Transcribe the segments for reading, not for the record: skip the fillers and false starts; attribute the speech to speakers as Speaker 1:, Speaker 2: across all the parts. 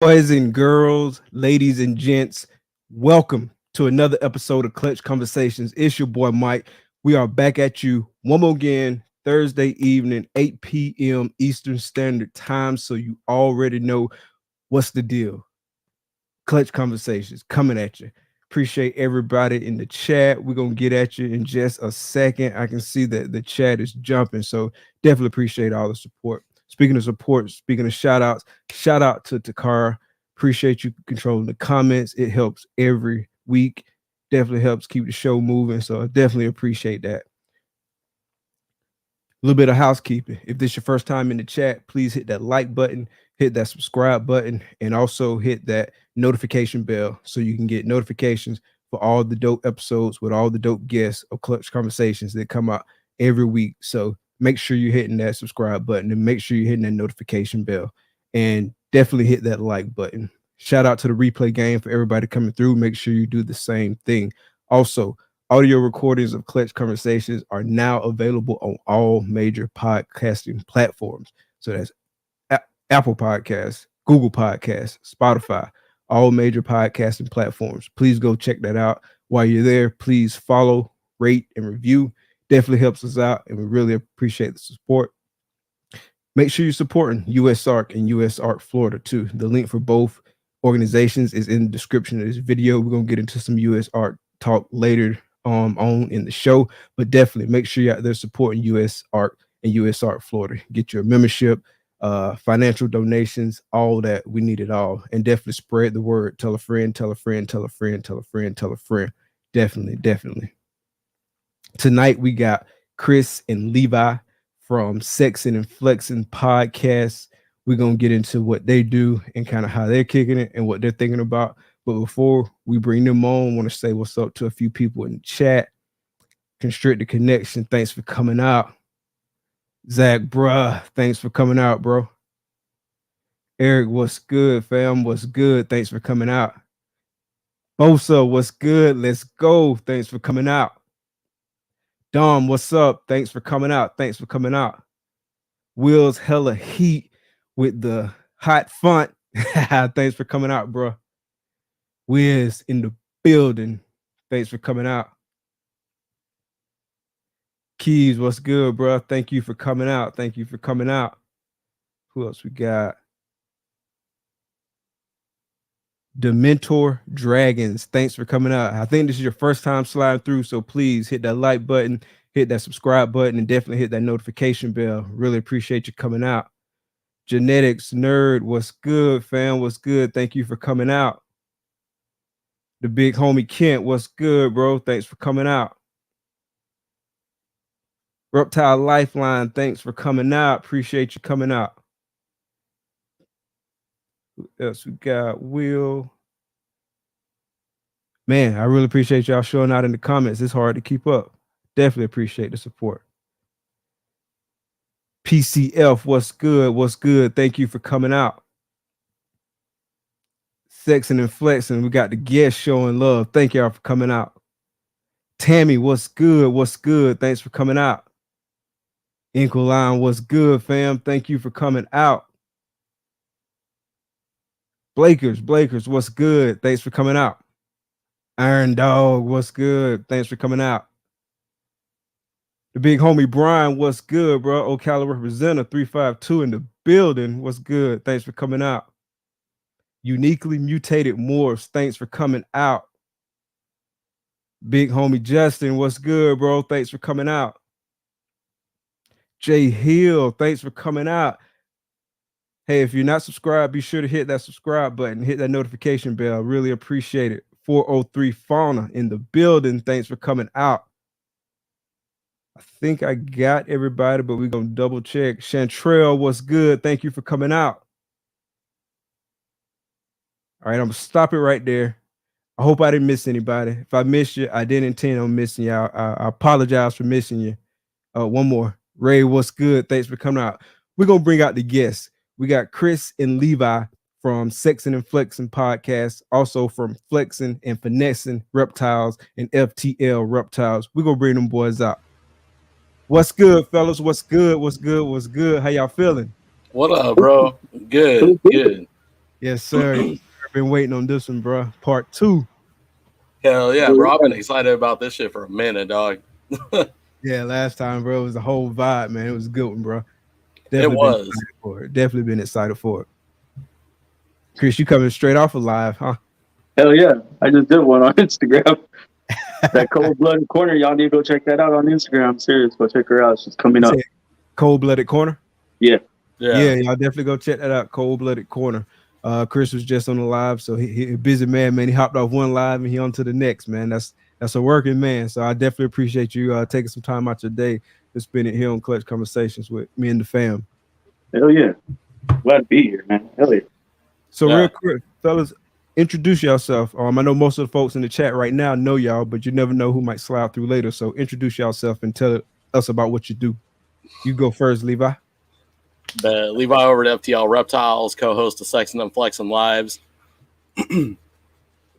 Speaker 1: Boys and girls, ladies and gents, welcome to another episode of Clutch Conversations. It's your boy Mike. We are back at you one more again, Thursday evening, 8 p.m. Eastern Standard Time. So you already know what's the deal. Clutch Conversations coming at you. Appreciate everybody in the chat. We're going to get at you in just a second. I can see that the chat is jumping. So definitely appreciate all the support. Speaking of support, speaking of shout outs, shout out to Takara. Appreciate you controlling the comments. It helps every week. Definitely helps keep the show moving. So I definitely appreciate that. A little bit of housekeeping. If this is your first time in the chat, please hit that like button, hit that subscribe button, and also hit that notification bell so you can get notifications for all the dope episodes with all the dope guests of Clutch Conversations that come out every week. So make sure you're hitting that subscribe button and make sure you're hitting that notification bell and definitely hit that like button. Shout out to the replay game for everybody coming through. Make sure you do the same thing. Also, audio recordings of Clutch Conversations are now available on all major podcasting platforms. So that's Apple Podcasts, Google Podcasts, Spotify, all major podcasting platforms. Please go check that out. While you're there, please follow, rate, and review. Definitely helps us out, and we really appreciate the support. Make sure you're supporting USARK and USARK Florida too. The link for both organizations is in the description of this video. We're going to get into some USARK talk later on in the show, but definitely make sure you're out there supporting USARK and USARK Florida. Get your membership, financial donations, all that. We need it all. And definitely spread the word. Tell a friend, tell a friend, tell a friend, tell a friend, tell a friend. Definitely. Tonight we got Chris and Levi from Sexin and Flexin podcast. We're going to get into what they do and kind of how they're kicking it and what they're thinking about. But before we bring them on, I want to say what's up to a few people in the chat. Constricted Connection, thanks for coming out. Zach, bruh, thanks for coming out, bro. Eric, what's good, fam? What's good? Thanks for coming out. Bosa, what's good? Let's go. Thanks for coming out. Dom, what's up? Thanks for coming out. Thanks for coming out. Will's hella heat with the hot font. Thanks for coming out, bro. Wiz in the building. Thanks for coming out. Keys, what's good, bro? Thank you for coming out. Thank you for coming out. Who else we got? Dementor Dragons, thanks for coming out. I think this is your first time sliding through, so please hit that like button, hit that subscribe button, and definitely hit that notification bell. Really appreciate you coming out. Genetics Nerd, what's good, fam? What's good? Thank you for coming out. The big homie Kent, what's good, bro? Thanks for coming out. Reptile Lifeline, thanks for coming out. Appreciate you coming out. Who else we got? Will. Man, I really appreciate y'all showing out in the comments. It's hard to keep up. Definitely appreciate the support. PCF, what's good? What's good? Thank you for coming out. Sexin and Flexin, we got the guests showing love. Thank y'all for coming out. Tammy, what's good? What's good? Thanks for coming out. Inkle Line, what's good, fam? Thank you for coming out. Blakers, what's good? Thanks for coming out. Iron Dog, what's good? Thanks for coming out. The big homie Brian, what's good, bro? Ocala representative 352 in the building. What's good? Thanks for coming out. Uniquely Mutated Morphs, thanks for coming out. Big homie Justin, what's good, bro? Thanks for coming out. Jay Hill, thanks for coming out. Hey, if you're not subscribed, be sure to hit that subscribe button, hit that notification bell. Really appreciate it. 403 Fauna in the building. Thanks for coming out. I think I got everybody, but we're going to double check. Chantrell, what's good? Thank you for coming out. All right, I'm going to stop it right there. I hope I didn't miss anybody. If I missed you, I didn't intend on missing you. I apologize for missing you. One more. Ray, what's good? Thanks for coming out. We're going to bring out the guests. We got Chris and Levi from Sexin and Flexin podcast, also from Flexin and Finessing Reptiles and FTL Reptiles. We're going to bring them boys out. What's good, fellas? What's good? What's good? What's good? How y'all feeling?
Speaker 2: What up, bro? Good.
Speaker 1: Yes, sir. I've been waiting on this one, bro. Part 2.
Speaker 2: Hell yeah, bro. I've been excited about this shit for a minute, dog.
Speaker 1: Yeah, last time, bro, it was the whole vibe, man. It was a good one, bro.
Speaker 2: It
Speaker 1: Definitely been
Speaker 2: was.
Speaker 1: excited for it. Definitely been excited for it. Chris, you coming straight off of live, huh?
Speaker 3: Hell yeah. I just did one on Instagram. That Cold Blooded Corner. Y'all need to go check that out on Instagram. I'm serious. Go check her out. She's coming
Speaker 1: You
Speaker 3: up.
Speaker 1: said Cold Blooded Corner?
Speaker 3: Yeah.
Speaker 1: Yeah, y'all definitely go check that out. Cold Blooded Corner. Chris was just on the live, so he a busy man. He hopped off one live and he on to the next, man. That's a working man. So I definitely appreciate you taking some time out your day to spend it here on Clutch Conversations with me and the fam.
Speaker 3: Hell yeah. Glad to be here, man. Hell yeah.
Speaker 1: So real quick, fellas, introduce yourself. I know most of the folks in the chat right now know y'all, but you never know who might slide through later. So introduce yourself and tell us about what you do. You go first, Levi.
Speaker 2: Levi over at FTL Reptiles, co-host of Sexin and Flexin Lives. You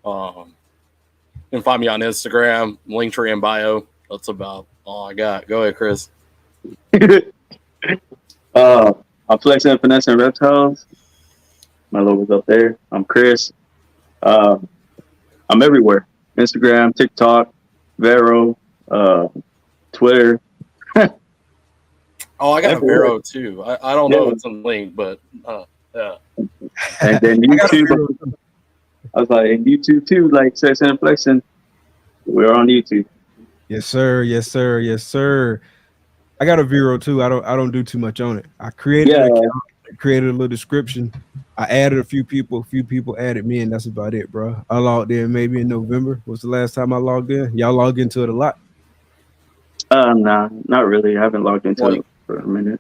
Speaker 2: can find me on Instagram, Linktree in bio. That's about all I got. Go ahead, Chris.
Speaker 3: I'm Flexin and Finessing Reptiles. My logo's up there. I'm Chris. I'm everywhere. Instagram, TikTok, Vero, Twitter.
Speaker 2: Oh, I got a Vero too. I don't know if it's a link, but yeah.
Speaker 3: And then YouTube. I was like, and YouTube too, like Sexin and Flexin. We're on YouTube.
Speaker 1: Yes, sir. Yes, sir. Yes, sir. I got a Vero too. I don't do too much on it. I created an account, created a little description. I added a few people added me, and that's about it, bro. I logged in maybe in November. Was the last time I logged in? Y'all log into it a lot?
Speaker 3: Nah, not really. I haven't logged into it for a minute.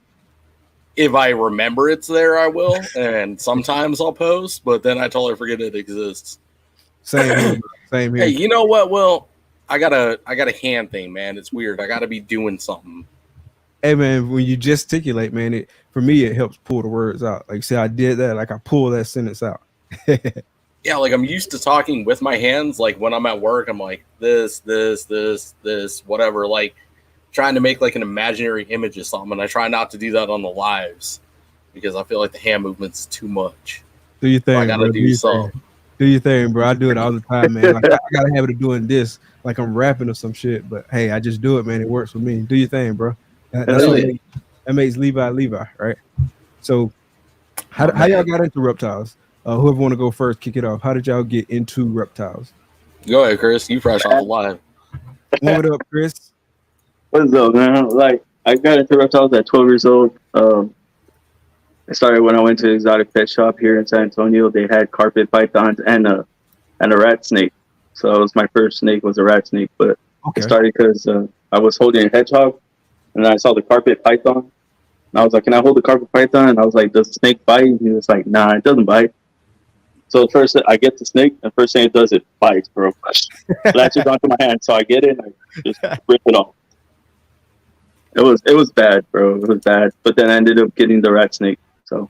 Speaker 2: If I remember it's there, I will, and sometimes I'll post, but then I totally forget it exists.
Speaker 1: Same here. Same here.
Speaker 2: Hey, you know what, Will? I got a hand thing, man. It's weird. I got to be doing something.
Speaker 1: Hey, man, when you gesticulate, man, for me, it helps pull the words out. Like, say I did that, like I pull that sentence out.
Speaker 2: Yeah, like I'm used to talking with my hands. Like when I'm at work, I'm like this, whatever. Like trying to make like an imaginary image of something. And I try not to do that on the lives because I feel like the hand movement's too much.
Speaker 1: Do your thing,
Speaker 2: so I gotta do something.
Speaker 1: Do your thing, bro. I do it all the time, man. Like I gotta have it doing this, like I'm rapping or some shit. But hey, I just do it, man. It works for me. Do your thing, bro. That's that makes Levi, right? So how y'all got into reptiles? Whoever want to go first, kick it off. How did y'all get into reptiles?
Speaker 2: Go ahead, Chris. You fresh off the live.
Speaker 1: What up, Chris?
Speaker 3: What's up, man? Like I got into reptiles at 12 years old. I started when I went to exotic pet shop here in San Antonio. They had carpet pythons and a rat snake. So it was my first snake was a rat snake. But it started because I was holding a hedgehog, and I saw the carpet python. And I was like, "Can I hold the carpet python?" And I was like, "Does the snake bite?" And he was like, "Nah, it doesn't bite." So first I get the snake, and first thing it does, it bites, bro. Latches onto my hand. So I get it, and I just rip it off. It was bad, bro. It was bad. But then I ended up getting the rat snake. So,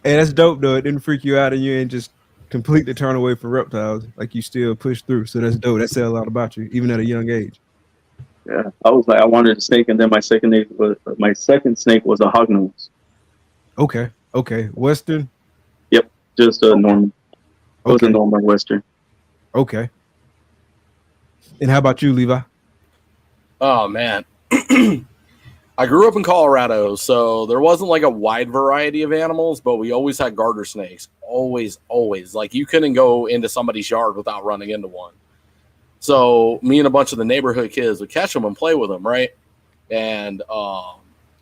Speaker 1: hey, that's dope though. It didn't freak you out, and you ain't just completely turn away from reptiles. Like you still push through. So that's dope. That says a lot about you, even at a young age.
Speaker 3: Yeah, I was like, I wanted a snake, and then my second snake was a hognose.
Speaker 1: Okay. Western.
Speaker 3: Yep, just a normal. It was a normal Western.
Speaker 1: Okay. And how about you, Levi?
Speaker 2: Oh man. I grew up in Colorado, so there wasn't like a wide variety of animals, but we always had garter snakes. Always. Like you couldn't go into somebody's yard without running into one. So me and a bunch of the neighborhood kids would catch them and play with them, right? And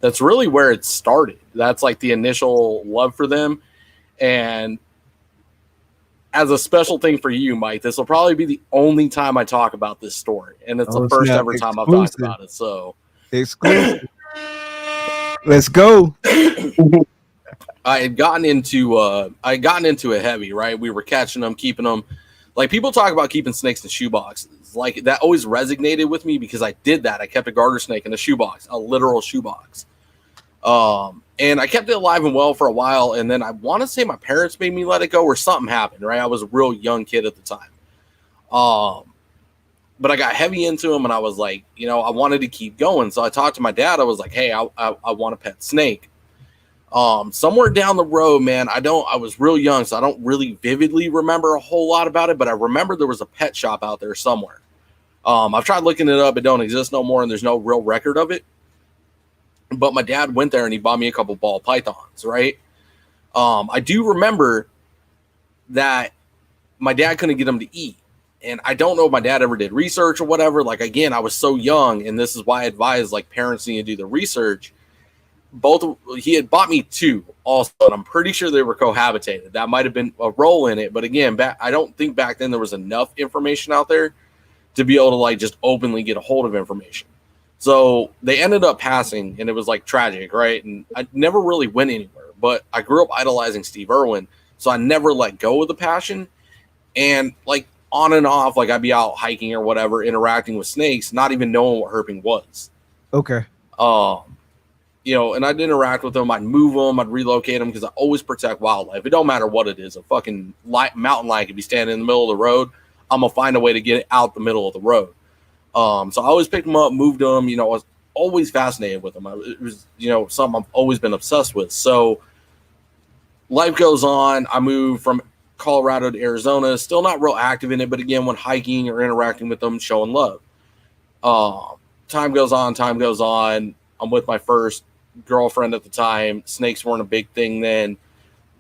Speaker 2: that's really where it started. That's like the initial love for them. And as a special thing for you, Mike, this will probably be the only time I talk about this story. And it's the first ever time I've talked about it. So
Speaker 1: exclusive. Let's go.
Speaker 2: I had gotten into it heavy, right? We were catching them, keeping them. Like people talk about keeping snakes in shoeboxes. Like that always resonated with me because I did that. I kept a garter snake in a shoebox, a literal shoebox. And I kept it alive and well for a while. And then I want to say my parents made me let it go or something happened, right? I was a real young kid at the time. But I got heavy into them and I was like, I wanted to keep going. So I talked to my dad. I was like, hey, I want a pet snake. Somewhere down the road, man, I was real young, so I don't really vividly remember a whole lot about it, but I remember there was a pet shop out there somewhere. I've tried looking it up. It don't exist no more, and there's no real record of it. But my dad went there and he bought me a couple ball pythons, right? I do remember that my dad couldn't get them to eat. And I don't know if my dad ever did research or whatever. Like, again, I was so young, and this is why I advise, like, parents need to do the research. He had bought me two also, and I'm pretty sure they were cohabitated. That might have been a role in it. But again, I don't think back then there was enough information out there to be able to, like, just openly get a hold of information. So they ended up passing, and it was, like, tragic, right? And I never really went anywhere. But I grew up idolizing Steve Irwin, so I never let go of the passion. And, like, on and off, like, I'd be out hiking or whatever, interacting with snakes, not even knowing what herping was.
Speaker 1: Okay.
Speaker 2: You know, and I'd interact with them. I'd move them. I'd relocate them because I always protect wildlife. It don't matter what it is. A fucking mountain lion could be standing in the middle of the road. I'm going to find a way to get it out the middle of the road. So I always picked them up, moved them. You know, I was always fascinated with them. It was, you know, something I've always been obsessed with. So life goes on. I moved from Colorado to Arizona, still not real active in it, but again, when hiking or interacting with them, showing love. Time goes on. I'm with my first girlfriend at the time. Snakes weren't a big thing then.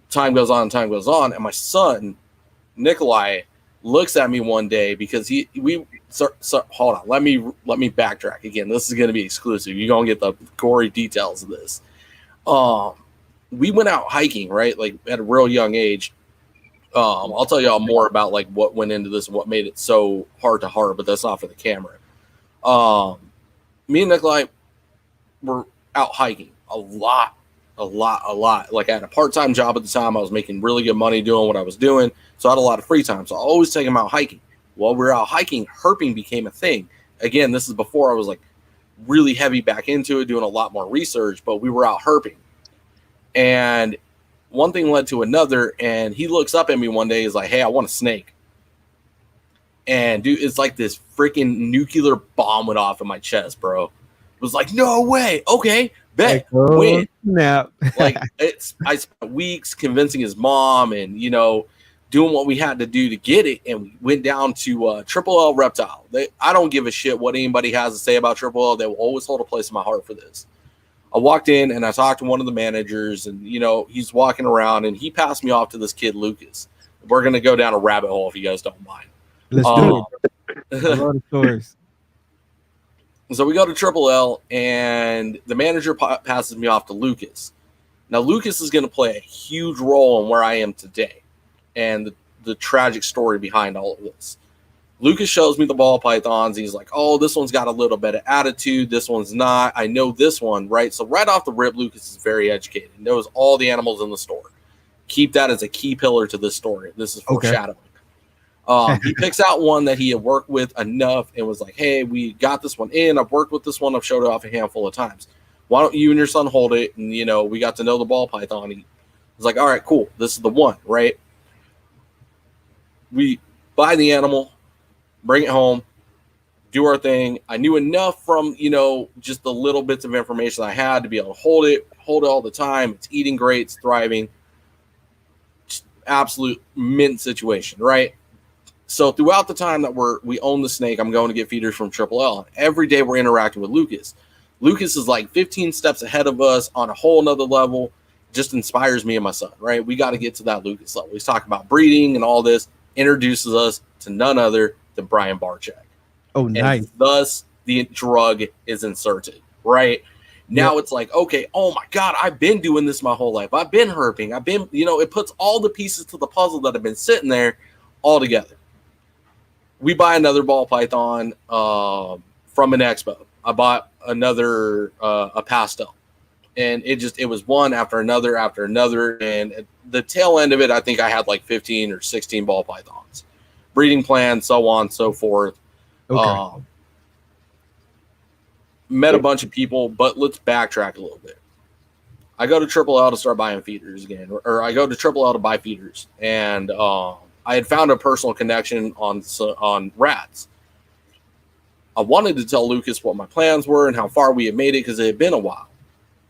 Speaker 2: Time goes on, and my son Nikolai looks at me one day because hold on, let me backtrack again. This is going to be exclusive. You're going to get the gory details of this. We went out hiking, right? Like at a real young age. I'll tell y'all more about like what went into this and what made it so hard to heart, but that's not for the camera. Me and Nikolai were out hiking a lot. Like I had a part-time job at the time. I was making really good money doing what I was doing. So I had a lot of free time. So I always take him out hiking. While we were out hiking, herping became a thing. Again, this is before I was like really heavy back into it, doing a lot more research, but we were out herping. And one thing led to another, and he looks up at me one day. He's like, "Hey, I want a snake." And dude, it's like this freaking nuclear bomb went off in my chest, bro. It was like, no way. Okay, bet. Win.
Speaker 1: Now,
Speaker 2: Like I spent weeks convincing his mom, and you know, doing what we had to do to get it. And we went down to Triple L Reptile. I don't give a shit what anybody has to say about Triple L. They will always hold a place in my heart for this. I walked in and I talked to one of the managers, and you know, he's walking around and he passed me off to this kid, Lucas. We're going to go down a rabbit hole if you guys don't mind.
Speaker 1: Let's do it. A lot of stories.
Speaker 2: So we go to Triple L and the manager passes me off to Lucas. Now, Lucas is going to play a huge role in where I am today and the tragic story behind all of this. Lucas shows me the ball pythons. He's like, "Oh, this one's got a little bit of attitude. This one's not. I know this one," right? So right off the rip, Lucas is very educated. He knows all the animals in the store. Keep that as a key pillar to this story. This is foreshadowing. Okay. He picks out one that he had worked with enough and was like, "Hey, we got this one in. I've worked with this one. I've showed it off a handful of times. Why don't you and your son hold it?" And, you know, we got to know the ball python. He was like, "All right, cool. This is the one," right? We buy the animal, bring it home, do our thing. I knew enough from, you know, just the little bits of information I had to be able to hold it all the time. It's eating great, it's thriving. Just absolute mint situation, right? So throughout the time that we own the snake, I'm going to get feeders from Triple L. Every day we're interacting with Lucas. Lucas is like 15 steps ahead of us on a whole nother level. Just inspires me and my son, right? We got to get to that Lucas level. He's talking about breeding and all this, introduces us to none other than Brian Barczyk.
Speaker 1: Oh, nice.
Speaker 2: And thus the drug is inserted, right? Now It's like, okay, oh my God, I've been doing this my whole life. I've been herping. I've been, you know, it puts all the pieces to the puzzle that have been sitting there all together. We buy another ball python from an expo. I bought another, a pastel. And it was one after another. And at the tail end of it, I think I had like 15 or 16 ball pythons. Breeding plan, so on, so forth. Okay. Met a bunch of people, but let's backtrack a little bit. I go to Triple L to start buying feeders again, or I go to Triple L to buy feeders, and I had found a personal connection on rats. I wanted to tell Lucas what my plans were and how far we had made it because it had been a while.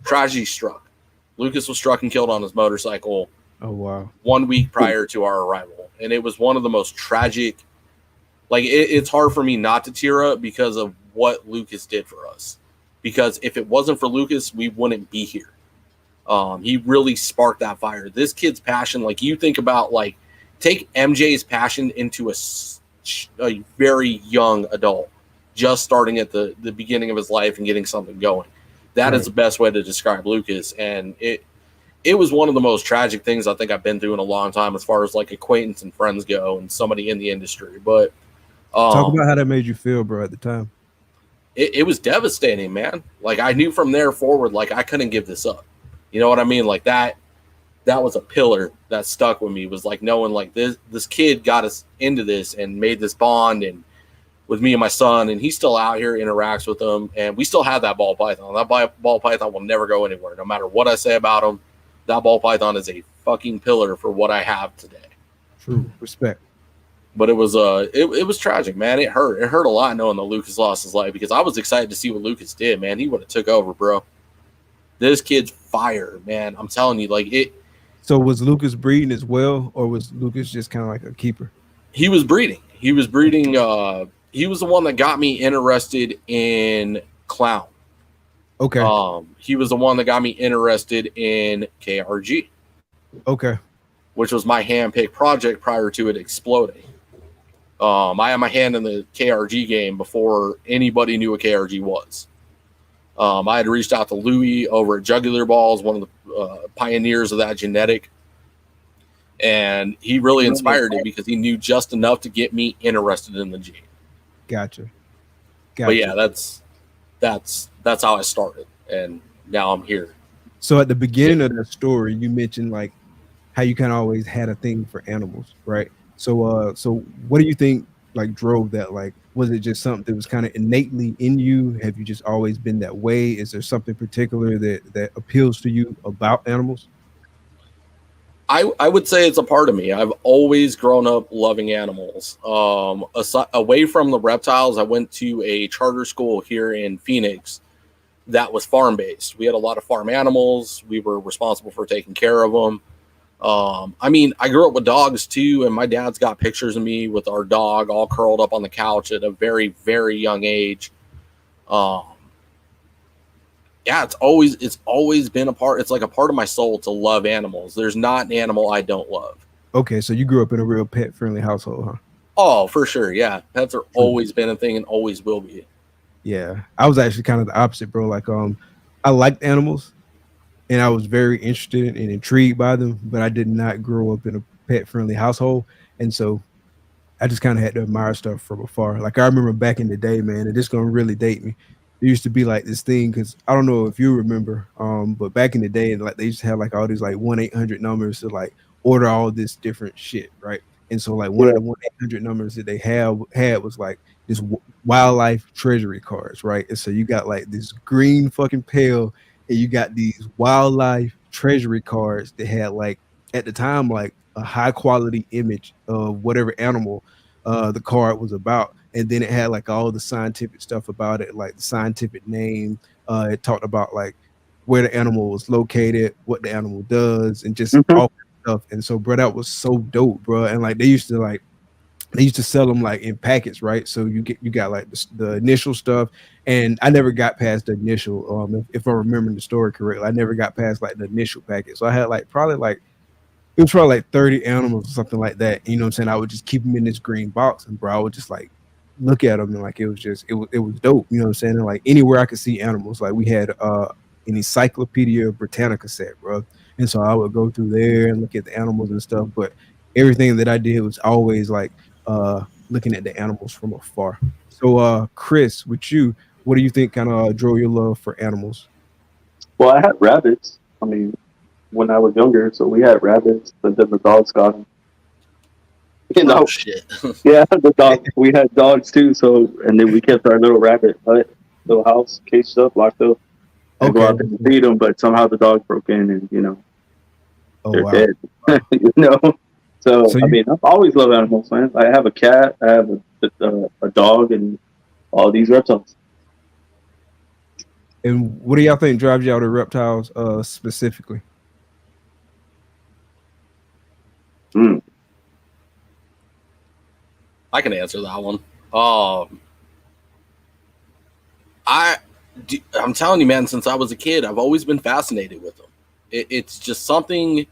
Speaker 2: Tragedy struck. Lucas was struck and killed on his motorcycle.
Speaker 1: Oh wow.
Speaker 2: 1 week prior to our arrival, and it was one of the most tragic. Like it's hard for me not to tear up because of what Lucas did for us. Because if it wasn't for Lucas, we wouldn't be here. He really sparked that fire. This kid's passion, like you think about, like take MJ's passion into a very young adult, just starting at the beginning of his life and getting something going. That is the best way to describe Lucas, and it was one of the most tragic things I think I've been through in a long time as far as like acquaintance and friends go and somebody in the industry. But
Speaker 1: talk about how that made you feel, bro, at the time.
Speaker 2: It was devastating, man. Like I knew from there forward, like I couldn't give this up. You know what I mean? Like that was a pillar that stuck with me, was like knowing like this kid got us into this and made this bond and with me and my son, and he's still out here, interacts with them, and we still have that ball python. That ball python will never go anywhere, no matter what I say about him. That ball python is a fucking pillar for what I have today.
Speaker 1: True respect.
Speaker 2: But it was it was tragic, man. It hurt. It hurt a lot knowing that Lucas lost his life because I was excited to see what Lucas did, man. He would have took over, bro. This kid's fire, man. I'm telling you, like it.
Speaker 1: So was Lucas breeding as well, or was Lucas just kind of like a keeper?
Speaker 2: He was breeding. He was breeding. He was the one that got me interested in clown.
Speaker 1: Okay.
Speaker 2: He was the one that got me interested in KRG.
Speaker 1: Okay.
Speaker 2: Which was my hand-picked project prior to it exploding. I had my hand in the KRG game before anybody knew what KRG was. I had reached out to Louis over at Jugular Balls, one of the pioneers of that genetic. And he really inspired me because he knew just enough to get me interested in the gene.
Speaker 1: Gotcha.
Speaker 2: But yeah, that's how I started, and now I'm here.
Speaker 1: So at the beginning of that story, you mentioned like how you kind of always had a thing for animals, right? So so what do you think like drove that? Like, was it just something that was kind of innately in you? Have you just always been that way? Is there something particular that appeals to you about animals?
Speaker 2: I would say it's a part of me. I've always grown up loving animals. Away from the reptiles, I went to a charter school here in Phoenix that was farm-based. We had a lot of farm animals. We were responsible for taking care of them. I mean, I grew up with dogs too, and my dad's got pictures of me with our dog all curled up on the couch at a very, very young age. Yeah, it's always been a part. It's like a part of my soul to love animals. There's not an animal I don't love.
Speaker 1: Okay, so you grew up in a real pet-friendly household, huh?
Speaker 2: Oh, for sure. Yeah, pets are always been a thing and always will be.
Speaker 1: Yeah, I was actually kind of the opposite, bro. Like, I liked animals, and I was very interested and intrigued by them, but I did not grow up in a pet-friendly household, and so I just kind of had to admire stuff from afar. Like I remember back in the day, man, and this gonna really date me. There used to be like this thing, because I don't know if you remember, but back in the day, like they used to have like all these like 1-800 numbers to like order all this different shit, right? And so like one of the 1-800 numbers that they had was like this wildlife treasury cards, right? And so you got like this green fucking pail, and you got these wildlife treasury cards that had like at the time like a high quality image of whatever animal the card was about. And then it had like all the scientific stuff about it, like the scientific name. It talked about like where the animal was located, what the animal does, and just all stuff. And so, bro, that was so dope, bro. And like they used to sell them like in packets, right? So you got like the initial stuff, and I never got past the initial. If I'm remembering the story correctly, I never got past like the initial packet. So I had like probably like it was probably like 30 animals or something like that. You know what I'm saying? I would just keep them in this green box, and bro, I would just like look at them, and like it was dope. You know what I'm saying? And like anywhere I could see animals, like we had an Encyclopedia Britannica set, bro. And so I would go through there and look at the animals and stuff. But everything that I did was always like looking at the animals from afar. So Chris, with you, what do you think kind of drove your love for animals?
Speaker 3: Well, I had rabbits. I mean, when I was younger, so we had rabbits, but then the dogs got them. You know,
Speaker 2: oh, shit.
Speaker 3: Yeah, the dog. We had dogs too, so and then we kept our little rabbit hut, little house, caged up, locked up. And go out and feed them, but somehow the dog broke in, and they're dead. You know, so I mean, I've always loved animals, man. I have a cat, I have a dog, and all these reptiles.
Speaker 1: And what do y'all think drives y'all to reptiles specifically?
Speaker 2: I can answer that one. I'm telling you, man, since I was a kid, I've always been fascinated with them. It's just something.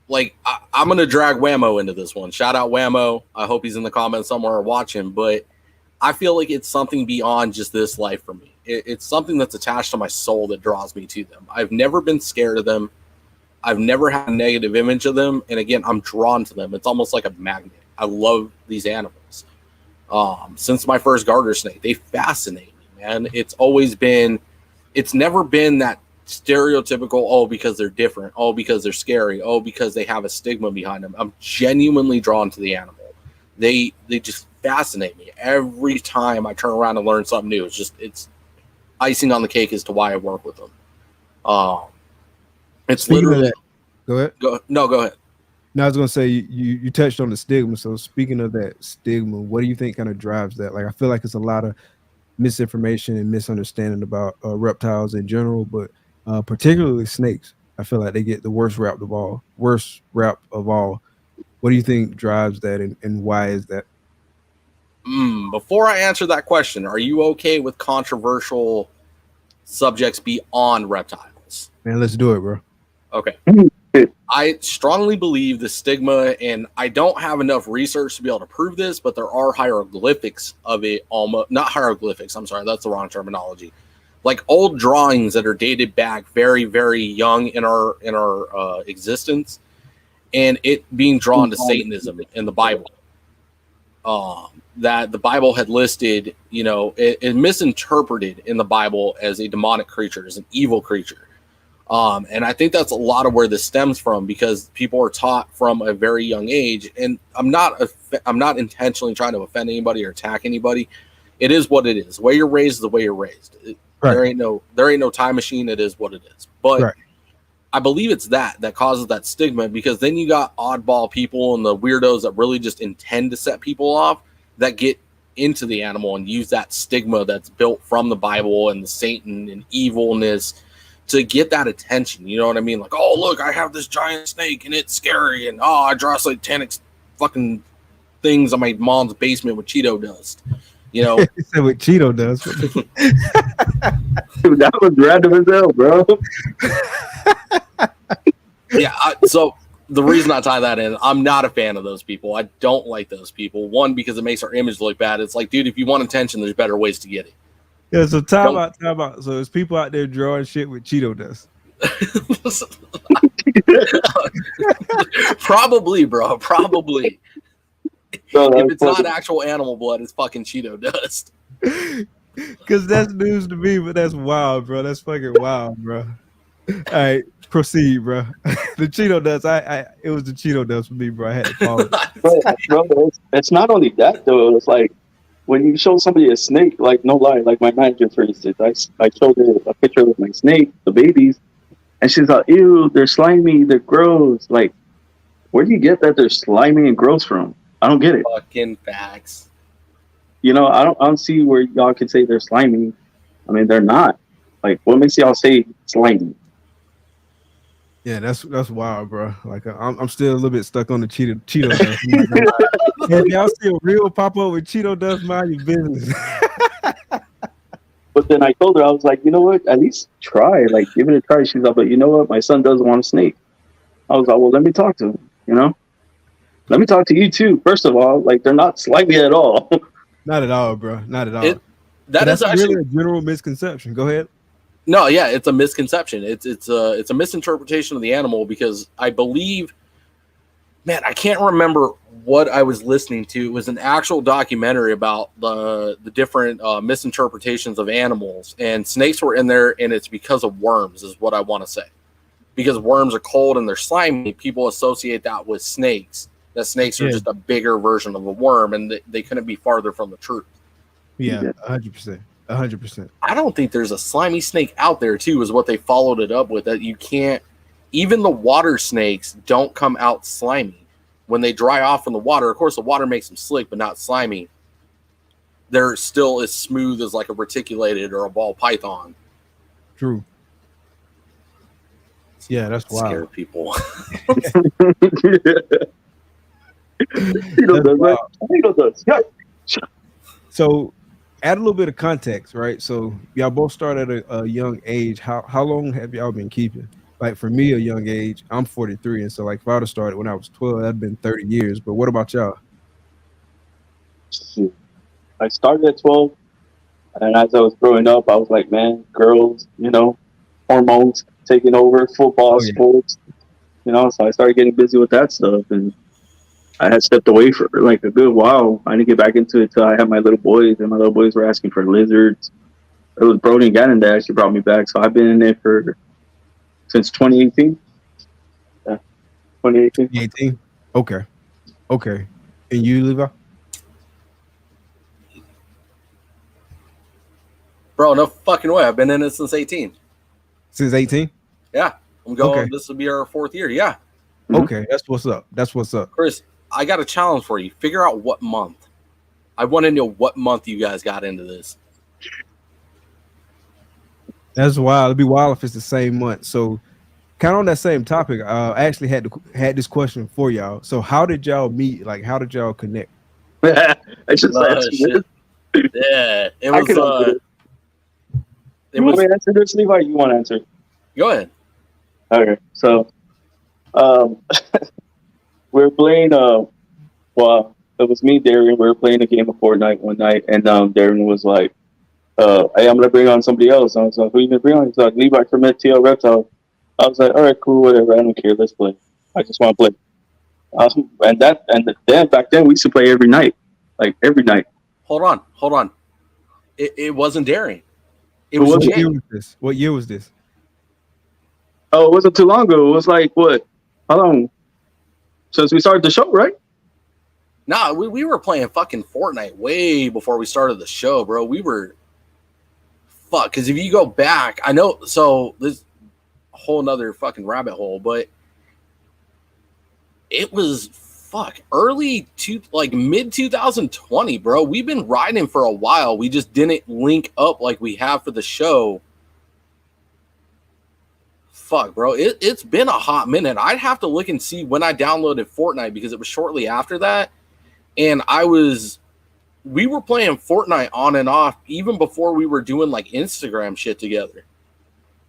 Speaker 2: Like, I'm going to drag Whammo into this one. Shout out Whammo. I hope he's in the comments somewhere or watching. But I feel like it's something beyond just this life for me. It's something that's attached to my soul that draws me to them. I've never been scared of them. I've never had a negative image of them. And again, I'm drawn to them. It's almost like a magnet. I love these animals. Since my first garter snake, they fascinate me, man. It's never been that stereotypical, oh, because they're different, oh, because they're scary, oh, because they have a stigma behind them. I'm genuinely drawn to the animal. They just fascinate me every time I turn around and learn something new. It's icing on the cake as to why I work with them. It's literally.
Speaker 1: Go ahead.
Speaker 2: Go ahead.
Speaker 1: No, I was gonna say you touched on the stigma. So speaking of that stigma, what do you think kind of drives that? Like, I feel like it's a lot of misinformation and misunderstanding about reptiles in general, but particularly snakes. I feel like they get the worst rap of all. What do you think drives that, and why is that?
Speaker 2: Before I answer that question, are you okay with controversial subjects beyond reptiles?
Speaker 1: Man, let's do it, bro.
Speaker 2: Okay. I strongly believe the stigma, and I don't have enough research to be able to prove this, but there are hieroglyphics of it. Almost not hieroglyphics. I'm sorry, that's the wrong terminology. Like old drawings that are dated back very, very young in our existence, and it being drawn to Satanism in the Bible. That the Bible had listed, it misinterpreted in the Bible as a demonic creature, as an evil creature. And I think that's a lot of where this stems from, because people are taught from a very young age. And I'm not intentionally trying to offend anybody or attack anybody. It is what it is. The way you're raised is the way you're raised. Right. There ain't no time machine. It is what it is. But right. I believe it's that causes that stigma, because then you got oddball people and the weirdos that really just intend to set people off that get into the animal and use that stigma that's built from the Bible and the Satan and evilness to get that attention. You know what I mean? Like, oh, look, I have this giant snake and it's scary, and oh, I draw satanic fucking things on my mom's basement with Cheeto dust. You know,
Speaker 1: with Cheeto dust.
Speaker 3: That was random as hell, bro.
Speaker 2: Yeah. So the reason I tie that in, I'm not a fan of those people. I don't like those people. One, because it makes our image look bad. It's like, dude, if you want attention, there's better ways to get it.
Speaker 1: Yeah, so time out. So there's people out there drawing shit with Cheeto dust.
Speaker 2: Probably, bro. Probably.
Speaker 3: No,
Speaker 2: if it's not actual animal blood, it's fucking Cheeto dust.
Speaker 1: Because that's news to me, but that's wild, bro. That's fucking wild, bro. All right, proceed, bro. The Cheeto dust, it was the Cheeto dust for me, bro. I had to call it.
Speaker 3: Bro, it's not only that, though. It's like, when you show somebody a snake, like, no lie, like my manager, for instance, I showed her a picture of my snake, the babies, and she's like, ew, they're slimy, they're gross. Like, where do you get that they're slimy and gross from? I don't get it.
Speaker 2: Fucking facts.
Speaker 3: I don't see where y'all can say they're slimy. I mean, they're not. Like, what makes y'all say slimy?
Speaker 1: Yeah, that's wild, bro. Like, I'm still a little bit stuck on the Cheeto dust. If y'all see a real pop up with Cheeto dust, mind your business.
Speaker 3: But then I told her, I was like, you know what? At least try. Like, give it a try. She's like, but you know what? My son doesn't want a snake. I was like, well, let me talk to him. Let me talk to you too. First of all, like, they're not slimy at all.
Speaker 1: Not at all, bro. Not at all.
Speaker 2: That's actually
Speaker 1: really a general misconception. Go ahead.
Speaker 2: No, yeah, it's a misconception. It's a misinterpretation of the animal, because I believe, man, I can't remember what I was listening to. It was an actual documentary about the different misinterpretations of animals, and snakes were in there, and it's because of worms, is what I want to say. Because worms are cold and they're slimy, people associate that with snakes. That snakes are just a bigger version of a worm, and they couldn't be farther from the truth.
Speaker 1: Yeah, 100%. 100%.
Speaker 2: I don't think there's a slimy snake out there, too, is what they followed it up with. That you can't, even the water snakes don't come out slimy. When they dry off from the water, of course, the water makes them slick, but not slimy. they're still as smooth as like a reticulated or a ball python.
Speaker 1: True. Yeah, that's
Speaker 2: Scare
Speaker 1: wild.
Speaker 2: people.
Speaker 1: That's wild. So, add a little bit of context, right? So, y'all both started at a young age. How long have y'all been keeping? Like for me, a young age. I'm 43, and so like if I would have started when I was 12, that'd been 30 years. But what about y'all?
Speaker 3: I started at 12, and as I was growing up, I was like, man, girls, hormones taking over, football,
Speaker 1: Oh yeah.
Speaker 3: sports, so I started getting busy with that stuff, and I had stepped away for like a good while. I didn't get back into it till I had my little boys, and my little boys were asking for lizards. It was Brody and Gannon that actually brought me back, so I've been in it since 2018. Yeah, 2018.
Speaker 1: 2018. Okay. Okay. And you, Levi?
Speaker 2: Bro, no fucking way. I've been in it since 18.
Speaker 1: Since 18?
Speaker 2: Yeah. I'm going.
Speaker 1: Okay.
Speaker 2: This will be our 4th year. Yeah.
Speaker 1: Okay. That's what's up. That's what's up.
Speaker 2: Chris, I got a challenge for you. Figure out what month. I want to know what month you guys got into this.
Speaker 1: That's wild. It'd be wild if it's the same month. So, kind of on that same topic, I actually had this question for y'all. So, how did y'all meet? Like, how did y'all connect?
Speaker 3: I just
Speaker 2: shit. Yeah, it was.
Speaker 3: You want me to answer this, Levi? You want to answer?
Speaker 2: Go ahead.
Speaker 3: Okay, so we were playing. Well, it was me, Darren. We were playing a game of Fortnite one night, and Darren was like, "Hey, I'm gonna bring on somebody else." I was like, "Who you gonna bring on?" He's like, "Levi from FTL Reptile." I was like, "All right, cool, whatever. I don't care. Let's play. I just want to play." And then back then we used to play every night, like every night.
Speaker 2: Hold on. It wasn't Darren. It
Speaker 3: Who
Speaker 2: was
Speaker 3: was it?
Speaker 2: Jay.
Speaker 1: What year was this?
Speaker 3: Oh, it wasn't too long ago. It was like what? How long? Since we started the show, right?
Speaker 2: Nah, we were playing fucking Fortnite way before we started the show, bro. We were because if you go back, I know. So this whole nother fucking rabbit hole, but it was early mid 2020, bro. We've been riding for a while. We just didn't link up like we have for the show. Bro. It's been a hot minute. I'd have to look and see when I downloaded Fortnite because it was shortly after that. And we were playing Fortnite on and off even before we were doing like Instagram shit together.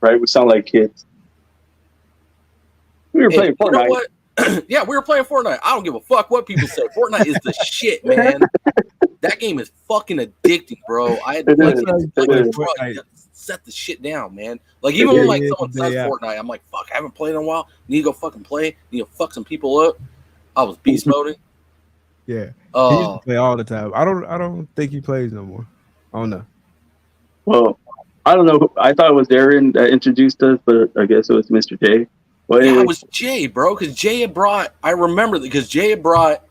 Speaker 3: Right? We sound like kids. We were playing Fortnite.
Speaker 2: You know what? Yeah, we were playing Fortnite. I don't give a fuck what people say. Fortnite is the shit, man. That game is fucking addicting, bro. I had to set the shit down, man. Like even when like someone says Fortnite, I'm like, fuck, I haven't played in a while. Need to go fucking play. Need to fuck some people up. I was beast moding.
Speaker 1: Yeah. He used to play all the time. I don't think he plays no more. I don't know.
Speaker 3: Well, I don't know. I thought it was Darren that introduced us, but I guess it was Mr. J. Well, anyway.
Speaker 2: Yeah, it was Jay, bro, because Jay had brought, I remember that because Jay had brought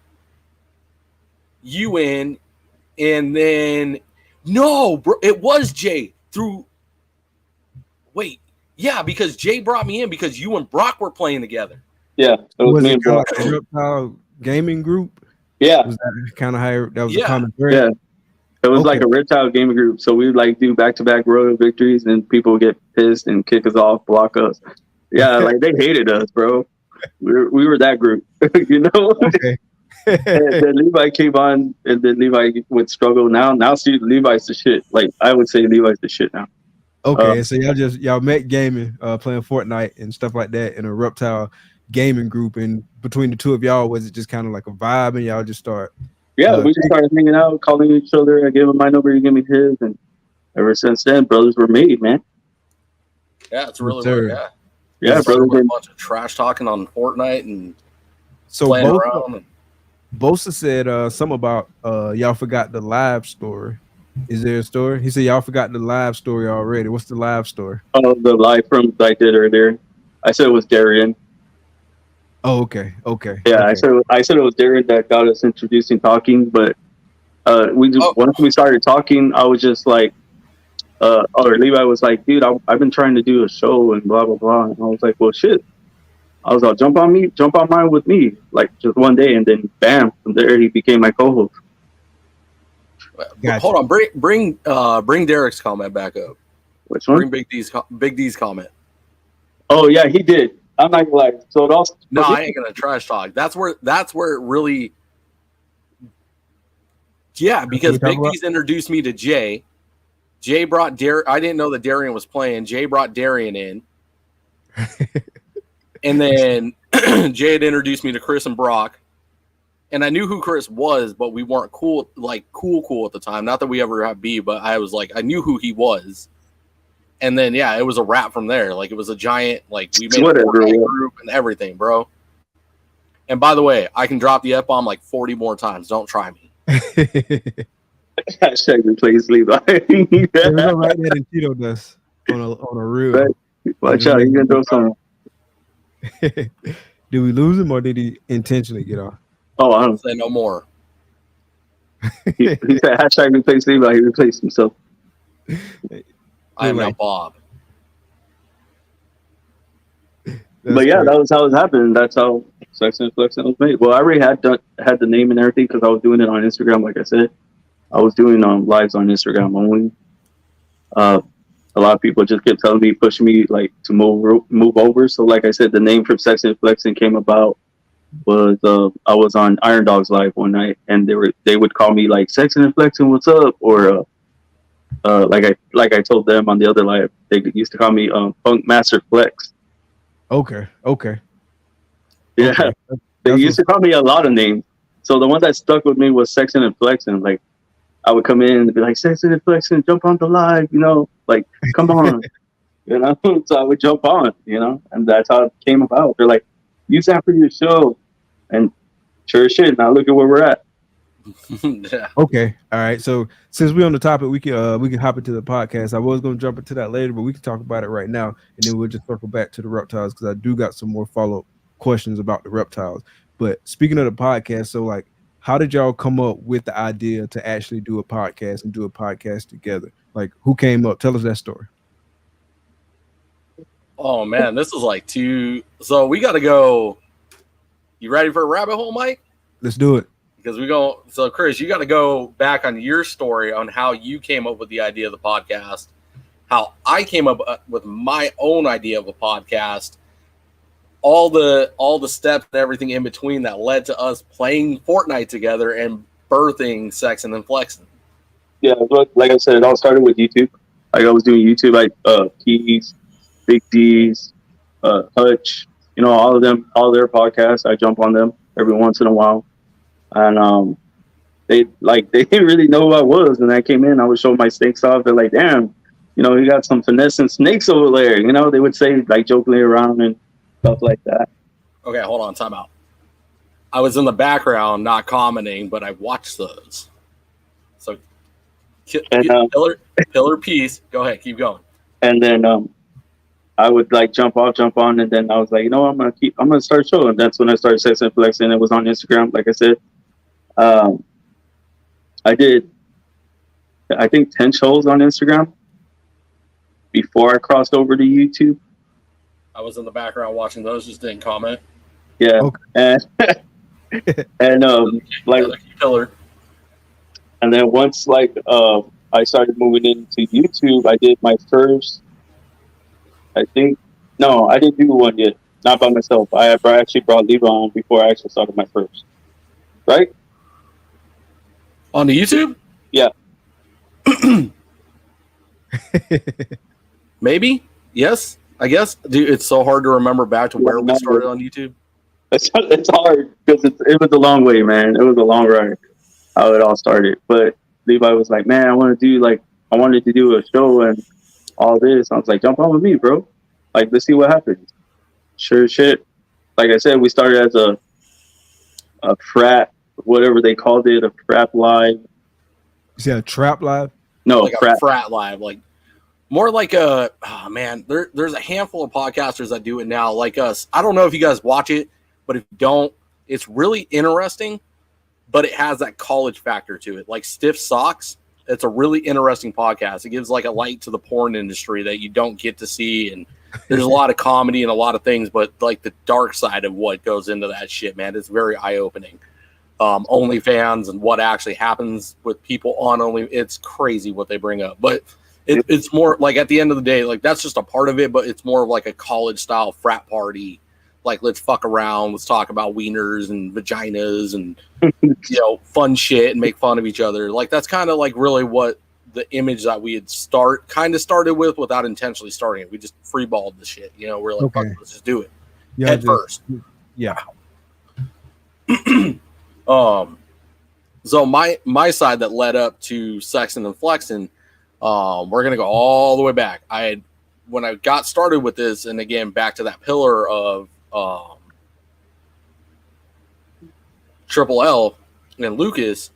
Speaker 2: you in, and then, no, bro, it was Jay because Jay brought me in because you and Brock were playing together.
Speaker 3: Yeah, it was me and Brock.
Speaker 1: Like a Reptile gaming group?
Speaker 3: Yeah.
Speaker 1: Was that kind of how that was a common thread?
Speaker 3: Yeah. It was like a Reptile gaming group. So we would like do back-to-back royal victories and people would get pissed and kick us off, block us. Yeah, like they hated us, bro. We were that group, you know?
Speaker 1: Okay.
Speaker 3: And then Levi came on, and then Levi would struggle. Now Levi's the shit. Like, I would say Levi's the shit now.
Speaker 1: Okay, so y'all met gaming, playing Fortnite and stuff like that in a Reptile gaming group, and between the two of y'all, was it just kind of like a vibe, and y'all just start?
Speaker 3: Yeah, we just started hanging out, calling each other. I gave him my number, he gave me his, and ever since then, brothers were made, man.
Speaker 2: Yeah, it's really weird. Yeah.
Speaker 3: Yeah, brothers
Speaker 2: were a bunch of trash talking on Fortnite and playing around.
Speaker 1: Bosa said something about y'all forgot the live story. Is there a story? He said y'all forgot the live story already. What's the live story?
Speaker 3: Oh, the live from I did earlier. I said it was Darian.
Speaker 1: Oh, okay.
Speaker 3: Yeah, okay. I said it was Darren that got us introducing talking, but once we started talking, I was just like, or Levi was like, dude, I've been trying to do a show and blah blah blah, and I was like, well, shit. I was like, jump on mine with me, like just one day, and then bam, from there he became my co-host.
Speaker 1: Gotcha.
Speaker 2: Hold on, bring Derek's comment back up.
Speaker 3: Which one?
Speaker 2: Bring Big D's comment.
Speaker 3: Oh yeah, he did. I'm not gonna lie. So it also
Speaker 2: No, I ain't gonna trash talk. That's where it really. Yeah, because Big D's introduced me to Jay. Jay brought Darian. I didn't know that Darian was playing. Jay brought Darian in, and then Jay had introduced me to Chris and Brock. And I knew who Chris was, but we weren't cool at the time. Not that we ever had beef, but I was like, I knew who he was. And then, yeah, it was a wrap from there. Like, it was a giant, like, we made a group and everything, bro. And by the way, I can drop the F-bomb like 40 more times. Don't try me.
Speaker 3: Hashtag replace Levi.
Speaker 1: There was no right there in Tito does on a reel.
Speaker 3: Right. Watch out, you're going to throw some.
Speaker 1: Did we lose him or did he intentionally get off?
Speaker 3: Oh, I don't
Speaker 2: say no more.
Speaker 3: He said hashtag replace Levi. He replaced himself.
Speaker 2: I am now Bob.
Speaker 3: But yeah, that was how it happened. That's how Sexin and Flexin was made. Well, I already had the name and everything because I was doing it on Instagram. Like I said, I was doing lives on Instagram only. A lot of people just kept telling me, pushing me like to move over. So like I said, the name from Sexin and Flexin came about. Was I was on Iron Dogs Live one night, and they would call me like Sexin and Flexin, what's up? Or like I told them on the other live, they used to call me Funk Master Flex.
Speaker 1: Okay.
Speaker 3: Yeah,
Speaker 1: okay.
Speaker 3: They used to call me a lot of names. So the one that stuck with me was Sexin and Flexin. Like I would come in and be like, Sexin and Flexin, jump on the live, like come on, So I would jump on, and that's how it came about. They're like, use that for your show. And sure as shit, now look at where we're at.
Speaker 2: Yeah.
Speaker 1: Okay. All right. So since we're on the topic, we can hop into the podcast. I was going to jump into that later, but we can talk about it right now, and then we'll just circle back to the reptiles because I do got some more follow-up questions about the reptiles. But speaking of the podcast, so like, how did y'all come up with the idea to actually do a podcast and do a podcast together? Like, who came up? Tell us that story.
Speaker 2: Oh man, this is like so we got to go. You ready for a rabbit hole, Mike?
Speaker 1: Let's do it.
Speaker 2: Because so Chris, you got to go back on your story on how you came up with the idea of the podcast, how I came up with my own idea of a podcast, all the steps and everything in between that led to us playing Fortnite together and birthing Sexin and Flexin.
Speaker 3: Yeah, like I said, it all started with YouTube. Like I was doing YouTube, like Keys, Big D's, Hutch, all of them, all their podcasts. I jump on them every once in a while. And they didn't really know who I was. When I came in, I would show my snakes off. They're like, damn, you got some finessing snakes over there. They would say like jokingly around and stuff like that.
Speaker 2: Okay, hold on, time out. I was in the background not commenting, but I watched those. So pillar piece. Go ahead, keep going.
Speaker 3: And then I would like jump on, and then I was like, I'm gonna start showing. That's when I started Sexin and Flexin. It was on Instagram, like I said. I did, I think 10 shows on Instagram before I crossed over to YouTube.
Speaker 2: I was in the background watching those, just didn't comment.
Speaker 3: Yeah, okay. and like
Speaker 2: pillar.
Speaker 3: And then once I started moving into YouTube, I did my first. I didn't do one yet. Not by myself. I actually brought Levi on before I actually started my first. Right?
Speaker 2: On the YouTube?
Speaker 3: Yeah.
Speaker 2: Maybe? Yes, I guess. Dude, it's so hard to remember back to where we started on YouTube.
Speaker 3: It's hard because it was a long way, man. It was a long ride how it all started. But Levi was like, man, I wanted to do a show and all this. I was like, jump on with me, bro. Like, let's see what happens. Sure shit. Like I said, we started as a frat, whatever they called it, a frat live.
Speaker 1: Is that a trap live?
Speaker 3: No,
Speaker 2: like a frat live, like more like a there's a handful of podcasters that do it now, like us. I don't know if you guys watch it, but if you don't, it's really interesting, but it has that college factor to it. Like Stiff Socks, it's a really interesting podcast. It gives like a light to the porn industry that you don't get to see, and there's a lot of comedy and a lot of things, but like the dark side of what goes into that shit, man, it's very eye-opening. OnlyFans and what actually happens with people on Only. It's crazy what they bring up, but it's more like at the end of the day, like that's just a part of it, but it's more of like a college style frat party. Like, let's fuck around, let's talk about wieners and vaginas and fun shit and make fun of each other. Like, that's kind of like really what the image that we had started with without intentionally starting it. We just freeballed the shit. We're like, fuck, let's just do it. Head first.
Speaker 1: Yeah.
Speaker 2: So my side that led up to Sexin and Flexin, we're gonna go all the way back. When I got started with this, and again back to that pillar of Triple L and Lucas,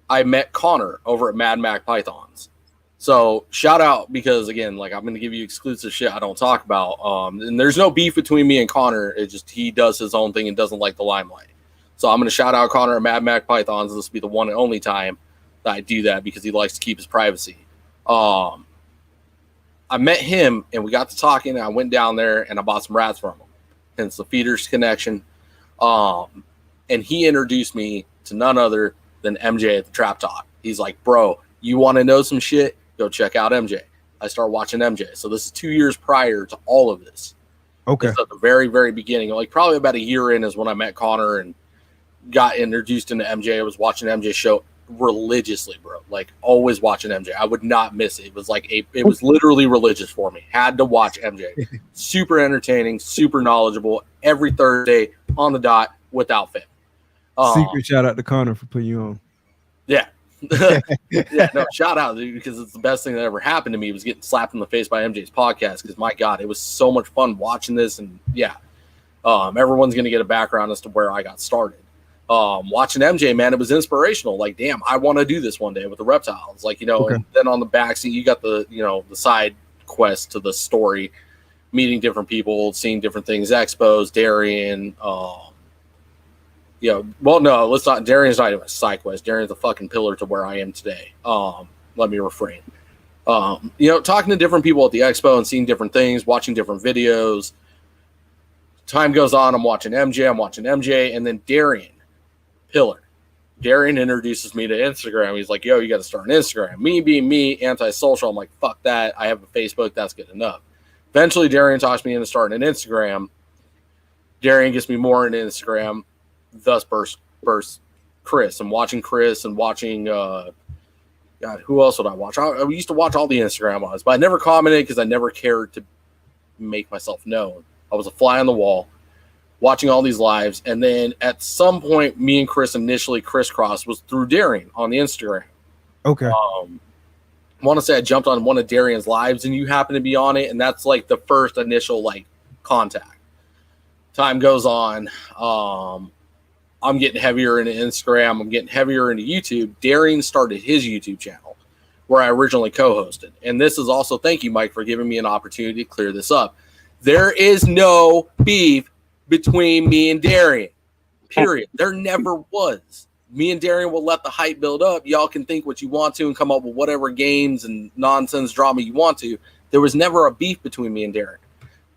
Speaker 2: I met Connor over at Mad Mac Pythons. So shout out, because again, like, I'm going to give you exclusive shit I don't talk about. And there's no beef between me and Connor. It's just he does his own thing and doesn't like the limelight. So I'm going to shout out Connor at Mad Mac Pythons. This will be the one and only time that I do that, because he likes to keep his privacy. I met him and we got to talking, and I went down there and I bought some rats from him. Hence the feeders connection. And he introduced me to none other than MJ at the Trap Talk. He's like, bro, you want to know some shit? Go check out MJ. I started watching MJ. So this is 2 years prior to all of this.
Speaker 1: Okay.
Speaker 2: This is at the very, very beginning. Like, probably about a year in is when I met Connor and got introduced into MJ. I was watching MJ show religiously, bro. Like, always watching MJ. I would not miss it. It was like it was literally religious for me. Had to watch MJ. Super entertaining, super knowledgeable. Every Thursday on the dot without fail.
Speaker 1: Secret shout out to Connor for putting you on.
Speaker 2: Yeah. Yeah, no, shout out, dude, because it's the best thing that ever happened to me was getting slapped in the face by MJ's podcast, because my God, it was so much fun watching this. And yeah, everyone's going to get a background as to where I got started. Watching MJ, man, it was inspirational. Like, damn, I want to do this one day with the reptiles. Like,
Speaker 1: Okay.
Speaker 2: And then on the backseat, you got the, the side quest to the story, meeting different people, seeing different things, expos, Darian, well, no, let's not. Darian's not even a side quest. Darian's a fucking pillar to where I am today. Let me refrain. Talking to different people at the expo and seeing different things, watching different videos. Time goes on. I'm watching MJ, and then Darian, pillar. Darian introduces me to Instagram. He's like, yo, you got to start an Instagram. Me being me, antisocial. I'm like, fuck that. I have a Facebook. That's good enough. Eventually, Darian talks me into starting an Instagram. Darian gets me more into Instagram. Thus burst Chris. I'm watching Chris and watching God, who else would I watch? I used to watch all the Instagram ones, but I never commented because I never cared to make myself known. I was a fly on the wall watching all these lives, and then at some point me and Chris initially crisscrossed was through Darian on the Instagram.
Speaker 1: Okay.
Speaker 2: I want to say I jumped on one of Darian's lives and you happened to be on it, and that's like the first initial like contact. Time goes on. I'm getting heavier into Instagram. I'm getting heavier into YouTube. Darian started his YouTube channel where I originally co-hosted. And this is also, thank you, Mike, for giving me an opportunity to clear this up. There is no beef between me and Darian, period. There never was. Me and Darian will let the hype build up. Y'all can think what you want to and come up with whatever games and nonsense drama you want to. There was never a beef between me and Darian.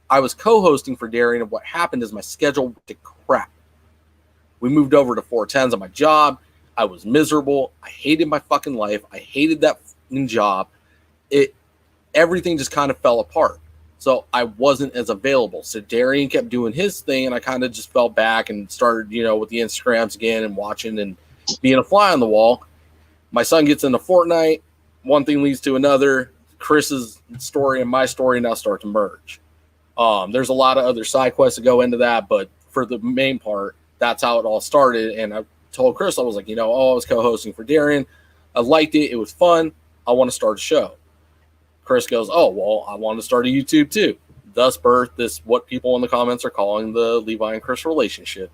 Speaker 2: I was co-hosting for Darian, and what happened is my schedule went to crap. We moved over to 410s on my job. I was miserable. I hated my fucking life. I hated that fucking job. Everything just kind of fell apart. So I wasn't as available. So Darian kept doing his thing, and I kind of just fell back and started, with the Instagrams again and watching and being a fly on the wall. My son gets into Fortnite. One thing leads to another. Chris's story and my story now start to merge. There's a lot of other side quests that go into that, but for the main part, that's how it all started. And I told Chris, I was like, I was co-hosting for Darian. I liked it. It was fun. I want to start a show. Chris goes, oh, well, I want to start a YouTube too. Thus birthed this, what people in the comments are calling the Levi and Chris relationship.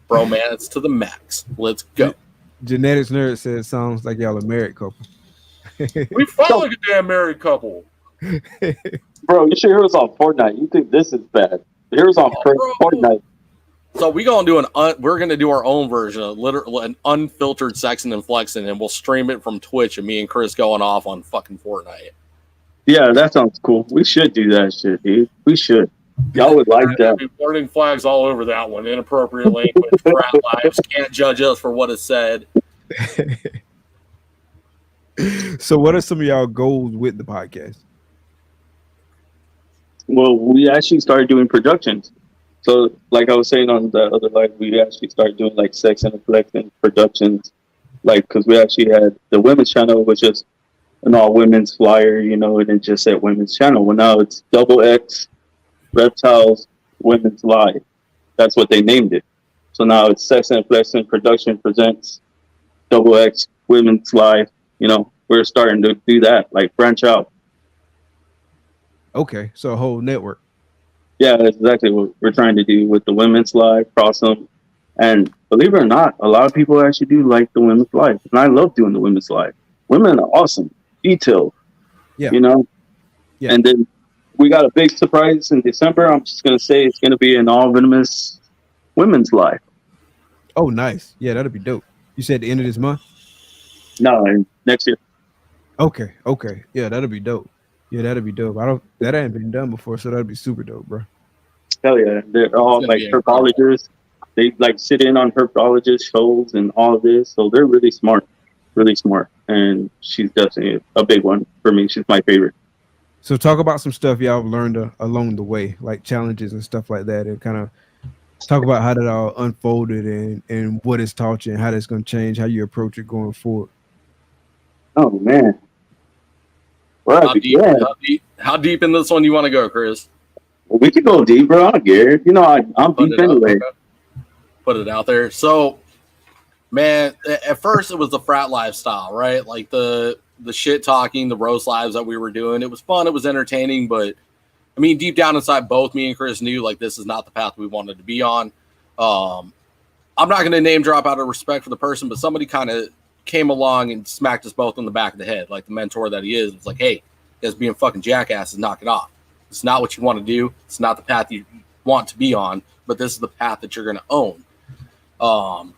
Speaker 2: Bromance to the max. Let's go.
Speaker 1: Genetics Nerd says sounds like y'all a married couple.
Speaker 2: We fight like a damn married couple.
Speaker 3: Bro, you should hear us on Fortnite. You think this is bad. Here's on Fortnite.
Speaker 2: So we're gonna do our own version of literally an unfiltered Sexin and Flexin, and we'll stream it from Twitch and me and Chris going off on fucking Fortnite.
Speaker 3: Yeah, that sounds cool. We should do that shit, dude. We should. Y'all would like that.
Speaker 2: Be burning flags all over that one. Inappropriate language. Frat lives can't judge us for what is said.
Speaker 1: So, what are some of y'all goals with the podcast?
Speaker 3: Well, we actually started doing productions. So, like I was saying on the other live, we actually started doing like Sexin and Flexin productions. Like, because we actually had the women's channel, which is an all women's flyer, you know, and it just said women's channel. Well, now it's Double X Reptiles Women's Live. That's what they named it. So now it's Sexin and Flexin Production presents Double X Women's Live. You know, we're starting to do that, like branch out.
Speaker 1: Okay, so a whole network.
Speaker 3: Yeah, that's exactly what we're trying to do with the women's live, cross them. And believe it or not, a lot of people actually do like the women's live. And I love doing the women's live. Women are awesome, detailed, you know?
Speaker 1: Yeah.
Speaker 3: And then we got a big surprise in December. I'm just going to say it's going to be an all venomous women's live.
Speaker 1: Oh, nice. Yeah, that'll be dope. You said the end of this month?
Speaker 3: No, next year.
Speaker 1: Okay. Yeah, that'll be dope. Yeah, that'll be dope. That ain't been done before, so that'll be super dope, bro.
Speaker 3: Hell yeah. They're all like herpologists. They like sit in on herpologist shows and all of this. So they're really smart. And she's definitely a big one for me. She's my favorite.
Speaker 1: So talk about some stuff y'all learned along the way, like challenges and stuff like that, and kind of talk about how that all unfolded and what it's taught you and how that's going to change how you approach it going forward.
Speaker 3: Oh, man. Well,
Speaker 2: How deep in this one do you want to go, Chris?
Speaker 3: Well, we could go deep, bro. I don't care. You know, I'm deep anyway.
Speaker 2: Put it out there. So, man, at first it was the frat lifestyle, right? Like the shit talking, the roast lives that we were doing. It was fun. It was entertaining. But, I mean, deep down inside, both me and Chris knew, like, this is not the path we wanted to be on. I'm not going to name drop out of respect for the person, but somebody kind of came along and smacked us both on the back of the head, like the mentor that he is. It's like, hey, you guys being fucking jackasses, knock it off. It's not what you want to do. It's not the path you want to be on, but this is the path that you're going to own.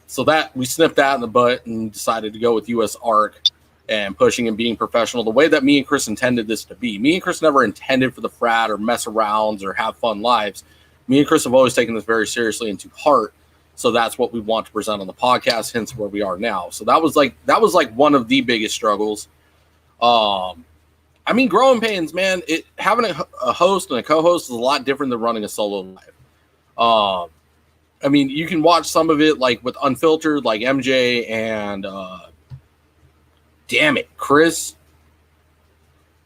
Speaker 2: So that we snipped that in the butt and decided to go with US ARC and pushing and being professional the way that me and Chris intended this to be. Me and Chris never intended for the frat or mess arounds or have fun lives. Me and Chris have always taken this very seriously and to heart. So that's what we want to present on the podcast, hence where we are now. So that was like one of the biggest struggles. I mean, growing pains, man, having a host and a co-host is a lot different than running a solo live. I mean, you can watch some of it like with Unfiltered, like MJ and damn it, Chris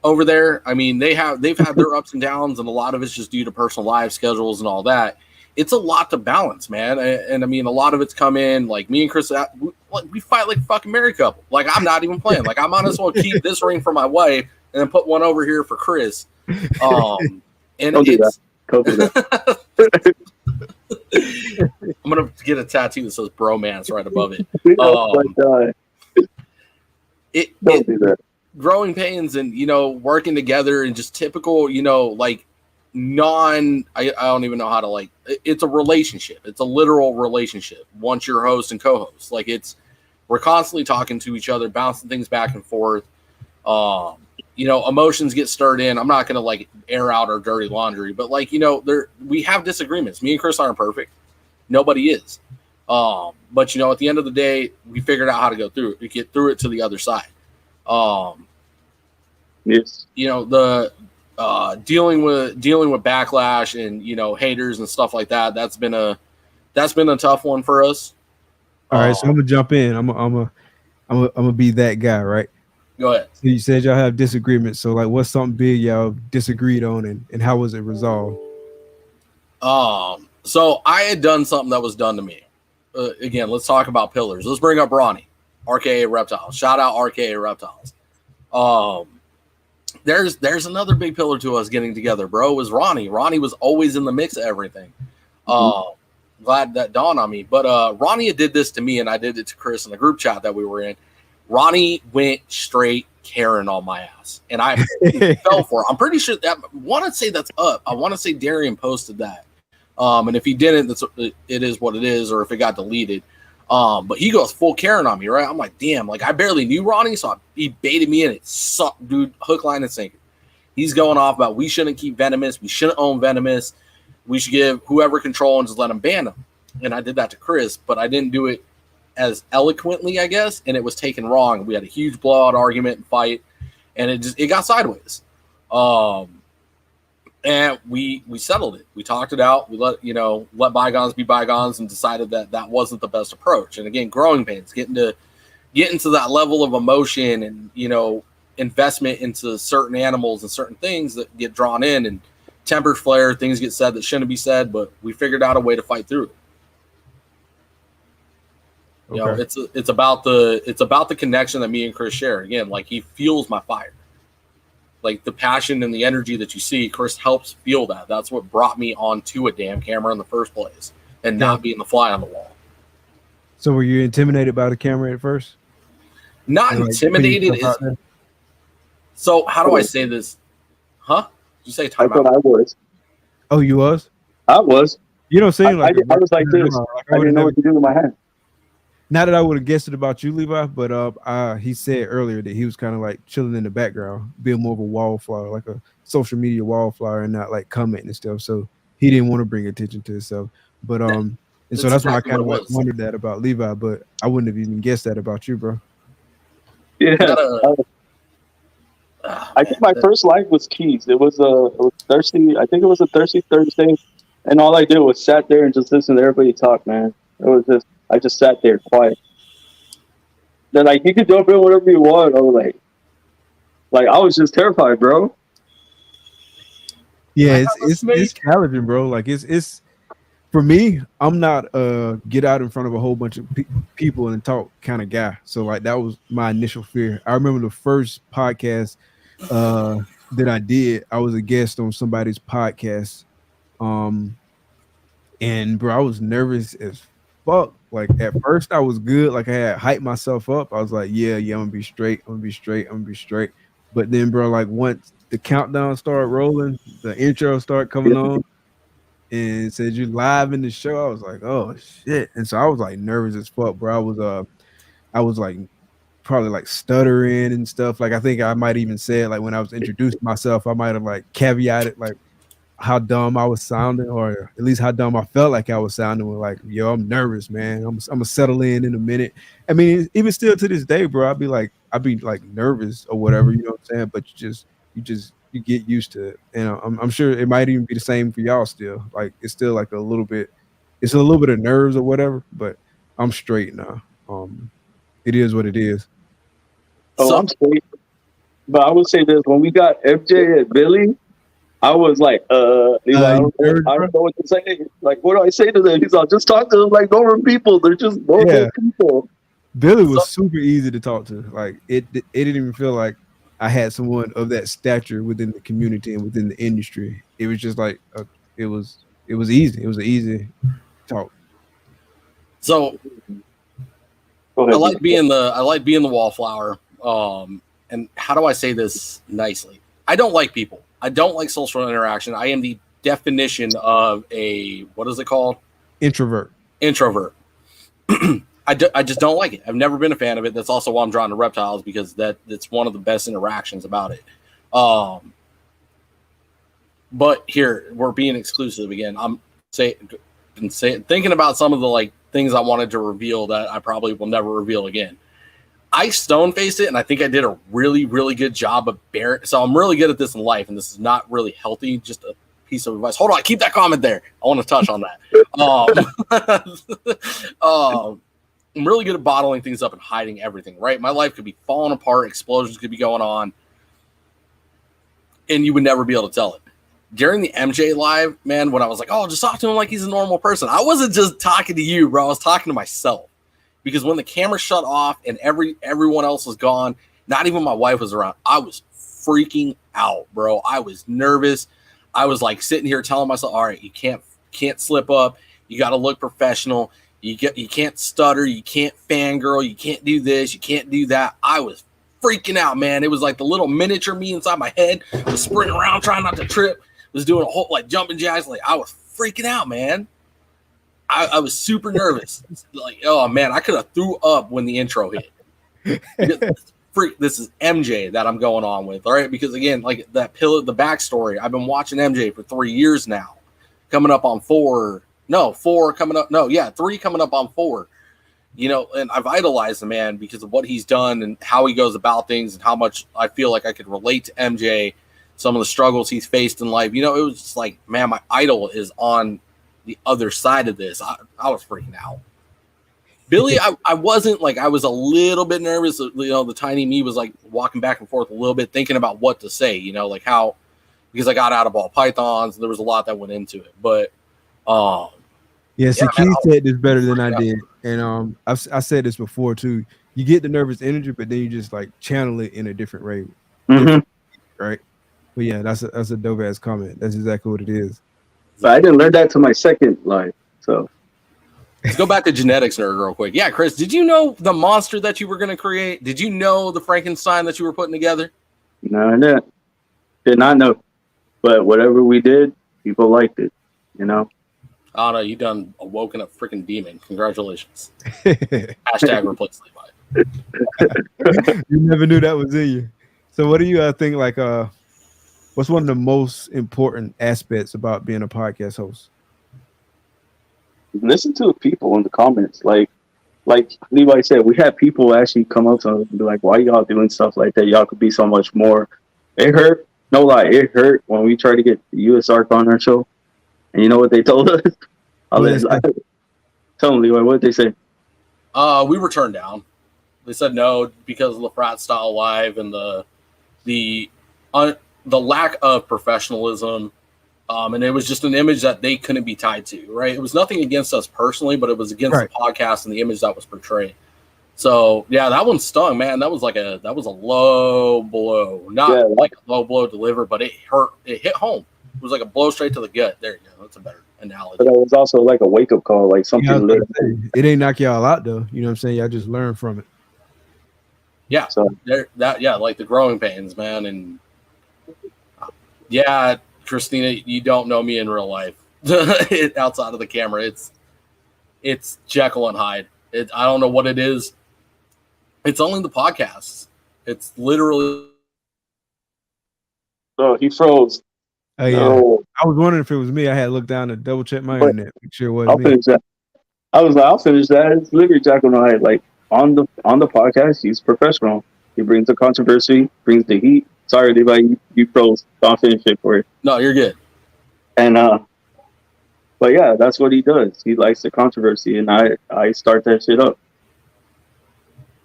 Speaker 2: over there. I mean, they've had their ups and downs, and a lot of it's just due to personal life schedules and all that. It's a lot to balance, man. And I mean, a lot of it's come in, like me and Chris, we fight like a fucking married couple. Like, I'm not even playing. Like, I might as well keep this ring for my wife and then put one over here for Chris. And
Speaker 3: Don't do that.
Speaker 2: I'm going to get a tattoo that says bromance right above it.
Speaker 3: Oh my God. Don't do that.
Speaker 2: Growing pains and, you know, working together and just typical, you know, like, I don't even know how to, like, it's a relationship. It's a literal relationship once you're host and co-host. Like, we're constantly talking to each other, bouncing things back and forth. You know, emotions get stirred in. I'm not going to, like, air out our dirty laundry, but, like, you know, we have disagreements. Me and Chris aren't perfect. Nobody is. But, you know, at the end of the day, we figured out how to go through it. We get through it to the other side.
Speaker 3: Yes.
Speaker 2: You know, the dealing with backlash and, you know, haters and stuff like that. That's been a tough one for us.
Speaker 1: All right, so I'm gonna jump in. I'm gonna be that guy, right?
Speaker 2: Go ahead.
Speaker 1: So you said y'all have disagreements. So like, what's something big y'all disagreed on, and how was it resolved?
Speaker 2: So I had done something that was done to me. Again, let's talk about pillars. Let's bring up Ronnie, RKA Reptiles. Shout out RKA Reptiles. There's another big pillar to us getting together, bro. Was Ronnie. Ronnie was always in the mix of everything. Glad that dawned on me. But Ronnie did this to me, and I did it to Chris in the group chat that we were in. Ronnie went straight Karen on my ass, and I fell for it. I'm pretty sure that I want to say that's up. I want to say Darian posted that. And if he didn't, it is what it is, or if it got deleted. But he goes full Karen on me, right? I'm like, damn, like I barely knew Ronnie, so he baited me in. It sucked, dude. Hook, line, and sinker. He's going off about we shouldn't keep venomous, we shouldn't own venomous. we should give whoever control and just let them ban them. And I did that to Chris, but I didn't do it as eloquently, I guess, and it was taken wrong. We had a huge blowout argument and fight, and it got sideways. And we settled it. We talked it out. We let bygones be bygones, and decided that wasn't the best approach. And again, growing pains, getting to that level of emotion and investment into certain animals and certain things that get drawn in, and tempers flare, things get said that shouldn't be said, but we figured out a way to fight through it. Okay. It's about the connection that me and Chris share. Again, like, he fuels my fire. Like, the passion and the energy that you see, Chris helps fuel that. That's what brought me onto a damn camera in the first place, and not being the fly on the wall.
Speaker 1: So were you intimidated by the camera at first?
Speaker 2: Not intimidated. So how do I say this? Huh? Did you say time out?
Speaker 3: I thought I was.
Speaker 1: Oh, you was?
Speaker 3: I was.
Speaker 1: You don't seem like
Speaker 3: I was like this. I didn't know what to do with my hand.
Speaker 1: Not that I would have guessed it about you, Levi, but he said earlier that he was kind of like chilling in the background, being more of a wallflower, like a social media wallflower, and not like commenting and stuff. So he didn't want to bring attention to himself. But and so that's why I kind of like wondered that about Levi, but I wouldn't have even guessed that about you, bro.
Speaker 3: Yeah. I think my first live was Keys. It was thirsty. I think it was a thirsty Thursday, and all I did was sat there and just listen to everybody talk. Man, it was just. I just sat there quiet. They're like, you can jump in whatever you want. I was like I was just terrified, bro.
Speaker 1: Yeah, it's challenging, bro. Like it's for me. I'm not get out in front of a whole bunch of people and talk kind of guy. So like that was my initial fear. I remember the first podcast that I did. I was a guest on somebody's podcast, and bro, I was nervous as fuck. Like at first I was good. Like I had hyped myself up. I was like, yeah, I'm gonna be straight. I'm gonna be straight. But then, bro, like once the countdown started rolling, the intro started coming on, and it said you live in the show. I was like, oh shit. And so I was like nervous as fuck, bro. I was like probably like stuttering and stuff. Like I think I might even say like when I was introducing myself, I might have like caveated like how dumb I was sounding, or at least how dumb I felt like I was sounding. With like, yo, I'm nervous, man. I'm gonna settle in a minute. I mean, even still to this day, bro, I'd be like nervous or whatever, you know what I'm saying? But you get used to it. And I'm sure it might even be the same for y'all still. Like it's still like a little bit of nerves or whatever, but I'm straight now. It is what it is.
Speaker 3: Oh, I'm straight. But I would say this: when we got FJ at Billy, I was like, I don't know what to say. Like, what do I say to them? He's like, just talk to them like normal people. They're just normal people.
Speaker 1: Billy was super easy to talk to. Like, it didn't even feel like I had someone of that stature within the community and within the industry. It was just like, it was easy. It was an easy talk.
Speaker 2: So, I like being the wallflower. And how do I say this nicely? I don't like people. I don't like social interaction. I am the definition of what is it called? Introvert. I just don't like it. I've never been a fan of it. That's also why I'm drawn to reptiles, because that's one of the best interactions about it. But here we're being exclusive again. I'm thinking about some of the like things I wanted to reveal that I probably will never reveal again. I stone-faced it, and I think I did a really, really good job of bearing. So I'm really good at this in life, and this is not really healthy. Just a piece of advice. Hold on, keep that comment there. I want to touch on that. I'm really good at bottling things up and hiding everything, right? My life could be falling apart. Explosions could be going on, and you would never be able to tell it. During the MJ live, man, when I was like, oh, just talk to him like he's a normal person. I wasn't just talking to you, bro. I was talking to myself. Because when the camera shut off and everyone else was gone, not even my wife was around, I was freaking out, bro. I was nervous. I was like sitting here telling myself, all right, you can't slip up. You got to look professional. You can't stutter. You can't fangirl. You can't do this. You can't do that. I was freaking out, man. It was like the little miniature me inside my head was sprinting around trying not to trip. Was doing a whole like jumping jacks. Like I was freaking out, man. I was super nervous. Like, oh man, I could have threw up when the intro hit. This is MJ that I'm going on with, all right? Because again, like the backstory, I've been watching MJ for 3 years now. coming up on 4. No, 4 coming up. No, yeah, 3 coming up on 4. You know, and I've idolized the man because of what he's done and how he goes about things and how much I feel like I could relate to MJ, some of the struggles he's faced in life. You know, it was just like, man, my idol is on the other side of this. I was freaking out. Billy, I wasn't like, I was a little bit nervous. You know, the tiny me was like walking back and forth a little bit, thinking about what to say, you know, like how, because I got out of ball pythons and there was a lot that went into it. But,
Speaker 1: yeah, see,
Speaker 2: man,
Speaker 1: Keith said this better than I did. And I said this before too. You get the nervous energy, but then you just like channel it in a different way. Right? But yeah, that's a dope ass comment. That's exactly what it is.
Speaker 3: But I didn't learn that till my second life. So
Speaker 2: let's go back to genetics nerd real quick. Yeah, Chris, did you know the monster that you were going to create? Did you know the Frankenstein that you were putting together?
Speaker 3: No, I did not know. But whatever we did, people liked it, you know?
Speaker 2: Oh, no, you done awoken a freaking demon. Congratulations. Hashtag replace Levi.
Speaker 1: You never knew that was in you. So what do you think, like, what's one of the most important aspects about being a podcast host?
Speaker 3: Listen to the people in the comments. Like Levi said, we had people actually come up to us and be like, why y'all doing stuff like that? Y'all could be so much more. It hurt. No lie, it hurt when we tried to get the US Arc on our show. And you know what they told us? Tell them, Levi, what did they say?
Speaker 2: We were turned down. They said no because of the frat style live and the lack of professionalism. And it was just an image that they couldn't be tied to, right? It was nothing against us personally, but it was against the podcast and the image that was portrayed. So yeah, that one stung, man. That was a low blow, not like a low blow delivered, but it hurt. It hit home. It was like a blow straight to the gut. There you go. That's a better analogy.
Speaker 3: But it was also like a wake up call, like something.
Speaker 1: It ain't knock y'all out though. You know what I'm saying? Y'all just learn from it.
Speaker 2: Yeah. So like the growing pains, man. And yeah, Christina, you don't know me in real life. Outside of the camera, it's Jekyll and Hyde. I don't know what it is. It's only the podcasts. It's literally.
Speaker 3: Oh, he froze.
Speaker 1: Oh yeah. No. I was wondering if it was me. I had looked down to double check my internet, make sure it wasn't me.
Speaker 3: Finish that. I was like, I'll finish that. It's literally Jekyll and Hyde. Like on the podcast, he's professional. He brings the controversy, brings the heat. Sorry, everybody, you froze. I'll finish it for you.
Speaker 2: No, you're good.
Speaker 3: And but yeah, that's what he does. He likes the controversy, and I start that shit up.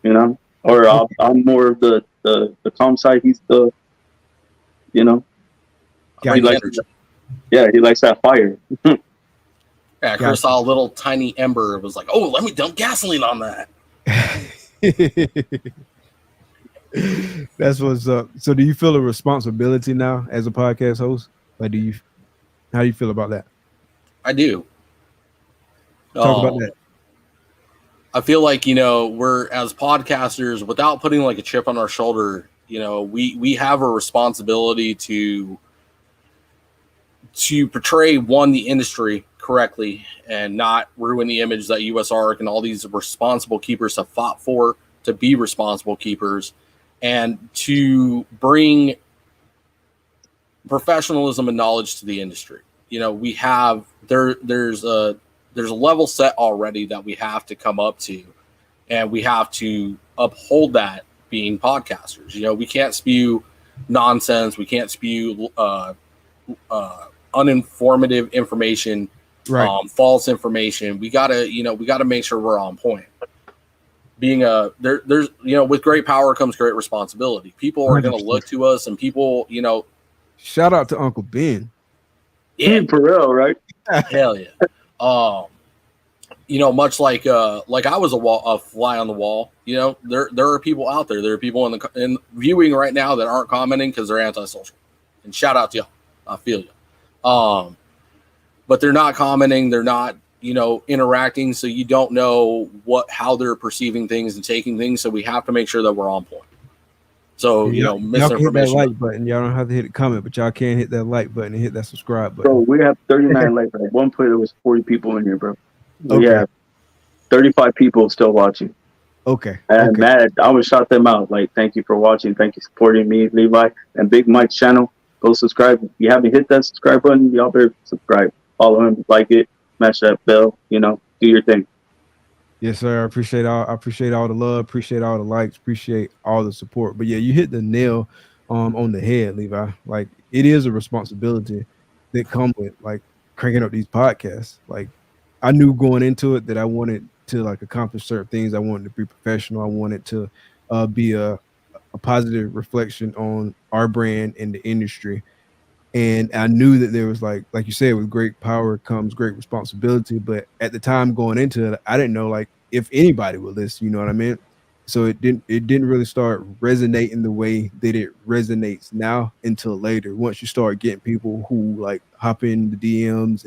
Speaker 3: You know, or I'm more of the calm side. He's the, you know, he likes he likes that fire.
Speaker 2: Yeah, Chris saw a little tiny ember. It was like, oh, let me dump gasoline on that.
Speaker 1: That's what's up. So, do you feel a responsibility now as a podcast host? Like, how do you feel about that?
Speaker 2: I do.
Speaker 1: Talk about that.
Speaker 2: I feel like, you know, we're as podcasters, without putting like a chip on our shoulder, you know, we have a responsibility to portray the industry correctly and not ruin the image that US Arc and all these responsible keepers have fought for to be responsible keepers, and to bring professionalism and knowledge to the industry. You know, we have there's a level set already that we have to come up to, and we have to uphold that being podcasters. You know, we can't spew nonsense. We can't spew uninformative information, false information. We gotta make sure we're on point. Being there's with great power comes great responsibility. People are going to look to us, and people, you know.
Speaker 1: Shout out to Uncle Ben.
Speaker 2: Yeah,
Speaker 3: for real, right?
Speaker 2: Hell yeah. You know, much like I was a fly on the wall. You know, there are people out there. There are people in viewing right now that aren't commenting because they're antisocial. And shout out to y'all. I feel you. But they're not commenting. They're not, you know, interacting. So you don't know how they're perceiving things and taking things. So we have to make sure that we're on point. So, you know, misinformation.
Speaker 1: Y'all can hit that like button. Y'all don't have to hit a comment, but y'all can hit that like button and hit that subscribe button.
Speaker 3: Bro, we have 39 likes. At one point, there was 40 people in here, bro. We have 35 people still watching.
Speaker 1: Okay.
Speaker 3: And Matt, I would shout them out. Like, thank you for watching. Thank you for supporting me, Levi, and Big Mike's channel. Go subscribe. If you haven't hit that subscribe button, y'all better subscribe. follow him, like it, smash that bell, do your thing.
Speaker 1: Yes, sir. I appreciate all the love, appreciate all the likes, appreciate all the support. But yeah, you hit the nail on the head, Levi. Like it is a responsibility that come with like cranking up these podcasts. Like I knew going into it that I wanted to like accomplish certain things. I wanted to be professional. I wanted to be a positive reflection on our brand in the industry. And I knew that there was like you said, with great power comes great responsibility. But at the time going into it, I didn't know like if anybody would listen, you know what I mean? So it didn't really start resonating the way that it resonates now until later. Once you start getting people who like hop in the DMs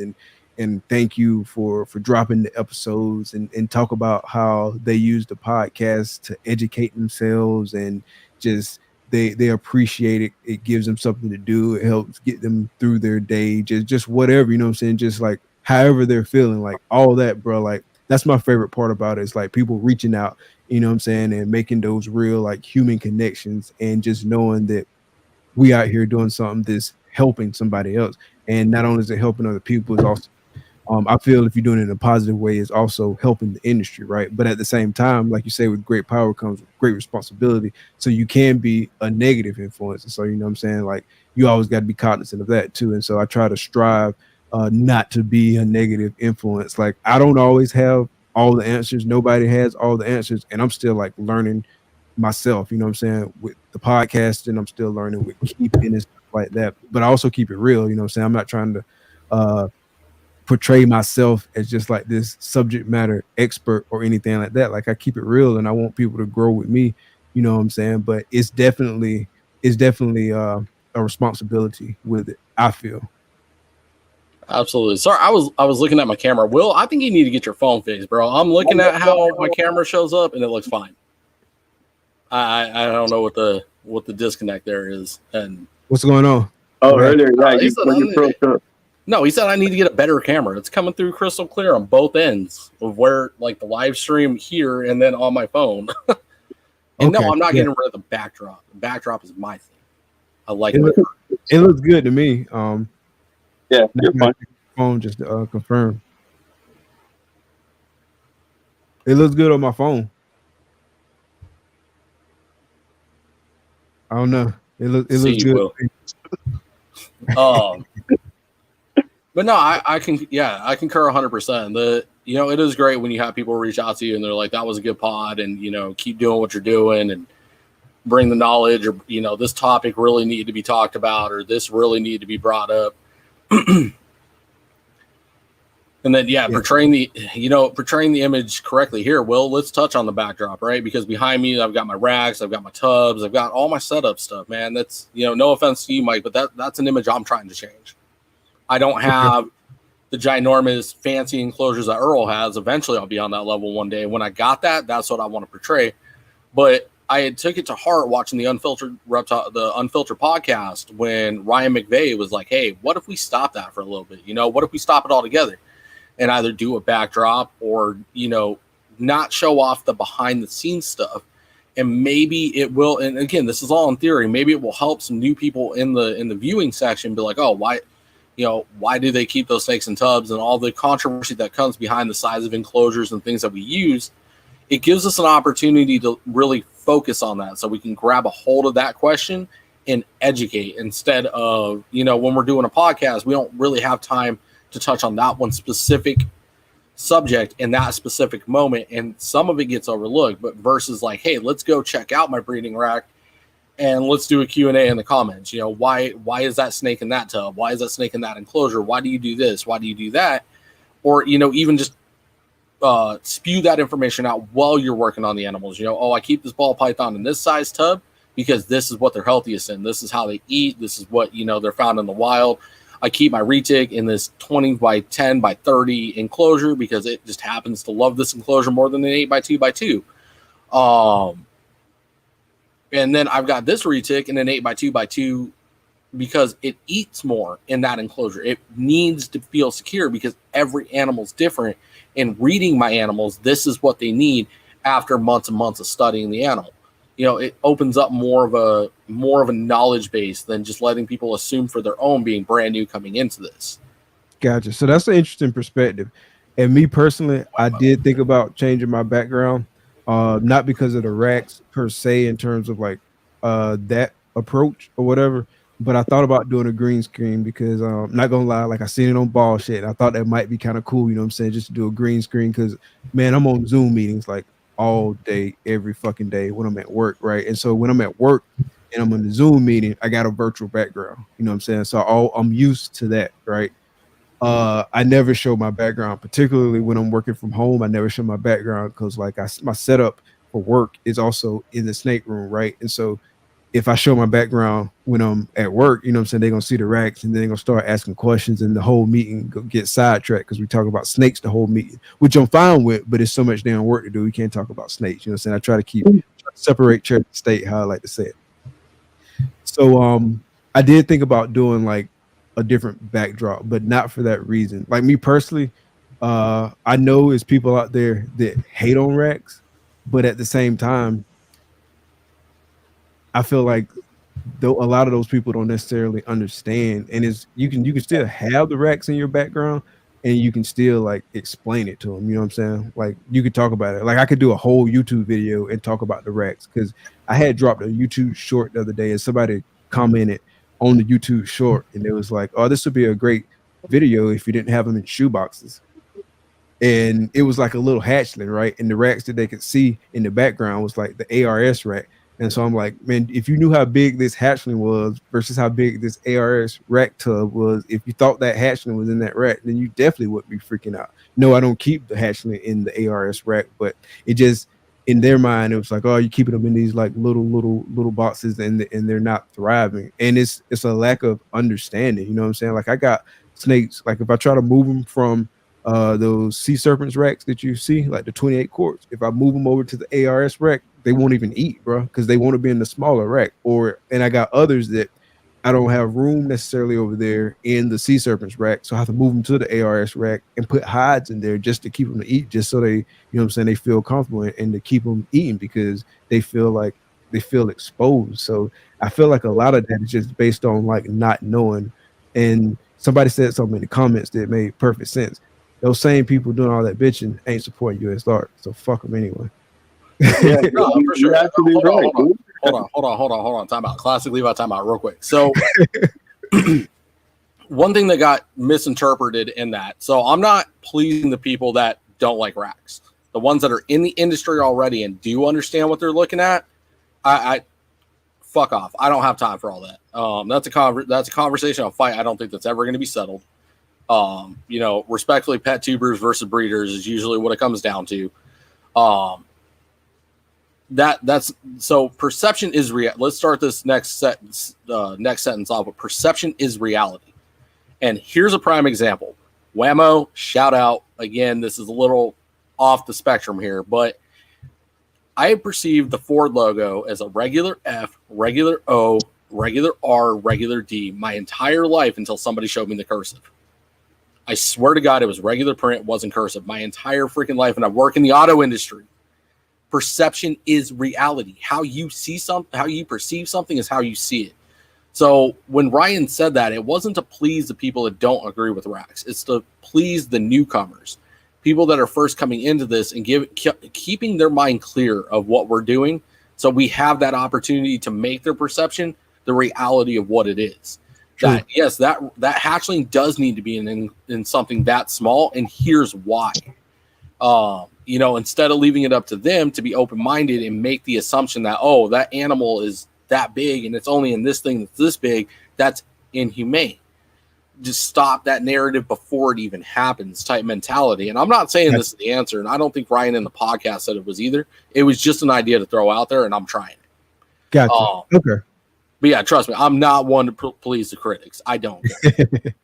Speaker 1: and thank you for dropping the episodes and talk about how they use the podcast to educate themselves and just they appreciate it. It gives them something to do. It helps get them through their day, just whatever, you know what I'm saying? Just like however they're feeling, like all that, bro. Like that's my favorite part about it. It's like people reaching out, you know what I'm saying, and making those real like human connections and just knowing that we out here doing something that's helping somebody else. And not only is it helping other people, it's also I feel if you're doing it in a positive way, it's also helping the industry, right? But at the same time, like you say, with great power comes great responsibility. So you can be a negative influence. And so, you know what I'm saying? Like you always got to be cognizant of that too. And so I try to strive not to be a negative influence. Like I don't always have all the answers. Nobody has all the answers. And I'm still like learning myself, you know what I'm saying? With the podcast, and I'm still learning with keeping and stuff like that. But I also keep it real, you know what I'm saying? I'm not trying to portray myself as just like this subject matter expert or anything like that. Like I keep it real and I want people to grow with me, you know what I'm saying? But it's definitely a responsibility with it, I feel.
Speaker 2: Absolutely. Sorry, I was looking at my camera. Will, I think you need to get your phone fixed, bro. I'm looking at how my camera shows up and it looks fine. I don't know what the disconnect there is. And
Speaker 1: what's going on?
Speaker 3: Oh, earlier, yeah, you broke up.
Speaker 2: No, he said I need to get a better camera. It's coming through crystal clear on both ends of where like the live stream here and then on my phone. And okay, no, I'm not getting rid of the backdrop. The backdrop is my thing. I like it.
Speaker 1: It looks good to me.
Speaker 3: Yeah, you're fine.
Speaker 1: Phone just to confirm. It looks good on my phone. I don't know. It looks good.
Speaker 2: But no, I concur 100%. It is great when you have people reach out to you and they're like, that was a good pod, and keep doing what you're doing and bring the knowledge, or this topic really needed to be talked about, or this really needed to be brought up. And then portraying the image correctly here. Will, let's touch on the backdrop, right? Because behind me I've got my racks, I've got my tubs, I've got all my setup stuff, man. That's no offense to you, Mike, but that's an image I'm trying to change. I don't have the ginormous fancy enclosures that Earl has. Eventually I'll be on that level one day. When I got that, that's what I want to portray. But I had took it to heart watching the Unfiltered podcast when Ryan McVeigh was like, hey, what if we stop that for a little bit? What if we stop it all together and either do a backdrop or, not show off the behind the scenes stuff. And maybe it will, and again, this is all in theory, maybe it will help some new people in the viewing section be like, oh, why do they keep those snakes in tubs, and all the controversy that comes behind the size of enclosures and things that we use. It gives us an opportunity to really focus on that so we can grab a hold of that question and educate, instead of, when we're doing a podcast, we don't really have time to touch on that one specific subject in that specific moment. And some of it gets overlooked, but versus like, hey, let's go check out my breeding rack and let's do a Q&A in the comments. Why is that snake in that tub? Why is that snake in that enclosure? Why do you do this? Why do you do that? Or, even just spew that information out while you're working on the animals. I keep this ball python in this size tub because this is what they're healthiest in. This is how they eat. This is what, they're found in the wild. I keep my retic in this 20 by 10 by 30 enclosure because it just happens to love this enclosure more than an 8 by 2 by 2. And then I've got this retic in an 8 by 2 by 2 because it eats more in that enclosure. It needs to feel secure because every animal's different. And reading my animals, this is what they need after months and months of studying the animal. It opens up more of a knowledge base than just letting people assume for their own, being brand new coming into this.
Speaker 1: Gotcha. So that's an interesting perspective. And me personally, I did think about changing my background, not because of the racks per se, in terms of like that approach or whatever. But I thought about doing a green screen because not gonna lie, like I seen it on ball shit. And I thought that might be kind of cool, you know what I'm saying? Just to do a green screen because man, I'm on Zoom meetings like all day, every fucking day when I'm at work, right? And so when I'm at work and I'm in the Zoom meeting, I got a virtual background, you know what I'm saying? So I'm used to that, right? I never show my background, particularly when I'm working from home. I never show my background because like my setup for work is also in the snake room, right? And so if I show my background when I'm at work, you know what I'm saying, they're gonna see the racks and then they're gonna start asking questions and the whole meeting get sidetracked because we talk about snakes the whole meeting, which I'm fine with, but it's so much damn work to do. We can't talk about snakes, you know what I'm saying? I try to separate church and state, how I like to say it. So I did think about doing like a different backdrop, but not for that reason. Like me personally, I know there's people out there that hate on racks, but at the same time, I feel like though a lot of those people don't necessarily understand, and it's you can still have the racks in your background, and you can still like explain it to them. You know what I'm saying? Like you could talk about it. Like I could do a whole YouTube video and talk about the racks because I had dropped a YouTube short the other day, and somebody commented on the YouTube short, and it was like, "Oh, this would be a great video if you didn't have them in shoe boxes." And it was like a little hatchling, right? And the racks that they could see in the background was like the ARS rack. And so I'm like, man, if you knew how big this hatchling was versus how big this ARS rack tub was, if you thought that hatchling was in that rack, then you definitely would be freaking out. No, I don't keep the hatchling in the ARS rack, but it just in their mind, it was like, oh, you're keeping them in these like little boxes and they're not thriving. And it's a lack of understanding. You know what I'm saying? Like I got snakes, like if I try to move them from those sea serpents racks that you see, like the 28 quarts, if I move them over to the ARS rack, they won't even eat, bro, because they want to be in the smaller rack. And I got others that I don't have room necessarily over there in the sea serpents rack, so I have to move them to the ARS rack and put hides in there just to keep them to eat, just so they, you know what I'm saying, they feel comfortable and to keep them eating because they feel exposed. So I feel like a lot of that is just based on like not knowing. And somebody said something in the comments that made perfect sense. Those same people doing all that bitching ain't supporting U.S. art, so fuck them anyway.
Speaker 2: Yeah, no, for sure. Hold on. Time out. Classic Levi, time out real quick. So one thing that got misinterpreted in that. So I'm not pleasing the people that don't like racks. The ones that are in the industry already and do understand what they're looking at, I fuck off. I don't have time for all that. That's a conversation, a fight. I don't think that's ever going to be settled. Respectfully, pet tubers versus breeders is usually what it comes down to. That's so perception is real. Let's start this next sentence off with perception is reality. And here's a prime example. Whammo, shout out. Again, this is a little off the spectrum here, but I perceived the Ford logo as a regular F, regular O, regular R, regular D my entire life until somebody showed me the cursive. I swear to God, it was regular print, wasn't cursive my entire freaking life. And I work in the auto industry. Perception is reality. How you see something, how you perceive something is how you see it. So when Ryan said that, it wasn't to please the people that don't agree with racks. It's to please the newcomers, people that are first coming into this and keeping their mind clear of what we're doing. So we have that opportunity to make their perception the reality of what it is. That yes, that hatchling does need to be in something that small, and here's why. Instead of leaving it up to them to be open-minded and make the assumption that, oh, that animal is that big and it's only in this thing that's this big, that's inhumane. Just stop that narrative before it even happens type mentality. And I'm not saying this is the answer, and I don't think Ryan in the podcast said it was either. It was just an idea to throw out there, and I'm trying it.
Speaker 1: Gotcha. Okay.
Speaker 2: But yeah, trust me, I'm not one to please the critics. I don't.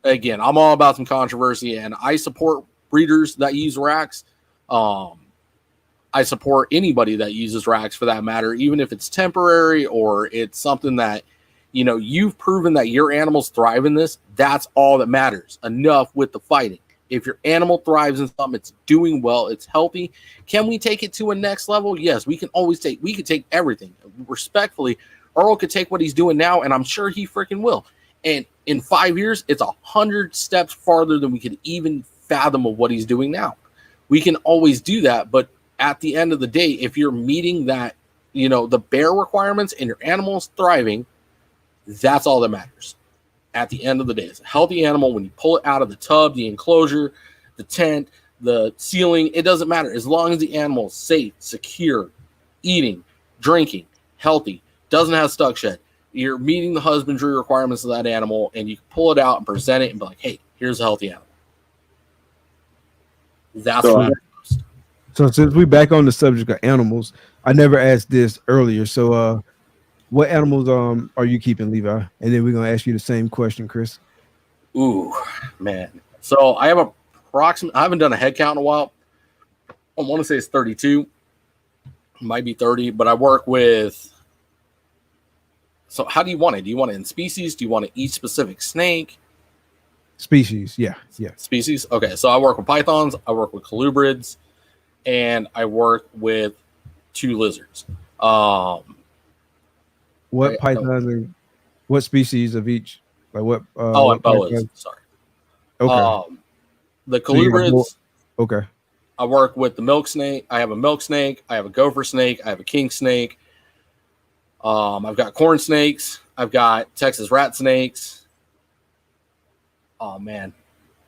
Speaker 2: Again, I'm all about some controversy, and I support breeders that use racks. I support anybody that uses racks for that matter, even if it's temporary or it's something that, you've proven that your animals thrive in this. That's all that matters. Enough with the fighting. If your animal thrives in something, it's doing well, it's healthy. Can we take it to a next level? Yes, we can take everything. Respectfully, Earl could take what he's doing now, and I'm sure he freaking will. And in 5 years, it's 100 steps farther than we could even fathom of what he's doing now. We can always do that, but at the end of the day, if you're meeting that, the bare requirements and your animal's thriving, that's all that matters. At the end of the day, it's a healthy animal. When you pull it out of the tub, the enclosure, the tent, the ceiling, it doesn't matter. As long as the animal is safe, secure, eating, drinking, healthy, doesn't have stuck shed, you're meeting the husbandry requirements of that animal, and you can pull it out and present it and be like, hey, here's a healthy animal. That's what matters most.
Speaker 1: So since we back on the subject of animals, I never asked this earlier. So what animals are you keeping, Levi? And then we're gonna ask you the same question, Chris.
Speaker 2: Ooh, man. So I have I haven't done a head count in a while. I want to say it's 32. Might be 30, but I work with. So how do you want it? Do you want it in species? Do you want it each specific snake?
Speaker 1: Species, yeah.
Speaker 2: Species. Okay, so I work with pythons, I work with colubrids, and I work with 2 lizards.
Speaker 1: What pythons and what species of each? Like what?
Speaker 2: And boas. Pythons? Sorry.
Speaker 1: Okay.
Speaker 2: The colubrids.
Speaker 1: Okay.
Speaker 2: I work with the milk snake. I have a milk snake. I have a gopher snake. I have a king snake. I've got corn snakes. I've got Texas rat snakes. Oh man,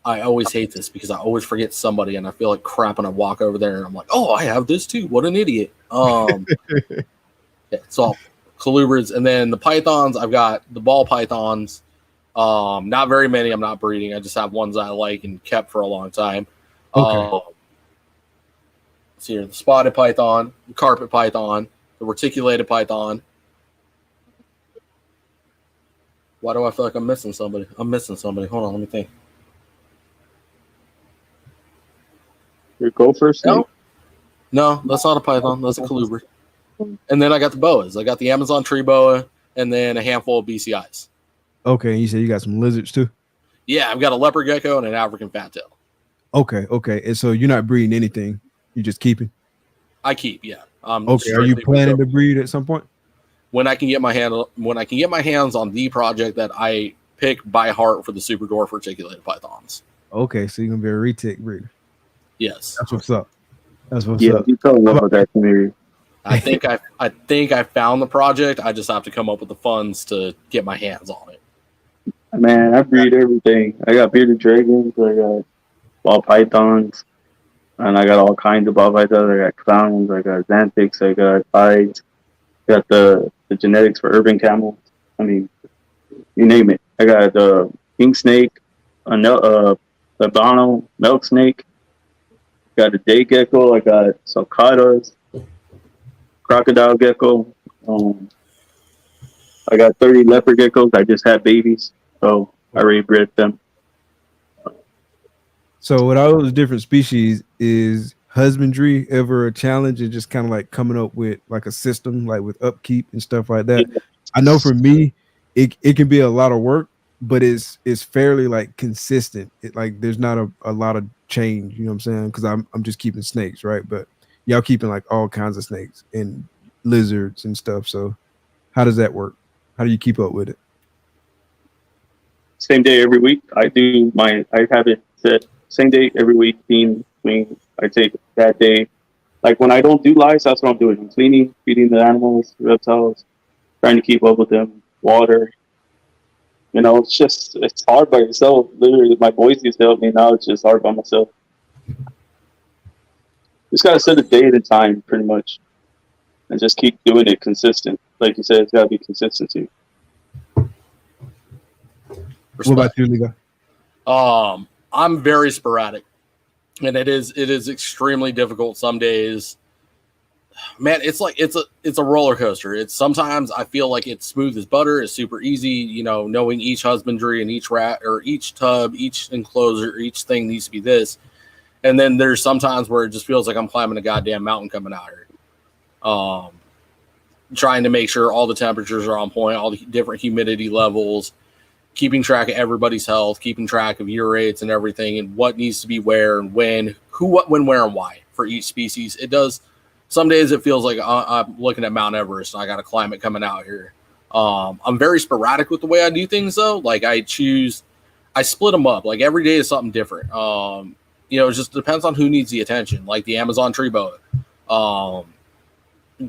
Speaker 2: I always hate this because I always forget somebody, and I feel like crap when I walk over there and I'm like, oh, I have this too. What an idiot. Yeah, it's all colubrids, and then the pythons. I've got the ball pythons. Not very many. I'm not breeding. I just have ones I like and kept for a long time.
Speaker 1: Okay.
Speaker 2: Let's see here: the spotted python, the carpet python, the reticulated python. Why do I feel like I'm missing somebody? I'm missing somebody. Hold on, let me think.
Speaker 3: Your gopher snake?
Speaker 2: No, that's not a python. That's a colubrid. And then I got the boas. I got the Amazon tree boa, and then a handful of BCIs.
Speaker 1: Okay, you said you got some lizards too?
Speaker 2: Yeah, I've got a leopard gecko and an African fat tail.
Speaker 1: Okay. And so you're not breeding anything. You're just keeping?
Speaker 2: I keep, yeah.
Speaker 1: Okay, are you planning to breed at some point?
Speaker 2: When I can get my hands on the project that I pick by heart for the super dwarf reticulated pythons.
Speaker 1: Okay, so you're gonna be a retic breeder.
Speaker 2: Yes.
Speaker 1: That's what's up.
Speaker 3: Yeah, you fell in love with that community.
Speaker 2: I think I found the project. I just have to come up with the funds to get my hands on it.
Speaker 3: Man, I breed everything. I got bearded dragons, I got ball pythons, and I got all kinds of ball pythons. I got clowns, I got xanthics, I got pies, got the genetics for urban camels. I mean, you name it. I got the king snake, a albino milk snake, got a day gecko, I got sulcatas, crocodile gecko. I got 30 leopard geckos. I just had babies, so I rebred them.
Speaker 1: So with all those different species, is husbandry ever a challenge and just kind of like coming up with like a system, like with upkeep and stuff like that? I know for me, it can be a lot of work, but it's fairly like consistent. Like there's not a lot of change, you know what I'm saying? Because I'm just keeping snakes, right? But y'all keeping like all kinds of snakes and lizards and stuff. So how does that work? How do you keep up with it?
Speaker 3: Same day every week. I have it set same day every week. I take that day. Like when I don't do lives, that's what I'm doing. I'm cleaning, feeding the animals, the reptiles, trying to keep up with them, water. You know, it's hard by yourself. Literally, my boys used to help me. Now it's just hard by myself. Just got to set a day at a time, pretty much, and just keep doing it consistent. Like you said, it's got to be consistency.
Speaker 1: What about you, Liga?
Speaker 2: I'm very sporadic, and it is extremely difficult some days. Man, it's like it's a roller coaster. It's sometimes I feel like it's smooth as butter, it's super easy, you know, knowing each husbandry and each rat or each tub, each enclosure, each thing needs to be this. And then there's sometimes where it just feels like I'm climbing a goddamn mountain coming out here. Trying to make sure all the temperatures are on point, all the different humidity levels, keeping track of everybody's health, keeping track of year rates and everything, and what needs to be where and when, who, what, when, where, and why for each species. It does. Some days it feels like I'm looking at Mount Everest and I got to climb it coming out here. I'm very sporadic with the way I do things, though. Like I split them up. Like every day is something different. It just depends on who needs the attention. Like the Amazon tree boa,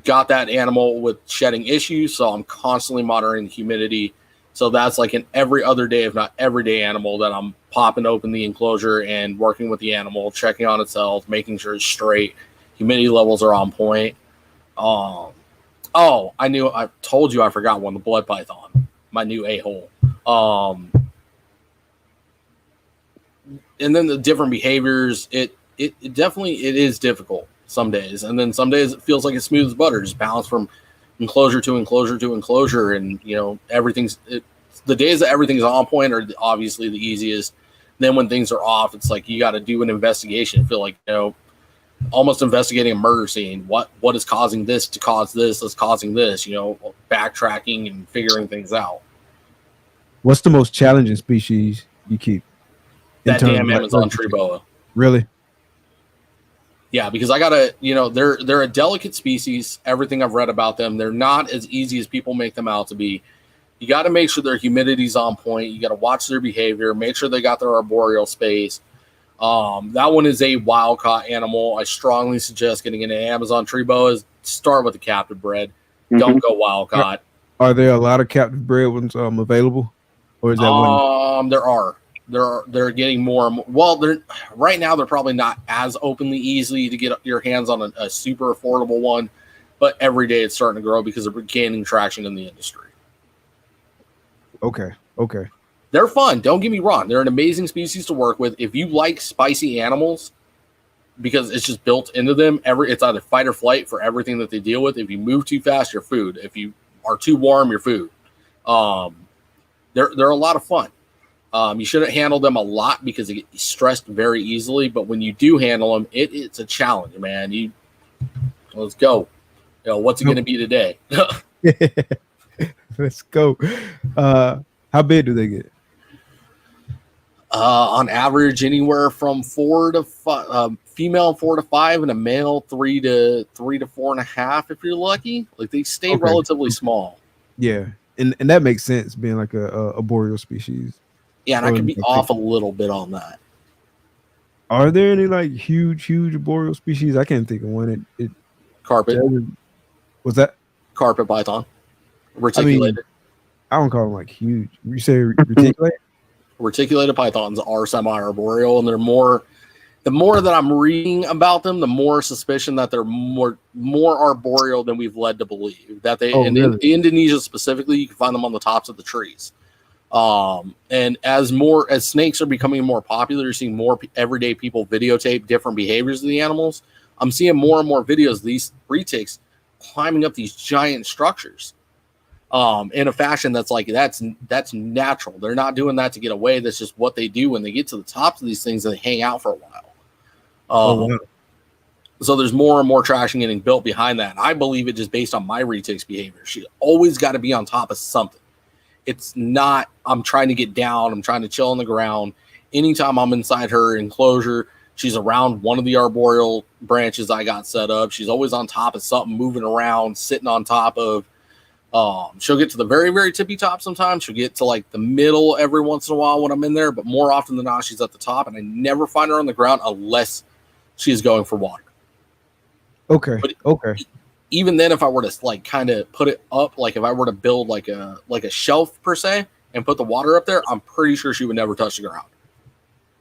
Speaker 2: got that animal with shedding issues, so I'm constantly monitoring the humidity. So that's like an every other day, if not every day, animal that I'm popping open the enclosure and working with the animal, checking on its health, making sure it's straight, humidity levels are on point. I told you I forgot one, the blood python, my new a-hole. And then the different behaviors, it definitely is difficult some days, and then some days it feels like it's smooth as butter, just bounce from enclosure to enclosure to enclosure, and the days that everything's on point are obviously the easiest. Then when things are off, it's like you got to do an investigation. I feel like almost investigating a murder scene. What is causing this to cause this? That's causing this. Backtracking and figuring things out.
Speaker 1: What's the most challenging species you keep?
Speaker 2: That damn Amazon tree boa.
Speaker 1: Really?
Speaker 2: Yeah, because I gotta, they're a delicate species. Everything I've read about them, they're not as easy as people make them out to be. You got to make sure their humidity's on point. You got to watch their behavior, make sure they got their arboreal space. That one is a wild caught animal. I strongly suggest getting into Amazon tree boas. Start with the captive bred. Mm-hmm. Don't go wild caught.
Speaker 1: Are there a lot of captive bred ones available, or is that one?
Speaker 2: There are. They're getting more and more. Well, right now they're probably not as openly easily to get your hands on a super affordable one, but every day it's starting to grow because they're gaining traction in the industry.
Speaker 1: Okay.
Speaker 2: They're fun. Don't get me wrong. They're an amazing species to work with. If you like spicy animals, because it's just built into them, it's either fight or flight for everything that they deal with. If you move too fast, you're food. If you are too warm, you're food. They're a lot of fun. You shouldn't handle them a lot because they get stressed very easily. But when you do handle them, it's a challenge, man. Let's go. What's it going to be today?
Speaker 1: Let's go. How big do they get?
Speaker 2: On average, anywhere from 4 to 5, female 4 to 5, and a male 3 to 4.5. If you're lucky, like they stay relatively small.
Speaker 1: Yeah, and that makes sense, being like a boreal species.
Speaker 2: Yeah, and I could be off a little bit on that.
Speaker 1: Are there any like huge boreal species? I can't think of one.
Speaker 2: Carpet.
Speaker 1: What's that?
Speaker 2: Carpet python. Reticulated.
Speaker 1: I don't call them like huge. You say reticulated?
Speaker 2: Reticulated pythons are semi-arboreal, and they're more. The more that I'm reading about them, the more suspicion that they're more arboreal than we've led to believe. That they in Indonesia specifically, you can find them on the tops of the trees. And as snakes are becoming more popular, you're seeing more everyday people videotape different behaviors of the animals. I'm seeing more and more videos of these retics climbing up these giant structures. In a fashion that's natural. They're not doing that to get away. That's just what they do when they get to the tops of these things, and they hang out for a while. So there's more and more traction getting built behind that. And I believe it just based on my retic's behavior. She always got to be on top of something. It's not, I'm trying to get down. I'm trying to chill on the ground. Anytime I'm inside her enclosure, she's around one of the arboreal branches I got set up. She's always on top of something, moving around, sitting on top of. She'll get to the very, very tippy top sometimes. She'll get to like the middle every once in a while when I'm in there, but more often than not, she's at the top, and I never find her on the ground unless she is going for water.
Speaker 1: Okay.
Speaker 2: Even then, if I were to like kind of put it up, like if I were to build like a shelf per se and put the water up there, I'm pretty sure she would never touch the ground.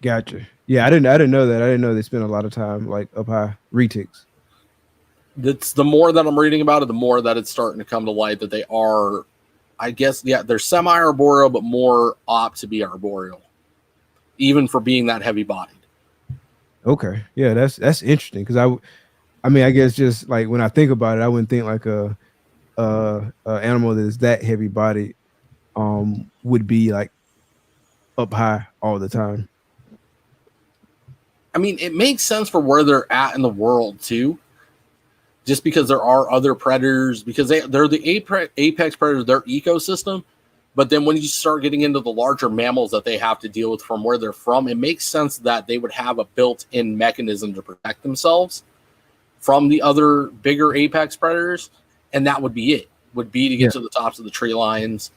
Speaker 1: Gotcha. Yeah, I didn't know that. I didn't know they spend a lot of time like up high retics.
Speaker 2: That's the more that I'm reading about it, the more that it's starting to come to light that they are, I guess, they're semi-arboreal, but more opt to be arboreal, even for being that heavy-bodied. Okay,
Speaker 1: yeah, that's interesting because I mean, I guess just like when I think about it, I wouldn't think like a animal that is that heavy-bodied would be like up high all the time.
Speaker 2: I mean, it makes sense for where they're at in the world too. Just because there are other predators, because they're the apex predators, their ecosystem. But then when you start getting into the larger mammals that they have to deal with from where they're from, it makes sense that they would have a built-in mechanism to protect themselves from the other bigger apex predators, and that would be it. would be to get to the tops of the tree lines.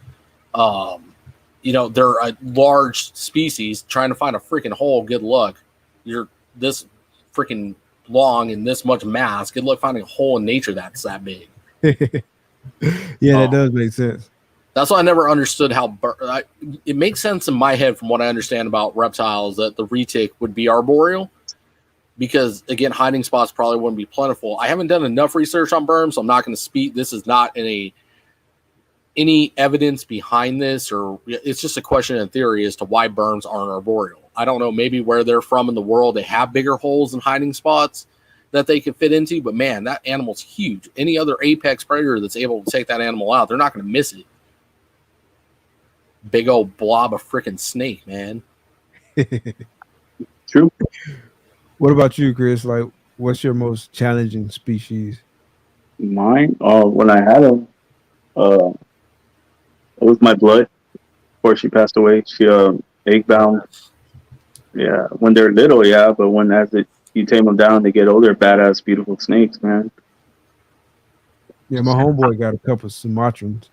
Speaker 2: They're a large species. Trying to find a freaking hole, good luck. You're this freaking long and this much mass. Good luck finding a hole in nature that's that big.
Speaker 1: Yeah, that does make sense.
Speaker 2: That's why I never understood how it makes sense in my head from what I understand about reptiles that the retic would be arboreal because, again, hiding spots probably wouldn't be plentiful. I haven't done enough research on berms, so I'm not going to speak. This is not any evidence behind this, or it's just a question in theory as to why berms aren't arboreal. I don't know, maybe where they're from in the world, they have bigger holes and hiding spots that they can fit into, but man, that animal's huge. Any other apex predator that's able to take that animal out, they're not going to miss it. Big old blob of freaking snake, man.
Speaker 3: True.
Speaker 1: What about you, Chris? Like, what's your most challenging species?
Speaker 3: Mine? When I had him, it was my blood. Before she passed away, she egg bound. Yeah, when they're little, yeah, but you tame them down, they get older, badass, beautiful snakes, man.
Speaker 1: Yeah, my homeboy got a couple of Sumatrans.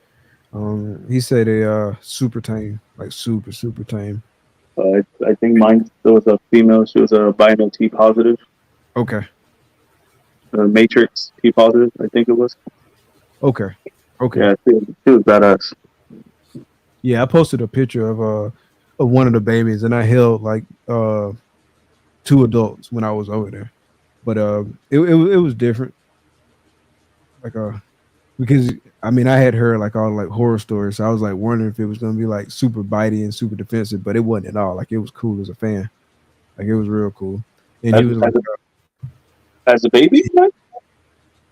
Speaker 1: He said they super tame, like super tame.
Speaker 3: I think mine was a female. She was a Bino T positive.
Speaker 1: Okay.
Speaker 3: Matrix T positive, I think it was.
Speaker 1: Okay.
Speaker 3: Yeah, she was badass.
Speaker 1: Yeah, I posted a picture of one of the babies, and I held like 2 adults when I was over there. But it was different. Like because I mean I had heard like all like horror stories, so I was like wondering if it was gonna be like super bitey and super defensive, but it wasn't at all. Like it was cool as a fan. Like it was real cool. And he was like
Speaker 3: as a baby, man?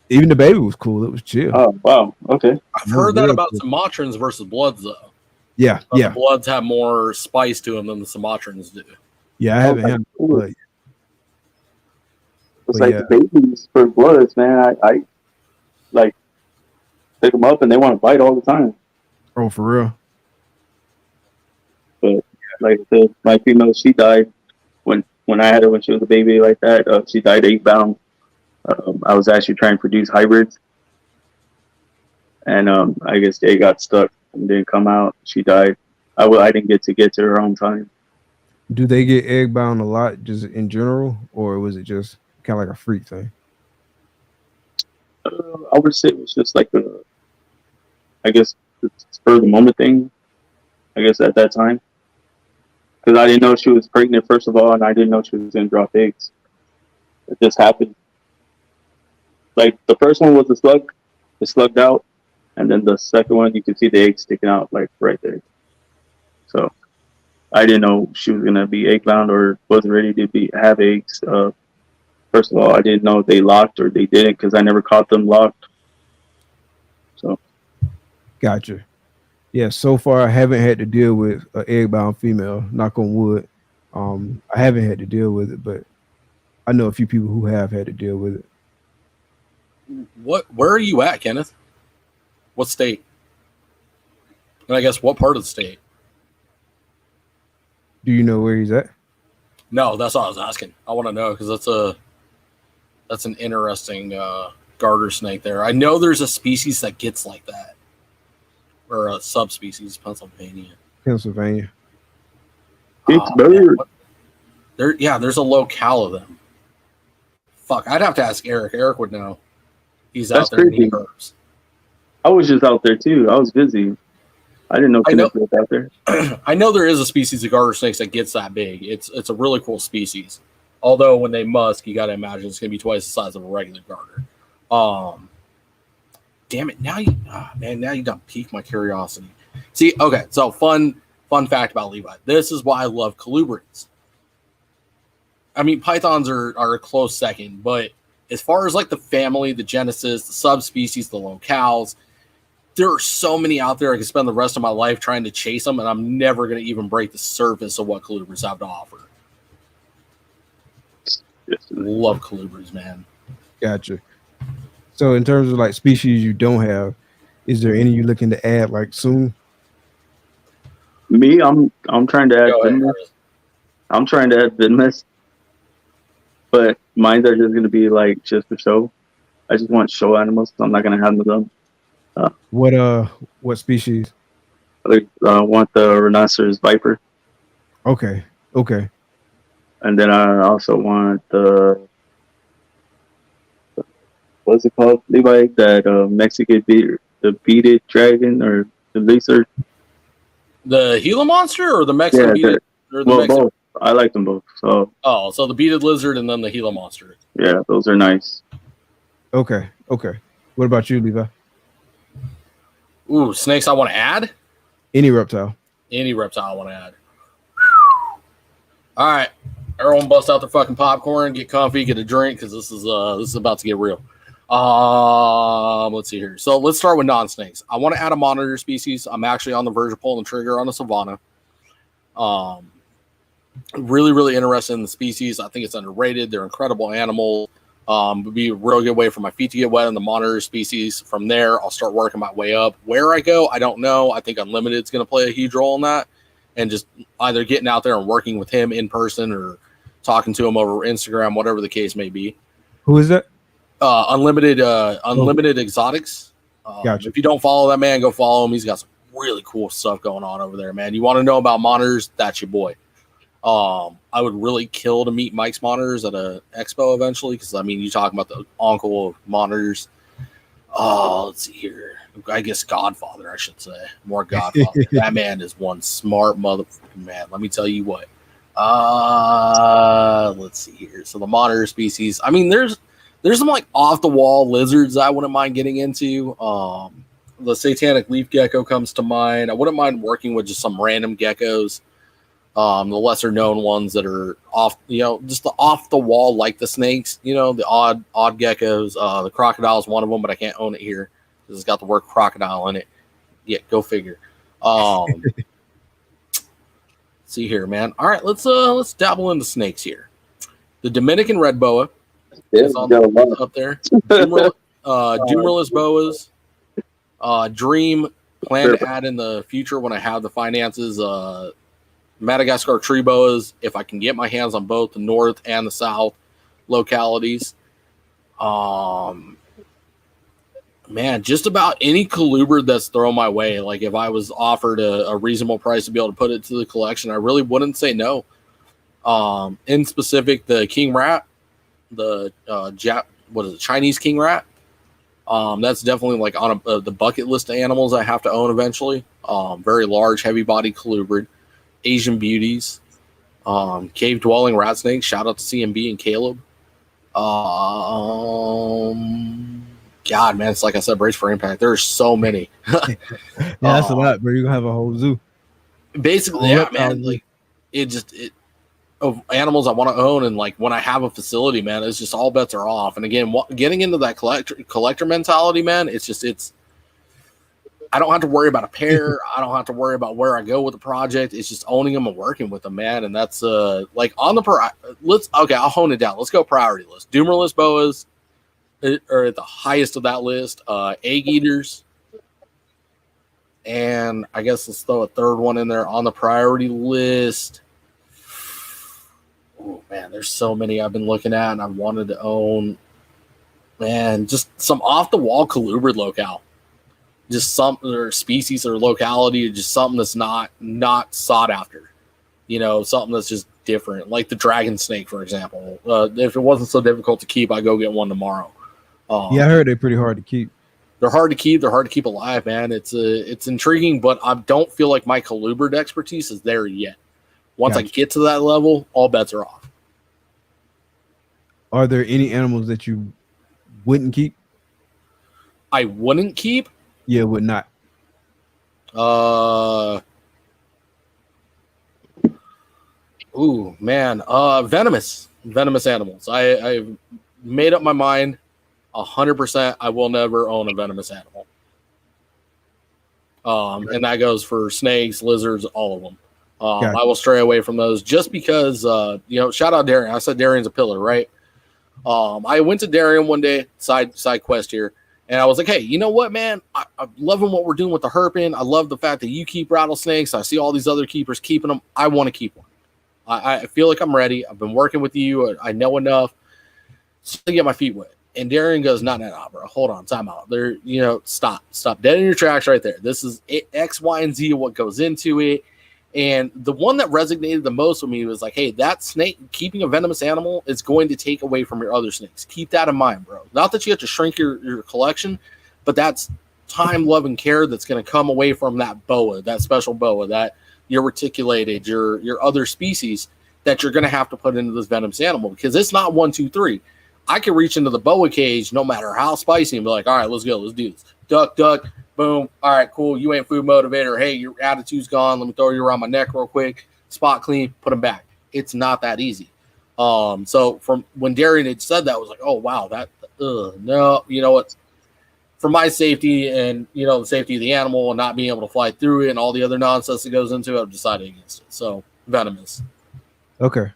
Speaker 1: Even the baby was cool. It was chill.
Speaker 3: Oh wow, okay.
Speaker 2: I've heard that about Sumatrans versus Bloods though.
Speaker 1: Yeah.
Speaker 2: The Bloods have more spice to them than the Sumatrans do.
Speaker 1: Yeah, I haven't had blood.
Speaker 3: It's like the babies for Bloods, man. I like pick them up and they want to bite all the time.
Speaker 1: Oh, for real?
Speaker 3: But like my female, she died when I had her when she was a baby like that. She died egg bound. I was actually trying to produce hybrids, and I guess they got stuck and didn't come out. She died. I didn't get to her on time.
Speaker 1: Do they get egg bound a lot, just in general, or was it just kind of like a freak thing?
Speaker 3: I would say it was just like I guess spur of the moment thing. I guess at that time, because I didn't know she was pregnant first of all, and I didn't know she was gonna drop eggs. It just happened. Like the first one was a slug, it slugged out, and then the second one you could see the egg sticking out like right there. So I didn't know she was gonna be egg bound or wasn't ready to have eggs. First of all, I didn't know if they locked or they didn't because I never caught them locked. So,
Speaker 1: gotcha. Yeah, so far I haven't had to deal with an egg-bound female. Knock on wood. I haven't had to deal with it, but I know a few people who have had to deal with it.
Speaker 2: Where are you at, Kenneth? What state? And I guess what part of the state?
Speaker 1: Do you know where he's at?
Speaker 2: No, that's what I was asking. I want to know because that's an interesting garter snake there. I know there's a species that gets like that, or a subspecies, Pennsylvania.
Speaker 3: Pittsburgh.
Speaker 2: There's a locale of them. Fuck, I'd have to ask Eric. Eric would know. He's out there in the herbs.
Speaker 3: I was just out there too. I was busy. I didn't know Kenneth was out there.
Speaker 2: I know there is a species of garter snakes that gets that big. It's a really cool species. Although when they musk, you got to imagine it's going to be twice the size of a regular garter. Damn it! Now you done piqued my curiosity. See, okay, so fun fact about Levi. This is why I love colubrids. I mean, pythons are a close second, but as far as like the family, the genesis, the subspecies, the locales, there are so many out there I could spend the rest of my life trying to chase them, and I'm never going to even break the surface of what colubrids have to offer. Love colubrids, man.
Speaker 1: Gotcha. So in terms of like species you don't have, is there any you looking to add like soon?
Speaker 3: Me, I'm trying to add venomous. I'm trying to add venomous, but mine are just gonna be like just for show. I just want show animals. So I'm not gonna have them.
Speaker 1: What species?
Speaker 3: I want the rhinoceros viper,
Speaker 1: Okay.
Speaker 3: and then I also want the what's it called, Levi? That Mexican the beaded dragon or the lizard.
Speaker 2: The Gila monster or the Mexican
Speaker 3: Yeah,
Speaker 2: beaded or the
Speaker 3: well,
Speaker 2: Mexican?
Speaker 3: both. I like them both. So
Speaker 2: So the beaded lizard and then the Gila monster.
Speaker 3: yeah, those are nice.
Speaker 1: Okay. What about you, Levi?
Speaker 2: Ooh, snakes I want to add?
Speaker 1: Any reptile?
Speaker 2: Any reptile I want to add. All right. Everyone bust out their fucking popcorn, get comfy, get a drink, because this is about to get real. Let's see here. So let's start with non-snakes. I want to add a monitor species. I'm actually on the verge of pulling the trigger on a savanna. Really, really interested in the species. I think it's underrated. They're incredible animals. Would be a real good way for my feet to get wet in the monitor species. From there, I'll start working my way up. Where I go, I don't know. I think Unlimited is going to play a huge role in that, and just either getting out there and working with him in person or talking to him over Instagram, whatever the case may be.
Speaker 1: Who is that?
Speaker 2: Unlimited Exotics.
Speaker 1: Gotcha.
Speaker 2: If you don't follow that man, go follow him. He's got some really cool stuff going on over there, man. You want to know about monitors? That's your boy. I would really kill to meet Mike's monitors at a expo eventually, because I mean, you talk about the uncle of monitors. Let's see here. I guess Godfather, I should say. More Godfather. That man is one smart motherfucking man. Let me tell you what. Let's see here. So the monitor species. I mean, there's some like off the wall lizards I wouldn't mind getting into. The satanic leaf gecko comes to mind. I wouldn't mind working with just some random geckos. The lesser known ones that are off, just the off the wall, like the snakes, the odd geckos. The crocodile is one of them, but I can't own it here because it's got the word crocodile in it. Yeah, go figure. See here, man. All right, let's dabble into snakes here. The Dominican red boa is up there. Dumerless boas. Dream plan to add in the future when I have the finances. Madagascar tree boas, if I can get my hands on both the north and the south localities. Man, just about any colubrid that's thrown my way. Like if I was offered a reasonable price to be able to put it to the collection, I really wouldn't say no. In specific, the king rat, the Chinese king rat. That's definitely like on the bucket list of animals I have to own eventually. Very large, heavy body colubrid. Asian beauties, cave dwelling rat snakes. Shout out to CMB and Caleb. God, man, it's like I said, brace for impact. There's so many.
Speaker 1: Yeah, that's a lot, bro. You're gonna have a whole zoo.
Speaker 2: Basically, yeah, man. Like it of animals I want to own, and like when I have a facility, man, it's just all bets are off. And again, getting into that collector mentality, man, it's. I don't have to worry about a pair. I don't have to worry about where I go with the project. It's just owning them and working with them, man. And that's like on the I'll hone it down. Let's go priority list. Dumerless boas are at the highest of that list. Egg eaters, and I guess let's throw a third one in there on the priority list. Oh man, there's so many I've been looking at and I've wanted to own. Man, just some off the wall colubrid locale. Just something or species or locality, or just something that's not sought after, something that's just different, like the dragon snake, for example. If it wasn't so difficult to keep, I'd go get one tomorrow.
Speaker 1: Yeah, I heard they're pretty hard to keep.
Speaker 2: They're hard to keep. They're hard to keep alive, man. It's intriguing, but I don't feel like my colubrid expertise is there yet. Once I get to that level, all bets are off.
Speaker 1: Are there any animals that you wouldn't keep?
Speaker 2: I wouldn't keep.
Speaker 1: Yeah, would not.
Speaker 2: Ooh, man. Venomous animals. I've made up my mind 100%. I will never own a venomous animal. And that goes for snakes, lizards, all of them. I will stray away from those just because, shout out Darian. I said Darian's a pillar, right? I went to Darian one day, side quest here. And I was like, hey, you know what, man? I'm loving what we're doing with the herping. I love the fact that you keep rattlesnakes. I see all these other keepers keeping them. I want to keep one. I feel like I'm ready. I've been working with you. I know enough to get my feet wet. And Darian goes, no, bro. Hold on, time out. There, stop dead in your tracks right there. This is X, Y, and Z, what goes into it. And the one that resonated the most with me was like, hey, that snake, keeping a venomous animal is going to take away from your other snakes. Keep that in mind, bro. Not that you have to shrink your collection, but that's time, love, and care that's going to come away from that boa, that special boa, that your reticulated, your other species that you're going to have to put into this venomous animal, because it's not 1, 2, 3. I can reach into the boa cage no matter how spicy and be like, all right, let's go. Let's do this. Duck, boom. All right, cool. You ain't food motivator. Hey, your attitude's gone. Let me throw you around my neck real quick. Spot clean, put them back. It's not that easy. So from when Darian had said that, I was like, oh, wow, no, you know what? For my safety and, the safety of the animal and not being able to fly through it and all the other nonsense that goes into it, I've decided against it. So, venomous.
Speaker 1: Okay.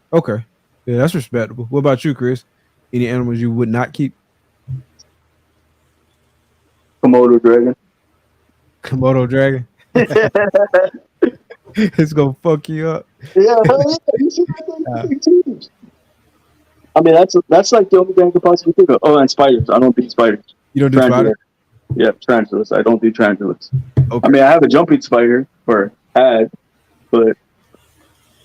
Speaker 1: Yeah, that's respectable. What about you, Chris? Any animals you would not keep?
Speaker 3: Komodo dragon.
Speaker 1: Komodo dragon? It's going to fuck you up.
Speaker 3: Yeah, you see that? I mean, that's like the only thing I could possibly think of. Oh, and spiders. I don't do spiders.
Speaker 1: You don't do spiders?
Speaker 3: Yeah, tarantulas. I don't do tarantulas.
Speaker 1: Okay.
Speaker 3: I mean, I have a jumping spider, or had, but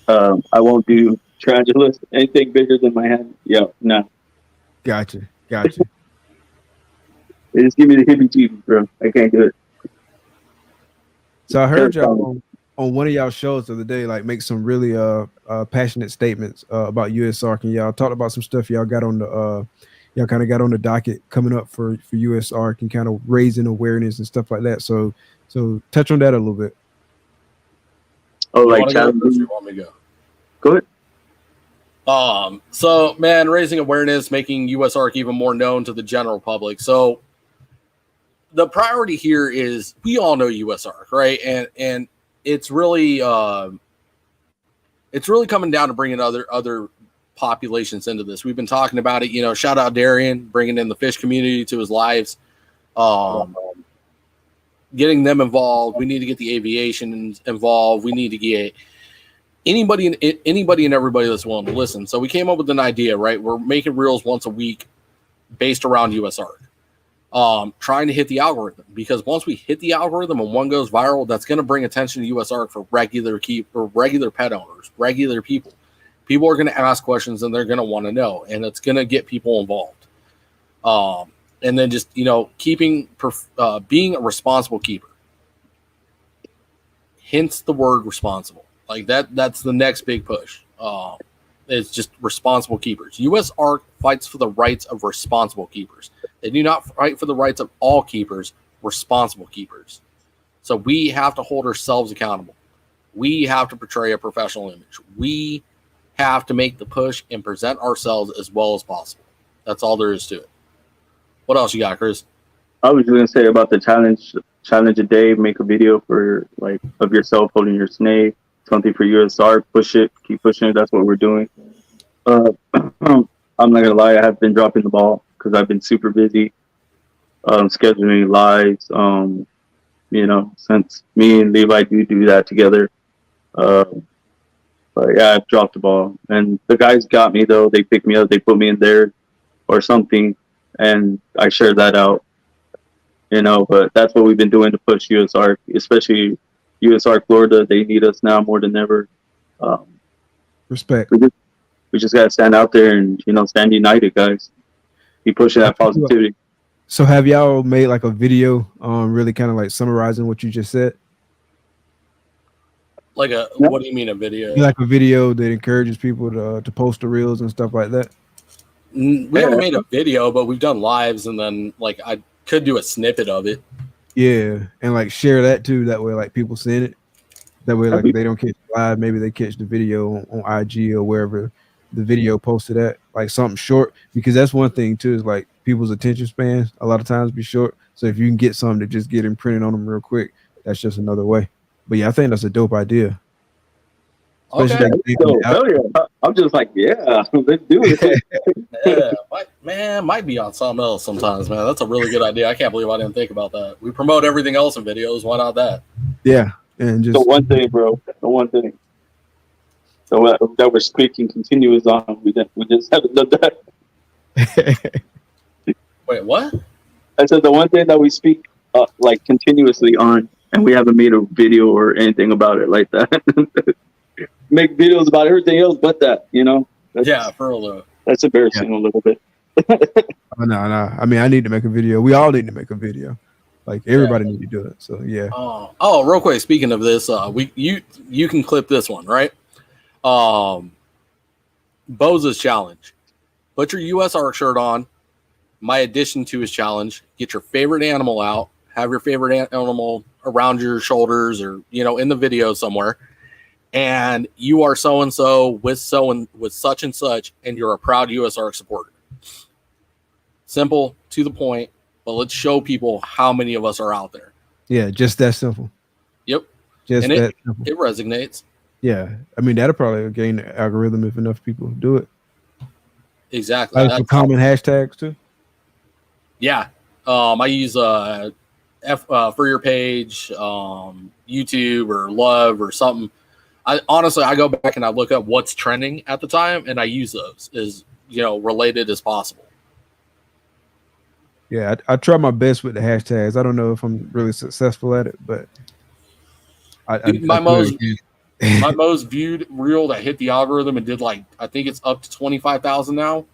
Speaker 3: I won't do tarantulas. Anything bigger than my hand, no.
Speaker 1: Gotcha.
Speaker 3: They just give me the heebie-jeebies, bro. I can't do it.
Speaker 1: So I heard y'all on one of y'all shows the other day, like make some really passionate statements about US ARC, and y'all talked about some stuff y'all got on the y'all kind of got on the docket coming up for US ARC and kind of raising awareness and stuff like that. So touch on that a little bit.
Speaker 3: Oh, like
Speaker 2: you want me to go?
Speaker 3: Go ahead.
Speaker 2: So man, raising awareness, making US ARC even more known to the general public. So the priority here is, we all know US ARC, right? And it's really coming down to bringing other populations into this. We've been talking about it, shout out Darian, bringing in the fish community to his lives, getting them involved. We need to get the aviation involved. We need to get anybody and everybody that's willing to listen. So we came up with an idea, right? We're making reels once a week based around US ARC. Trying to hit the algorithm, because once we hit the algorithm and one goes viral, that's going to bring attention to US ARC for regular pet owners, regular people. People are going to ask questions and they're going to want to know, and it's going to get people involved. And then just, being a responsible keeper. Hence the word responsible. Like that's the next big push. It's just responsible keepers. US ARC fights for the rights of responsible keepers. They do not fight for the rights of all keepers, responsible keepers. So we have to hold ourselves accountable. We have to portray a professional image. We have to make the push and present ourselves as well as possible. That's all there is to it. What else you got, Chris?
Speaker 3: I was going to say about the challenge a day, make a video of yourself holding your snake, something for US ARC, push it, keep pushing it. That's what we're doing. I'm not gonna lie, I have been dropping the ball because I've been super busy scheduling lives. Since me and Levi do that together. But yeah, I've dropped the ball, and the guys got me though. They picked me up, they put me in there or something, and I shared that out. But that's what we've been doing to push US ARC, especially US ARC Florida. They need us now more than ever.
Speaker 1: Respect.
Speaker 3: We just gotta stand out there and stand united, guys. Keep pushing that positivity.
Speaker 1: So have y'all made like a video really kind of like summarizing what you just said?
Speaker 2: Like what do you mean a video?
Speaker 1: Like a video that encourages people to post the reels and stuff like that?
Speaker 2: We haven't made a video, but we've done lives, and then like I could do a snippet of it.
Speaker 1: Yeah, and like share that too. That way, like people seeing it. That way, like if they don't catch it live, maybe they catch the video on IG or wherever the video posted at, like something short. Because that's one thing too, is like people's attention spans a lot of times be short. So if you can get something to just get imprinted on them real quick, that's just another way. But yeah, I think that's a dope idea.
Speaker 2: Okay.
Speaker 3: I'm just like, yeah, let's do it.
Speaker 2: Yeah, might be on something else sometimes, man. That's a really good idea. I can't believe I didn't think about that. We promote everything else in videos. Why not that?
Speaker 1: Yeah, and just
Speaker 3: the one thing, bro. The one thing. So that we're speaking continuous on. We just haven't done that.
Speaker 2: Wait, what?
Speaker 3: I said the one thing that we speak like continuously on, and we haven't made a video or anything about it like that. Make videos about everything else but that, you know.
Speaker 2: Yeah, for real.
Speaker 3: That's embarrassing a little bit.
Speaker 1: Oh, no. I mean, I need to make a video. We all need to make a video. Like everybody need to do it. So yeah.
Speaker 2: Oh, real quick. Speaking of this, you can clip this one, right? Boza's challenge. Put your US Arc shirt on. My addition to his challenge: get your favorite animal out. Have your favorite animal around your shoulders, or in the video somewhere. And you are so and so with such and such, and you're a proud US Arc supporter. Simple, to the point, but let's show people how many of us are out there.
Speaker 1: Yeah, just that simple.
Speaker 2: Yep.
Speaker 1: Just
Speaker 2: and
Speaker 1: that simple.
Speaker 2: It resonates.
Speaker 1: Yeah. I mean, that'll probably gain the algorithm if enough people do it.
Speaker 2: Exactly.
Speaker 1: Like for common hashtags too.
Speaker 2: Yeah. I use for your page, YouTube or love or something. I go back and I look up what's trending at the time, and I use those as related as possible.
Speaker 1: Yeah, I try my best with the hashtags. I don't know if I'm really successful at it, but
Speaker 2: my most viewed reel that hit the algorithm and did I think it's up to 25,000 now,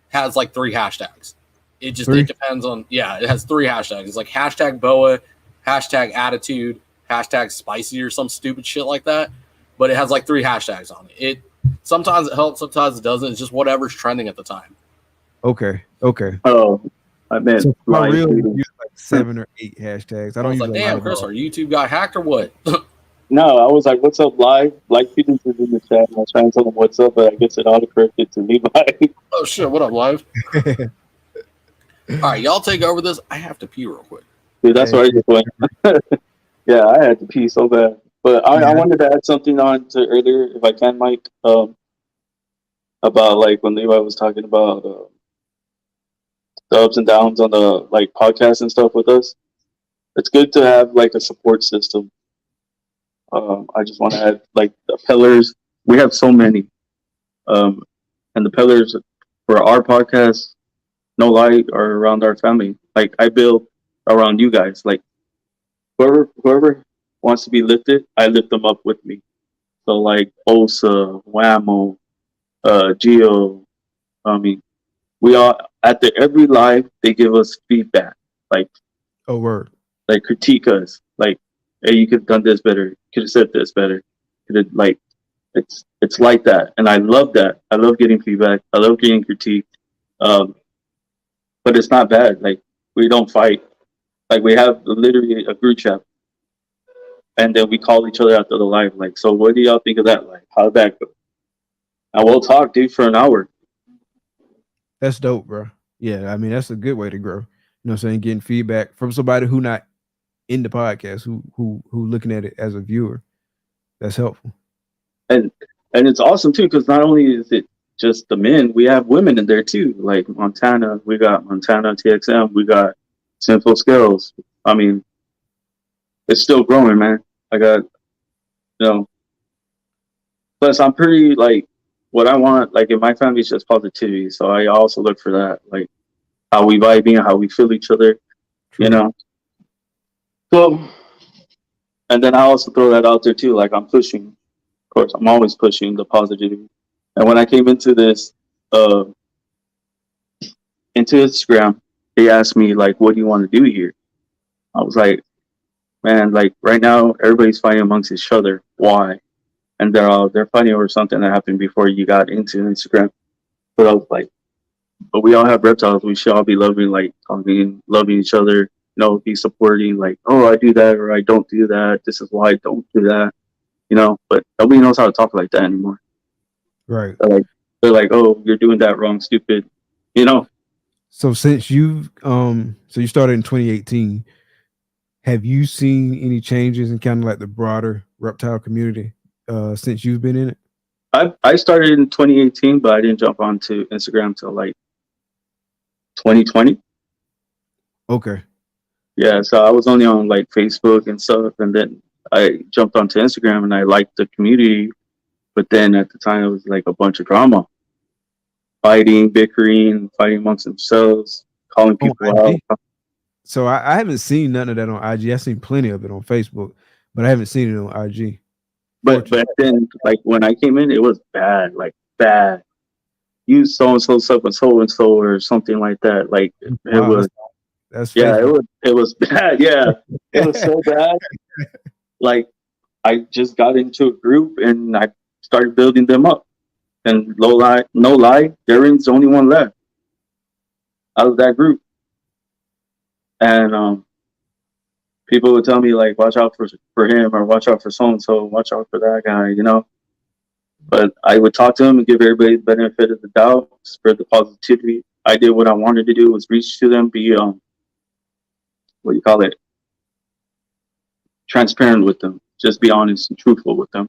Speaker 2: has 3 hashtags. It just it depends on it has 3 hashtags. It's hashtag boa, hashtag attitude, hashtag spicy or some stupid shit like that. But it has 3 hashtags on it. Sometimes it helps, sometimes it doesn't. It's just whatever's trending at the time.
Speaker 1: Okay.
Speaker 3: Oh, I meant
Speaker 1: so my real use 7 or 8 hashtags. I don't use
Speaker 2: damn, Chris, our YouTube got hacked or what?
Speaker 3: No, I was like, "What's up, live?" Like people in the chat. I was trying to tell them what's up, but I guess it autocorrected to Levi.
Speaker 2: Oh shit! What up, live? All right, y'all take over this. I have to pee real quick.
Speaker 3: Dude, that's where I just went. Yeah, I had to pee so bad. But I wanted to add something on to earlier, if I can, Mike, about when Levi was talking about the ups and downs on the podcasts and stuff with us. It's good to have a support system. I just want to add the pillars. We have so many, and the pillars for our podcast, no lie, are around our family. I build around you guys. Whoever wants to be lifted, I lift them up with me. So Osa, Whammo, Geo. I mean, we all at every live they give us feedback.
Speaker 1: Oh word.
Speaker 3: Critique us. Hey, you could have done this better. Could have said this better. Could have it's like that, and I love that. I love getting feedback. I love getting critique. But it's not bad. We don't fight. We have literally a group chat, and then we call each other after the live. So what do y'all think of that? How did that go? And we'll talk, dude, for an hour.
Speaker 1: That's dope, bro. Yeah, I mean that's a good way to grow. You know what I'm saying? Getting feedback from somebody who not in the podcast, who looking at it as a viewer. That's helpful. And
Speaker 3: it's awesome too, because not only is it just the men, we have women in there too. Montana, we got Montana TXM, we got Simple Skills. I mean, it's still growing, man. I got, plus I'm pretty what I want, in my family is just positivity. So I also look for that, how we vibing, how we feel each other,
Speaker 1: True.
Speaker 3: So, and then I also throw that out there too. I'm pushing, of course, I'm always pushing the positivity. And when I came into this, into Instagram, they asked me what do you want to do here? I was like, man, right now everybody's fighting amongst each other. Why? And they're fighting over something that happened before you got into Instagram. But I was like, but we all have reptiles. We should all be loving, talking, loving each other. Be supporting, oh, I do that or I don't do that. This is why I don't do that. But nobody knows how to talk like that anymore.
Speaker 1: Right.
Speaker 3: They're like, oh, you're doing that wrong, stupid.
Speaker 1: So since you started in 2018, have you seen any changes in kind of the broader reptile community since you've been in it?
Speaker 3: I started in 2018, but I didn't jump onto Instagram till 2020.
Speaker 1: Okay.
Speaker 3: Yeah, so I was only on Facebook and stuff, and then I jumped onto Instagram and I liked the community, but then at the time it was a bunch of drama, bickering, fighting amongst themselves, calling people out.
Speaker 1: So I haven't seen none of that on IG. I've seen plenty of it on Facebook, but I haven't seen it on IG.
Speaker 3: But then, like when I came in, it was bad, like bad. Use so and so stuff with so and so or something like that. Like it was,
Speaker 1: that's
Speaker 3: yeah,
Speaker 1: Facebook.
Speaker 3: it was bad. Yeah, it was so bad. Like I just got into a group and I started building them up. And no lie, Darren's the only one left out of that group. And people would tell me like, watch out for him or watch out for so and so, watch out for that guy, you know. But I would talk to him and give everybody the benefit of the doubt, spread the positivity. I did what I wanted to do, was reach to them, be what do you call it? Transparent with them. Just be honest and truthful with them.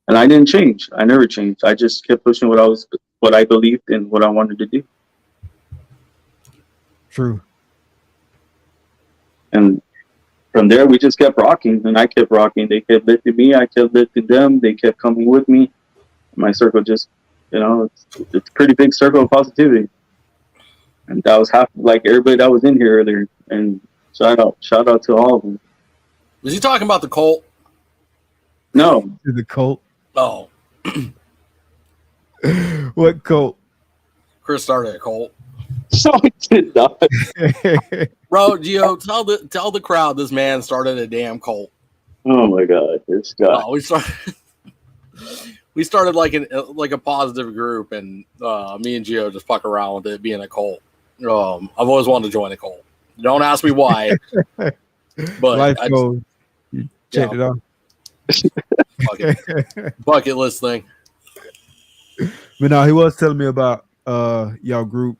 Speaker 3: And I didn't change. I never changed. I just kept pushing what I believed and what I wanted to do.
Speaker 1: True.
Speaker 3: And from there, we just kept rocking, and I kept rocking. They kept lifting me. I kept lifting them. They kept coming with me. My circle just, you know, it's a pretty big circle of positivity. And that was half, like everybody that was in here earlier. And shout out to all of them.
Speaker 2: Was he talking about the cult?
Speaker 3: No.
Speaker 1: The cult?
Speaker 2: Oh.
Speaker 1: What cult?
Speaker 2: Chris started a cult.
Speaker 3: So I did not.
Speaker 2: Bro, Gio, tell the crowd this man started a damn cult.
Speaker 3: Oh my God, this guy.
Speaker 2: Oh, we started like a positive group, and me and Gio just fuck around with it being a cult. I've always wanted to join a cult. Don't ask me why, but
Speaker 1: life goals. You checked it out.
Speaker 2: Bucket list thing.
Speaker 1: But no, he was telling me about y'all group,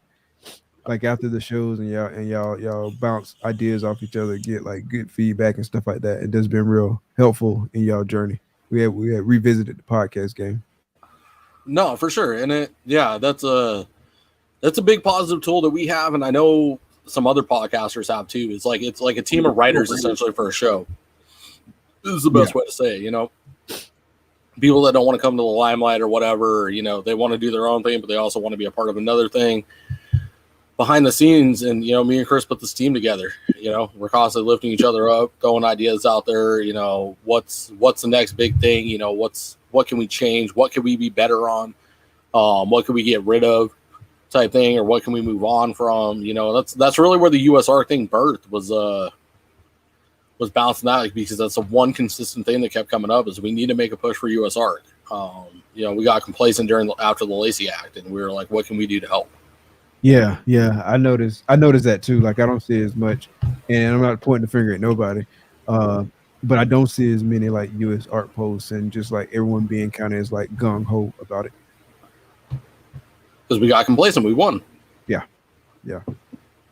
Speaker 1: like after the shows, and y'all bounce ideas off each other, get like good feedback and stuff like that. It has been real helpful in y'all journey. We had revisited the podcast game. No,
Speaker 2: for sure, and that's a big positive tool that we have, and I know some other podcasters have too. It's like a team of writers essentially for a show. This is the best way to say it, you know. People that don't want to come to the limelight or whatever, you know, they want to do their own thing, but they also want to be a part of another thing behind the scenes. And, you know, me and Chris put this team together. You know, we're constantly lifting each other up, throwing ideas out there. You know, what's the next big thing? You know, what can we change? What can we be better on? What can we get rid of? Type thing, or what can we move on from? You know, that's really where the USR thing birthed was bouncing out, because that's the one consistent thing that kept coming up is we need to make a push for USR. You know, we got complacent after the Lacey Act, and we were like, what can we do to help?
Speaker 1: Yeah, I noticed that too. Like I don't see as much, and I'm not pointing the finger at nobody, but I don't see as many like US art posts and just like everyone being kind of like gung ho about it.
Speaker 2: Because we got complacent, we won. Yeah.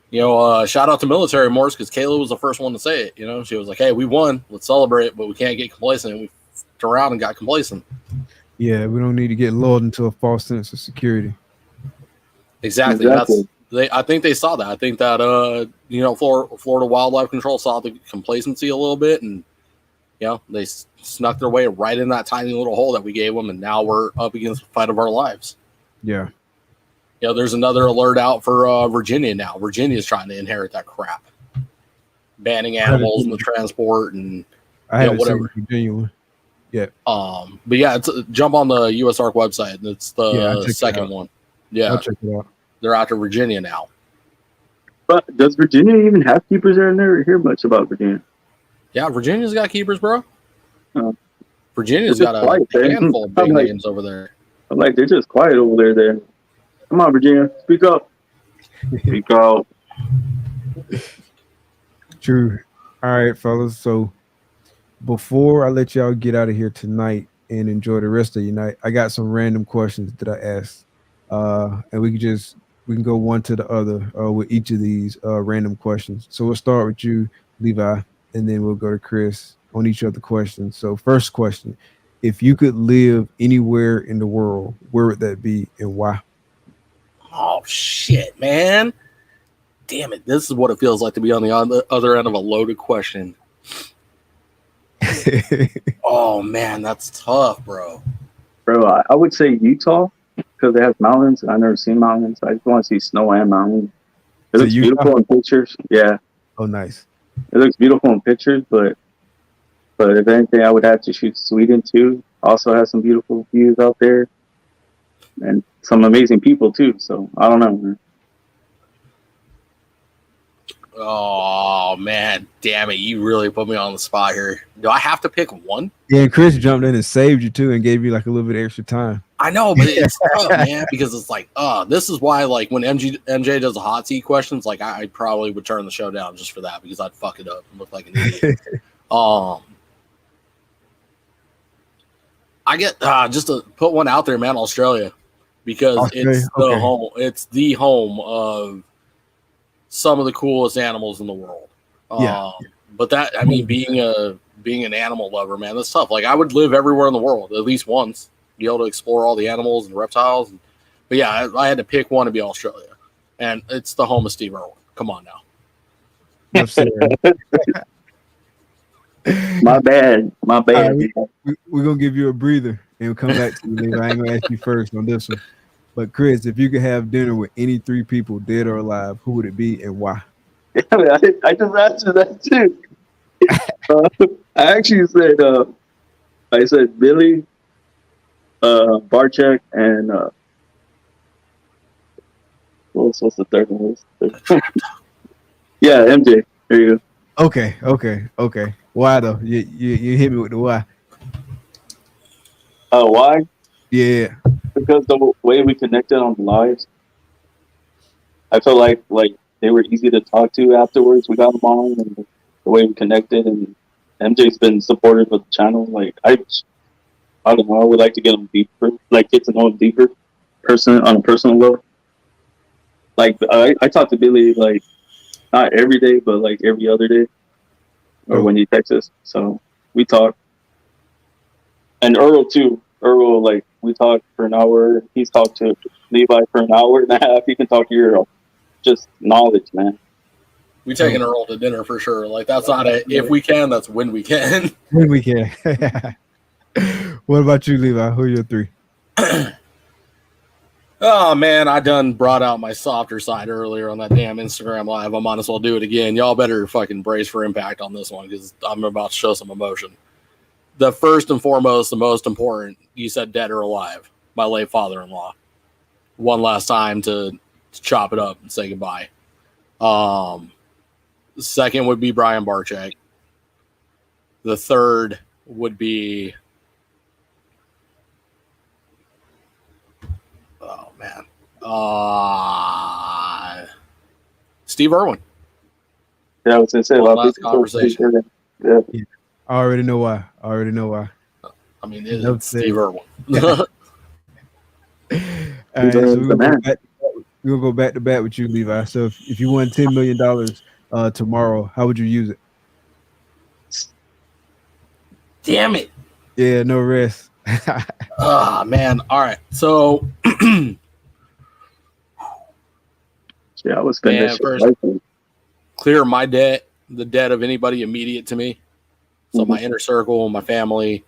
Speaker 2: You know, shout out to Military Morse, because Kayla was the first one to say it. You know, she was like, "Hey, we won. Let's celebrate, but we can't get complacent." And we turned around and got complacent. Yeah, we don't need to get lulled into a false sense of security. Exactly. I think they saw that. I think that you know, Florida Wildlife Control saw the complacency a little bit, and you know, they snuck their way right in that tiny little hole that we gave them, and now we're up against the fight of our lives. Yeah. You know, there's another alert out for Virginia now. Virginia is trying to inherit that crap, banning animals in the transport and whatever. Virginia one. Yeah. But yeah, jump on the USARC website. And it's the second one. Yeah, I'll check it out. They're after Virginia now.
Speaker 3: But does Virginia even have keepers there? I never hear much about Virginia.
Speaker 2: Yeah, Virginia's got keepers, bro. Virginia's got a handful of big names over there.
Speaker 3: I'm like, they're just quiet over there. Come on, Virginia. Speak up. Speak out.
Speaker 1: True. All right, fellas. So before I let y'all get out of here tonight and enjoy the rest of your night, I got some random questions that I asked. And we can go one to the other with each of these random questions. So we'll start with you, Levi, and then we'll go to Chris on each of the questions. So first question, if you could live anywhere in the world, where would that be and why?
Speaker 2: Oh, shit, man. Damn it. This is what it feels like to be on the other end of a loaded question. Oh, man, that's tough, bro.
Speaker 3: Bro, I would say Utah because it has mountains. I've never seen mountains. I just want to see snow and mountains. It looks beautiful in pictures. Yeah.
Speaker 1: Oh, nice.
Speaker 3: It looks beautiful in pictures, but if anything, I would have to shoot Sweden too. Also has some beautiful views out there, and some amazing people too. So I don't know, man.
Speaker 2: Oh man, damn it! You really put me on the spot here. Do I have to pick one?
Speaker 1: Yeah, and Chris jumped in and saved you too, and gave you like a little bit of extra time.
Speaker 2: I know, but it's tough, man, because it's like, this is why, like, when MJ does the hot seat questions, like, I probably would turn the show down just for that because I'd fuck it up and look like an idiot. I get just to put one out there, man, Australia, because it's the home. It's the home of some of the coolest animals in the world. But that, I mean, being an animal lover, man, that's tough. Like, I would live everywhere in the world at least once, be able to explore all the animals and reptiles. But yeah, I had to pick one to be Australia, and it's the home of Steve Irwin. Come on now.
Speaker 3: My bad.
Speaker 1: Right, we're gonna give you a breather and we'll come back to you. I ain't gonna ask you first on this one. But Chris, if you could have dinner with any 3 people, dead or alive, who would it be and why?
Speaker 3: I just answered that too. I actually said Billy, Barchek, and what's the third one? Yeah, MJ. There you go.
Speaker 1: Okay. Why though? You hit me with the why.
Speaker 3: Why?
Speaker 1: Yeah.
Speaker 3: Because the way we connected on the lives, I felt like they were easy to talk to afterwards. We got them on, and the way we connected, and MJ's been supportive of the channel. Like I don't know. I would like to get him deeper, like get to know him deeper, on a personal level. Like I talk to Billy like not every day, but like every other day, or when he texts us. So we talk, and Earl too. Earl, like we talked for an hour. He's talked to Levi for an hour and a half. He can talk to Earl. Just knowledge, man.
Speaker 2: We taking Earl to dinner for sure. Like that's not if we can, that's when we can.
Speaker 1: When we can. What about you, Levi? Who are your 3?
Speaker 2: Oh man, I done brought out my softer side earlier on that damn Instagram live. I might as well do it again. Y'all better fucking brace for impact on this one because I'm about to show some emotion. The first and foremost, the most important, you said dead or alive. My late father-in-law. One last time to chop it up and say goodbye. The second would be Brian Barchek. The third would be Steve Irwin.
Speaker 3: Yeah, I was gonna say
Speaker 2: last conversation.
Speaker 3: Yeah.
Speaker 1: I already know why.
Speaker 2: I mean, it's Steve Irwin.
Speaker 1: All right, so we're gonna go back to back with you, Levi. So if you won $10 million tomorrow, how would you use it?
Speaker 2: Damn it.
Speaker 1: Yeah, no rest.
Speaker 2: Man. All right. So
Speaker 3: yeah, I was finished.
Speaker 2: Clear my debt, the debt of anybody immediate to me. So my inner circle, my family,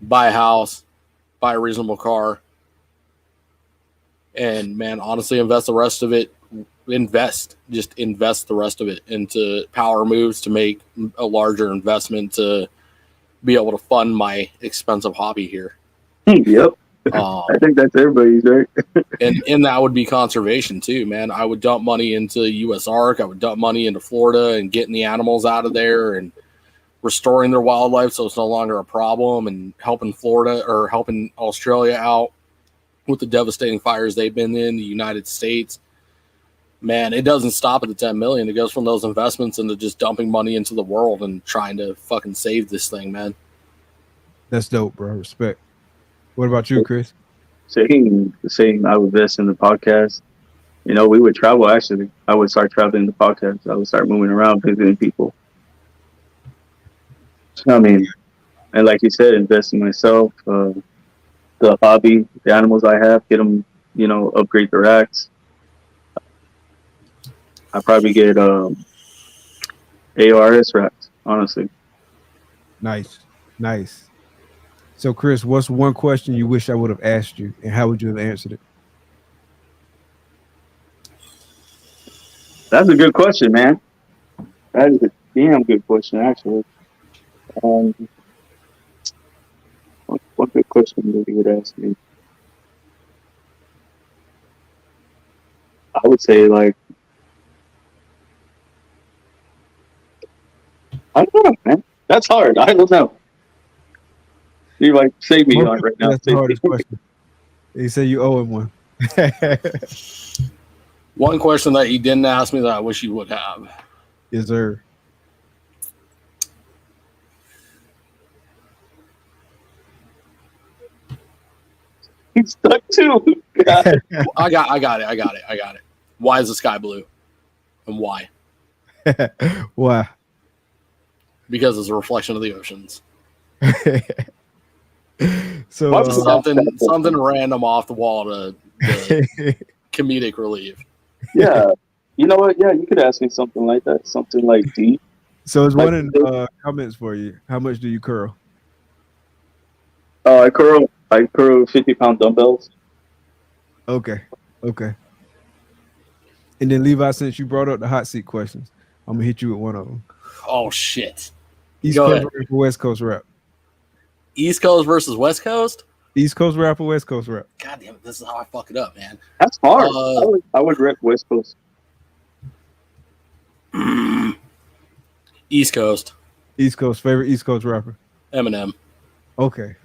Speaker 2: buy a house, buy a reasonable car. And man, honestly, invest the rest of it. Invest the rest of it into power moves to make a larger investment to be able to fund my expensive hobby here.
Speaker 3: Yep. I think that's everybody's, right?
Speaker 2: and that would be conservation too, man. I would dump money into USARK. I would dump money into Florida and getting the animals out of there and restoring their wildlife so it's no longer a problem, and helping Florida or helping Australia out with the devastating fires they've been in the United States. Man, it doesn't stop at the 10 million. It goes from those investments into just dumping money into the world and trying to fucking save this thing, man.
Speaker 1: That's dope, bro. Respect. What about you, Chris?
Speaker 3: Same. I would invest in the podcast. You know, we would travel, actually. I would start traveling the podcast. I would start moving around, visiting people. I mean, and like you said, invest in myself, the hobby, the animals I have, get them, you know, upgrade their racks. I probably get ARS racks, honestly.
Speaker 1: Nice. So, Chris, what's one question you wish I would have asked you, and how would you have answered it?
Speaker 3: That's a good question, man. That is a damn good question, actually. Um, what good question that you would ask me? I would say, like, I don't know, man. That's hard. I don't know. You like save me
Speaker 1: Most
Speaker 3: on
Speaker 1: people
Speaker 3: right now.
Speaker 1: say that's the hardest question. They say you owe him one.
Speaker 2: One question that you didn't ask me that I wish you would have.
Speaker 1: Yes, sir.
Speaker 3: He's stuck too. God.
Speaker 2: I got it. Why is the sky blue? And why?
Speaker 1: Why?
Speaker 2: Because it's a reflection of the oceans.
Speaker 1: So
Speaker 3: What's
Speaker 2: Something random off the wall to comedic relief.
Speaker 3: Yeah. You know what? Yeah, you could ask me something like that. Something like deep.
Speaker 1: so it's
Speaker 3: Like,
Speaker 1: one in the comments for you. How much do you curl?
Speaker 3: I curl 50-pound dumbbells.
Speaker 1: Okay. And then Levi, since you brought up the hot seat questions, I'm gonna hit you with one of them.
Speaker 2: Oh shit!
Speaker 1: East
Speaker 2: Go
Speaker 1: Coast
Speaker 2: ahead.
Speaker 1: rap or West Coast rap?
Speaker 2: East Coast versus West Coast.
Speaker 1: East Coast rap or West Coast rap?
Speaker 2: God damn it! This is how I fuck it up, man.
Speaker 3: That's hard. I would rep West Coast.
Speaker 2: East Coast.
Speaker 1: East Coast favorite East Coast rapper?
Speaker 2: Eminem.
Speaker 1: Okay.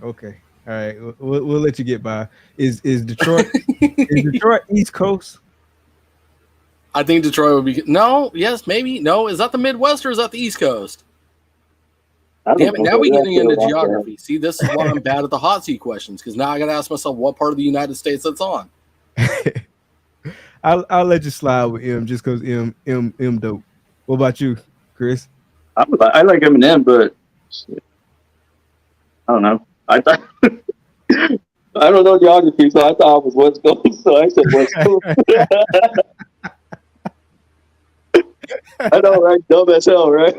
Speaker 1: All right, we'll let you get by. Is Detroit is Detroit East Coast?
Speaker 2: I think Detroit would be no. Yes, maybe no. Is that the Midwest or is that the East Coast? Damn it! Now we're getting into geography. See, this is why I'm bad at the hot seat questions because now I got to ask myself what part of the United States that's on.
Speaker 1: I'll let you slide with M just because M dope. What about you, Chris?
Speaker 3: I like Eminem, but shit, I don't know. I thought I don't know geography, so I thought it was West Coast. So I said West Coast. I know, right? Dumb as hell, right?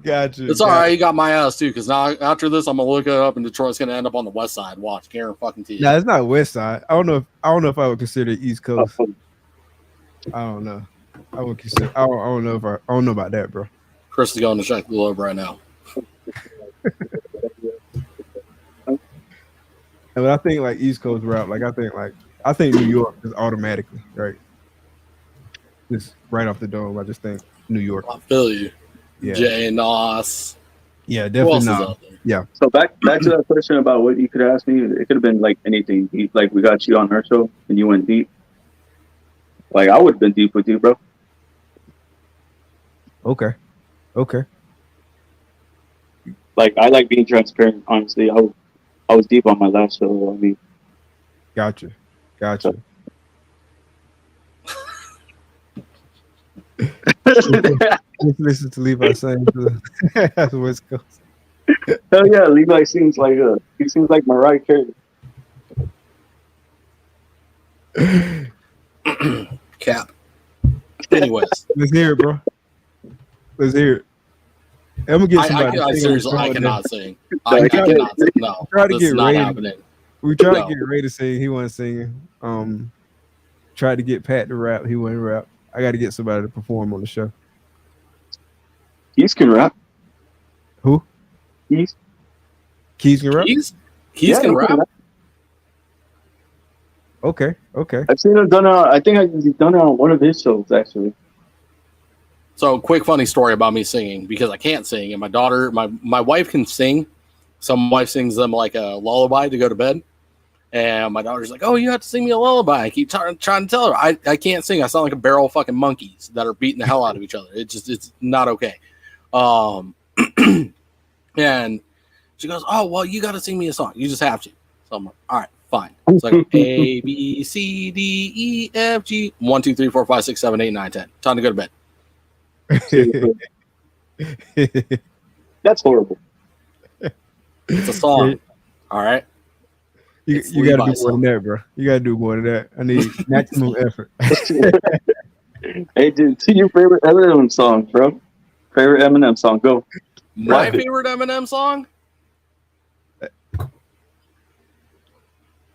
Speaker 1: Gotcha.
Speaker 2: It's all right. You got my ass too, because now after this, I'm gonna look it up, and Detroit's gonna end up on the west side. Watch, guarantee.
Speaker 1: No, it's not West Side. I don't know if I would consider it East Coast. I don't know. I would consider. I don't know about that, bro.
Speaker 2: Chris is going to check the globe right now.
Speaker 1: But I think like East Coast rap, I think New York is automatically right. Just right off the dome, I just think New York.
Speaker 2: I feel you.
Speaker 1: Yeah.
Speaker 2: Jay Nos.
Speaker 1: Yeah,
Speaker 2: Who
Speaker 1: definitely
Speaker 2: else is
Speaker 1: not.
Speaker 2: out there?
Speaker 1: Yeah.
Speaker 3: So back to that question about what you could ask me. It could have been like anything. Like we got you on our show and you went deep. Like I would have been deep with you, bro.
Speaker 1: Okay.
Speaker 3: Like I like being transparent. Honestly, I was deep on my last show. I mean,
Speaker 1: Gotcha. Just listen to Levi saying that's West Coast.
Speaker 3: hell yeah, Levi seems like Mariah Carey.
Speaker 2: Cap. Anyways,
Speaker 1: Let's hear it, bro. Let's hear it. I'm gonna get somebody.
Speaker 2: I seriously, I cannot sing. I
Speaker 3: I
Speaker 2: cannot sing. No,
Speaker 1: Try to
Speaker 2: this
Speaker 1: get
Speaker 2: is not
Speaker 1: Ray.
Speaker 2: happening.
Speaker 1: We tried
Speaker 2: No.
Speaker 1: to get Ray to sing. He wasn't singing. Tried to get Pat to rap. He wouldn't rap. I got to get somebody to perform on the show.
Speaker 3: Keys can rap.
Speaker 1: Who?
Speaker 3: Keys.
Speaker 2: Keys
Speaker 1: can rap?
Speaker 2: Keys
Speaker 3: Yeah,
Speaker 2: can
Speaker 3: he
Speaker 2: rap?
Speaker 1: Okay.
Speaker 3: I've seen him done it. I think he's done it on one of his shows actually.
Speaker 2: So, quick funny story about me singing because I can't sing, and my daughter, my wife can sing. Some wife sings them like a lullaby to go to bed, and my daughter's like, "Oh, you have to sing me a lullaby." I keep trying to tell her I can't sing. I sound like a barrel of fucking monkeys that are beating the hell out of each other. It's not okay. And she goes, "Oh, well, you got to sing me a song. You just have to." So I'm like, "All right, fine." It's like A B C D E F G 1 2 3 4 5 6 7 8 9 10. Time to go to bed.
Speaker 3: That's horrible.
Speaker 2: It's a song. All right.
Speaker 1: You got to do more than that, bro. You got to do more than that. I need maximum effort.
Speaker 3: Hey, dude, to your favorite Eminem song, bro. Favorite Eminem song, go.
Speaker 2: My favorite Eminem song?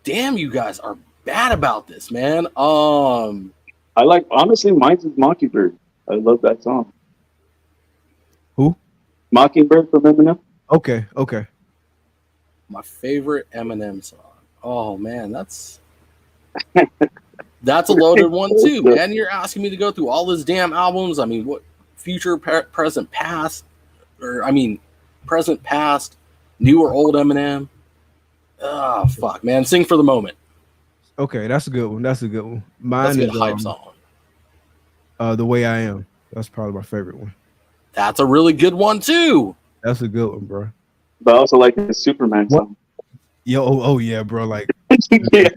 Speaker 2: Damn, you guys are bad about this, man.
Speaker 3: I like, honestly, mine's is Mockingbird. I love that song.
Speaker 1: Who?
Speaker 3: Mockingbird from Eminem.
Speaker 1: Okay.
Speaker 2: My favorite Eminem song. Oh man, that's a loaded one too, man. You're asking me to go through all his damn albums. I mean, what future, present, past, or I mean, present, past, new or old Eminem? Oh fuck, man. Sing for the moment.
Speaker 1: Okay, that's a good one. Mine
Speaker 2: That's a
Speaker 1: is
Speaker 2: good hype song.
Speaker 1: The Way I Am. That's probably my favorite one.
Speaker 2: That's a really good one too.
Speaker 1: That's a good one, bro.
Speaker 3: But I also like the Superman song.
Speaker 1: Yo, oh yeah, bro. Like,
Speaker 3: Yeah.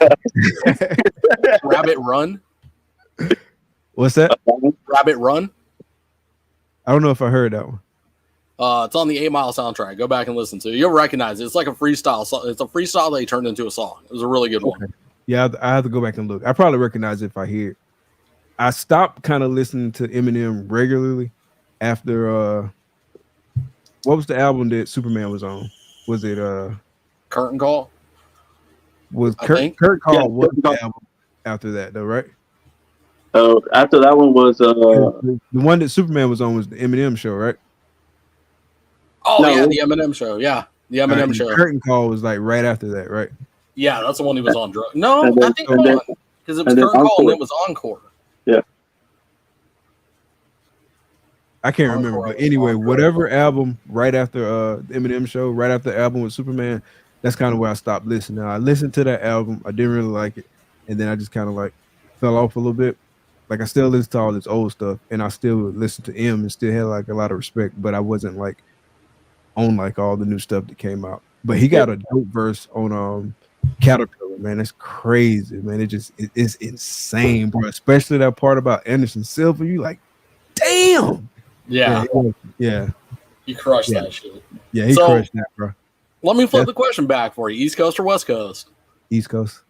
Speaker 2: Rabbit Run.
Speaker 1: what's that?
Speaker 2: Rabbit Run.
Speaker 1: I don't know if I heard that one.
Speaker 2: It's on the 8 Mile soundtrack. Go back and listen to it. You'll recognize it. It's like a freestyle. It's a freestyle they turned into a song. It was a really good one.
Speaker 1: Yeah, I have to go back and look. I probably recognize it if I hear it. I stopped kind of listening to Eminem regularly after what was the album that Superman was on? Was it
Speaker 2: Curtain Call?
Speaker 1: Was
Speaker 2: I
Speaker 1: Kurt
Speaker 2: think.
Speaker 1: Call
Speaker 3: Yeah,
Speaker 1: was
Speaker 3: Curtain
Speaker 1: the
Speaker 3: Call.
Speaker 1: album after that though, right?
Speaker 3: So after that one was
Speaker 1: The one that Superman was on was the Eminem show, right?
Speaker 2: Oh
Speaker 3: No.
Speaker 2: yeah, the Eminem show. Yeah, the Eminem
Speaker 1: And
Speaker 2: show.
Speaker 1: Curtain Call was like right after that, right?
Speaker 2: Yeah, that's the one he was on drugs. No,
Speaker 3: And then-
Speaker 2: I think
Speaker 3: and then-
Speaker 2: because it was
Speaker 3: and then
Speaker 2: Curtain Call and
Speaker 3: Encore.
Speaker 2: it was Encore.
Speaker 1: I can't
Speaker 2: Encore
Speaker 1: remember, but
Speaker 2: was
Speaker 1: anyway,
Speaker 2: Encore.
Speaker 1: whatever album right after the Eminem show, right after the album with Superman, that's kind of where I stopped listening. I listened to that album, I didn't really like it, and then I just kind of like fell off a little bit. Like I still listen to all this old stuff, and I still listen to M and still had like a lot of respect, but I wasn't like on like all the new stuff that came out. But he got a dope verse on Caterpillar, man. That's crazy, man. It's insane, bro. Especially that part about Anderson Silva. You like, damn.
Speaker 2: Yeah,
Speaker 1: Yeah.
Speaker 2: he crushed
Speaker 1: Yeah.
Speaker 2: that shit.
Speaker 1: Yeah, he
Speaker 2: So-
Speaker 1: crushed that, bro.
Speaker 2: Let me flip the question back for you: East Coast or West Coast?
Speaker 1: East Coast.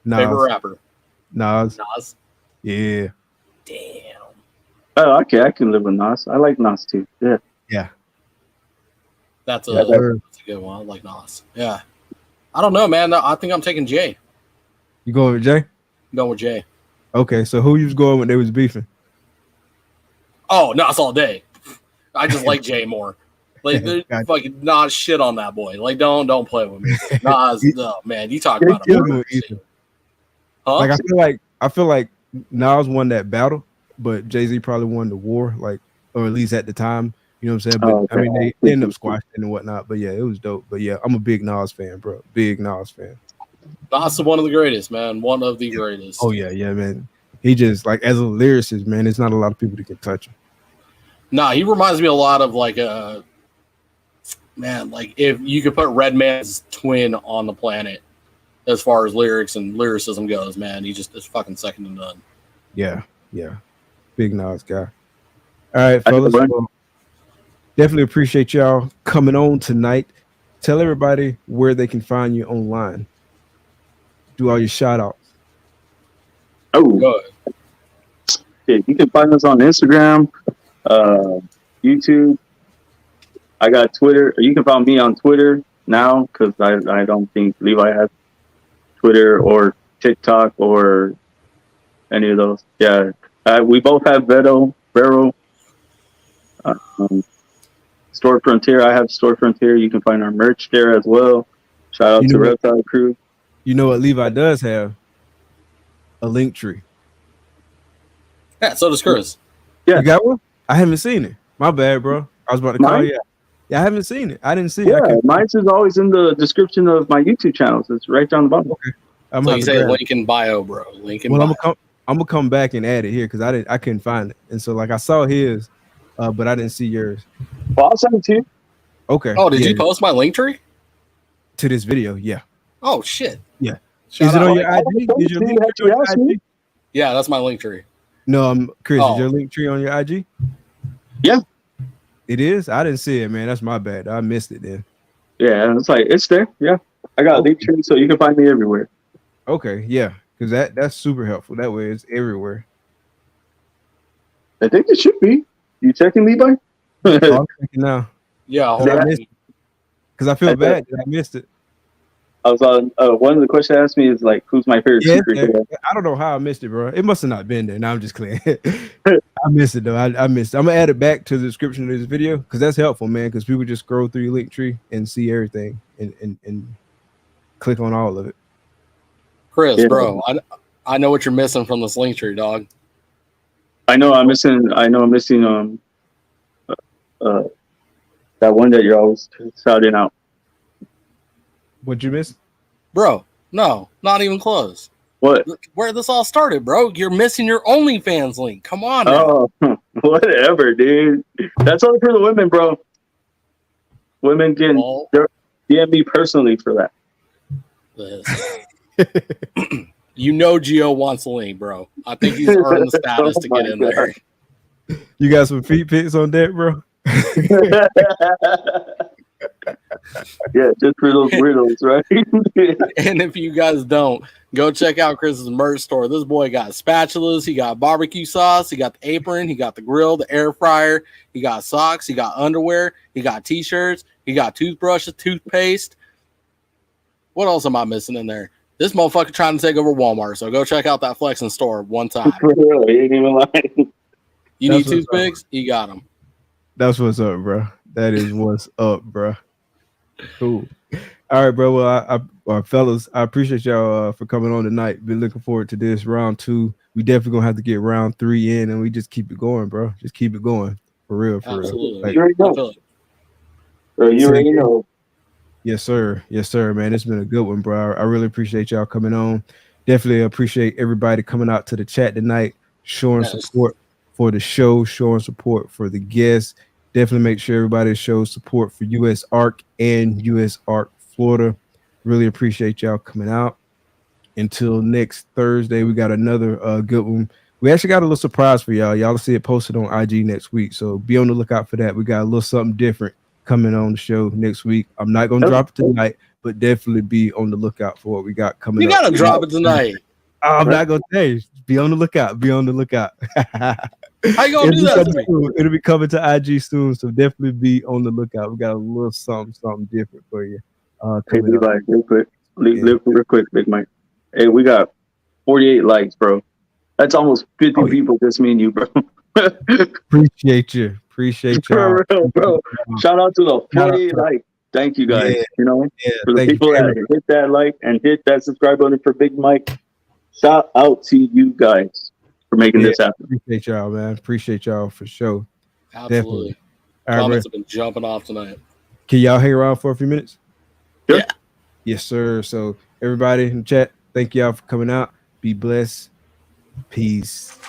Speaker 1: Nas.
Speaker 2: Favorite rapper?
Speaker 1: Nas.
Speaker 2: Nas.
Speaker 1: Yeah.
Speaker 2: Damn.
Speaker 3: oh, okay, I can live with Nas. I like Nas too. Yeah.
Speaker 1: Yeah.
Speaker 2: That's a
Speaker 1: Yeah,
Speaker 2: that's a good one. I like Nas. Yeah. I don't know, man. I think I'm taking Jay.
Speaker 1: You going with Jay?
Speaker 2: I'm going with Jay.
Speaker 1: Okay, so who you was going when they was beefing?
Speaker 2: Oh, Nas all day. I just like Jay more. Like, there's
Speaker 1: Gotcha.
Speaker 2: fucking Nas shit on that boy. Like, don't play with me. Nas, no, man. You talk
Speaker 1: They
Speaker 2: about
Speaker 1: killed him
Speaker 2: him.
Speaker 1: with Ethan.
Speaker 2: Huh?
Speaker 1: Like I feel like Nas won that battle, but Jay-Z probably won the war, like, or at least at the time. You know what I'm saying? But
Speaker 3: Oh,
Speaker 1: I mean,
Speaker 3: okay.
Speaker 1: they ended up squashing and whatnot. But yeah, it was dope. But yeah, I'm a big Nas fan, bro. Big Nas fan.
Speaker 2: Nas is one of the greatest, man. One of the greatest.
Speaker 1: Oh yeah, man. He just like as a lyricist, man. There's not a lot of people that can touch him.
Speaker 2: Nah, he reminds me a lot of like man, like if you could put Redman's twin on the planet as far as lyrics and lyricism goes, man, he just is fucking second to none.
Speaker 1: Yeah. Big Nas guy. All right,
Speaker 3: I
Speaker 1: fellas.
Speaker 3: think-
Speaker 1: Well, definitely appreciate y'all coming on tonight. Tell everybody where they can find you online. Do all your shout outs.
Speaker 3: Oh,
Speaker 2: Go ahead.
Speaker 3: yeah, you can find us on Instagram, YouTube. I got Twitter. You can find me on Twitter now because I don't think Levi has Twitter or TikTok or any of those. Yeah, we both have Vero. Store Frontier. I have Store Frontier. You can find our merch there as well. Shout out
Speaker 1: You
Speaker 3: to
Speaker 1: know what?
Speaker 3: Reptile Crew.
Speaker 1: You know what Levi does have? A link tree.
Speaker 2: Yeah, so does Chris.
Speaker 3: Yeah.
Speaker 1: You got one? I haven't seen it. My bad, bro. I was about to call
Speaker 3: Mine?
Speaker 1: you. Yeah, I haven't seen it. I didn't see it.
Speaker 3: Yeah, mine's is always in the description of my YouTube channels. It's right down the bottom.
Speaker 1: I'm
Speaker 2: So
Speaker 1: gonna
Speaker 2: you
Speaker 1: have to
Speaker 2: say
Speaker 1: grab it.
Speaker 2: link in bio, bro. Link in
Speaker 1: Well,
Speaker 2: bio.
Speaker 1: I'm gonna come back and add it here because I couldn't find it, and so like I saw his, but I didn't see yours.
Speaker 3: Well, I'll send it to you.
Speaker 1: Okay.
Speaker 2: Oh, did
Speaker 1: yeah,
Speaker 2: you post my link tree?
Speaker 1: to this video? Yeah.
Speaker 2: Oh shit.
Speaker 1: Yeah.
Speaker 2: Shout
Speaker 1: Is it
Speaker 2: out.
Speaker 1: on your
Speaker 3: I
Speaker 1: IG?
Speaker 3: don't
Speaker 1: Is your
Speaker 3: see
Speaker 1: link
Speaker 3: that
Speaker 1: tree on
Speaker 3: you
Speaker 1: your
Speaker 3: asked me.
Speaker 1: IG?
Speaker 2: Yeah, that's my link tree.
Speaker 1: No, Chris.
Speaker 2: Oh.
Speaker 1: Is your link tree on your IG?
Speaker 3: Yeah.
Speaker 1: It is. I didn't see it, man. That's my bad. I missed it then.
Speaker 3: Yeah, it's like it's there. Yeah, I got a link tree, so you can find me everywhere.
Speaker 1: Okay. Yeah. Because that's super helpful. That way it's everywhere.
Speaker 3: I think it should be. You checking, Levi?
Speaker 1: Oh, I'm checking now
Speaker 2: Yeah, hold
Speaker 3: Yeah.
Speaker 2: on.
Speaker 1: because I feel bad that I missed it.
Speaker 3: I was on. One of the questions asked me is like, "Who's my favorite secret hero?"
Speaker 1: I don't know how I missed it, bro. It must have not been there. Now I'm just clear. I missed it though. I missed it. I'm gonna add it back to the description of this video because that's helpful, man. Because people just scroll through your link tree and see everything and click on all of it.
Speaker 2: Chris, bro, I know what you're missing from this link tree, dog.
Speaker 3: I know I'm missing. That one that you're always shouting out.
Speaker 1: What'd you miss?
Speaker 2: Bro, no, not even close.
Speaker 3: What?
Speaker 2: Where this all started, bro. You're missing your OnlyFans link. Come on now.
Speaker 3: Oh, whatever, dude. That's only for the women, bro. Women can DM me personally for that.
Speaker 2: You know Gio wants a link, bro. I think he's earned the status to get in there.
Speaker 1: You got some feet pics on that, bro?
Speaker 3: Yeah, just for those weirdos, right?
Speaker 2: And if you guys don't, go check out Chris's merch store. This boy got spatulas, he got barbecue sauce, he got the apron, he got the grill, the air fryer, he got socks, he got underwear, he got t-shirts, he got toothbrushes, toothpaste. What else am I missing in there? This motherfucker trying to take over Walmart, so go check out that Flexin store one time.
Speaker 3: For real, he ain't even lying.
Speaker 2: You need toothpicks? You got them.
Speaker 1: That's what's up, bro. That is what's up, bro. Cool. All right, bro. Well, fellas, I appreciate y'all for coming on tonight. Been looking forward to this round 2. We definitely gonna have to get round 3 in, and we just keep it going, bro. Just keep it going for real.
Speaker 2: Absolutely.
Speaker 1: Like,
Speaker 3: You already know. Bro, you already know.
Speaker 1: Yes, sir. Yes, sir, man. It's been a good one, bro. I really appreciate y'all coming on. Definitely appreciate everybody coming out to the chat tonight, showing support for the show, showing support for the guests. Definitely make sure everybody shows support for US Arc and US Arc Florida. Really appreciate y'all coming out. Until next Thursday, we got another good one. We actually got a little surprise for y'all. Y'all will see it posted on IG next week. So be on the lookout for that. We got a little something different coming on the show next week. I'm not going to drop it tonight, but definitely be on the lookout for what we got coming up.
Speaker 2: You got to drop it tonight.
Speaker 1: I'm not going to say. Be on the lookout. Be on the lookout.
Speaker 2: How you gonna do that?
Speaker 1: It'll be coming to IG soon, so definitely be on the lookout. We got a little something different for you.
Speaker 3: Hey, Levi, real quick, Big Mike. Hey, we got 48 likes, bro. That's almost 50 people. Just me and you, bro.
Speaker 1: Appreciate you,
Speaker 3: for real, bro. Shout out to the 48 likes. Thank you guys.
Speaker 1: Yeah.
Speaker 3: You know, for the people that hit that like and hit that subscribe button for Big Mike. Shout out to you guys for making this happen.
Speaker 1: Appreciate y'all, man. Appreciate y'all for sure.
Speaker 2: Absolutely. Comments have been jumping off tonight.
Speaker 1: Can y'all hang around for a few minutes?
Speaker 3: Yeah.
Speaker 1: Yes, sir. So everybody in the chat, thank y'all for coming out. Be blessed. Peace.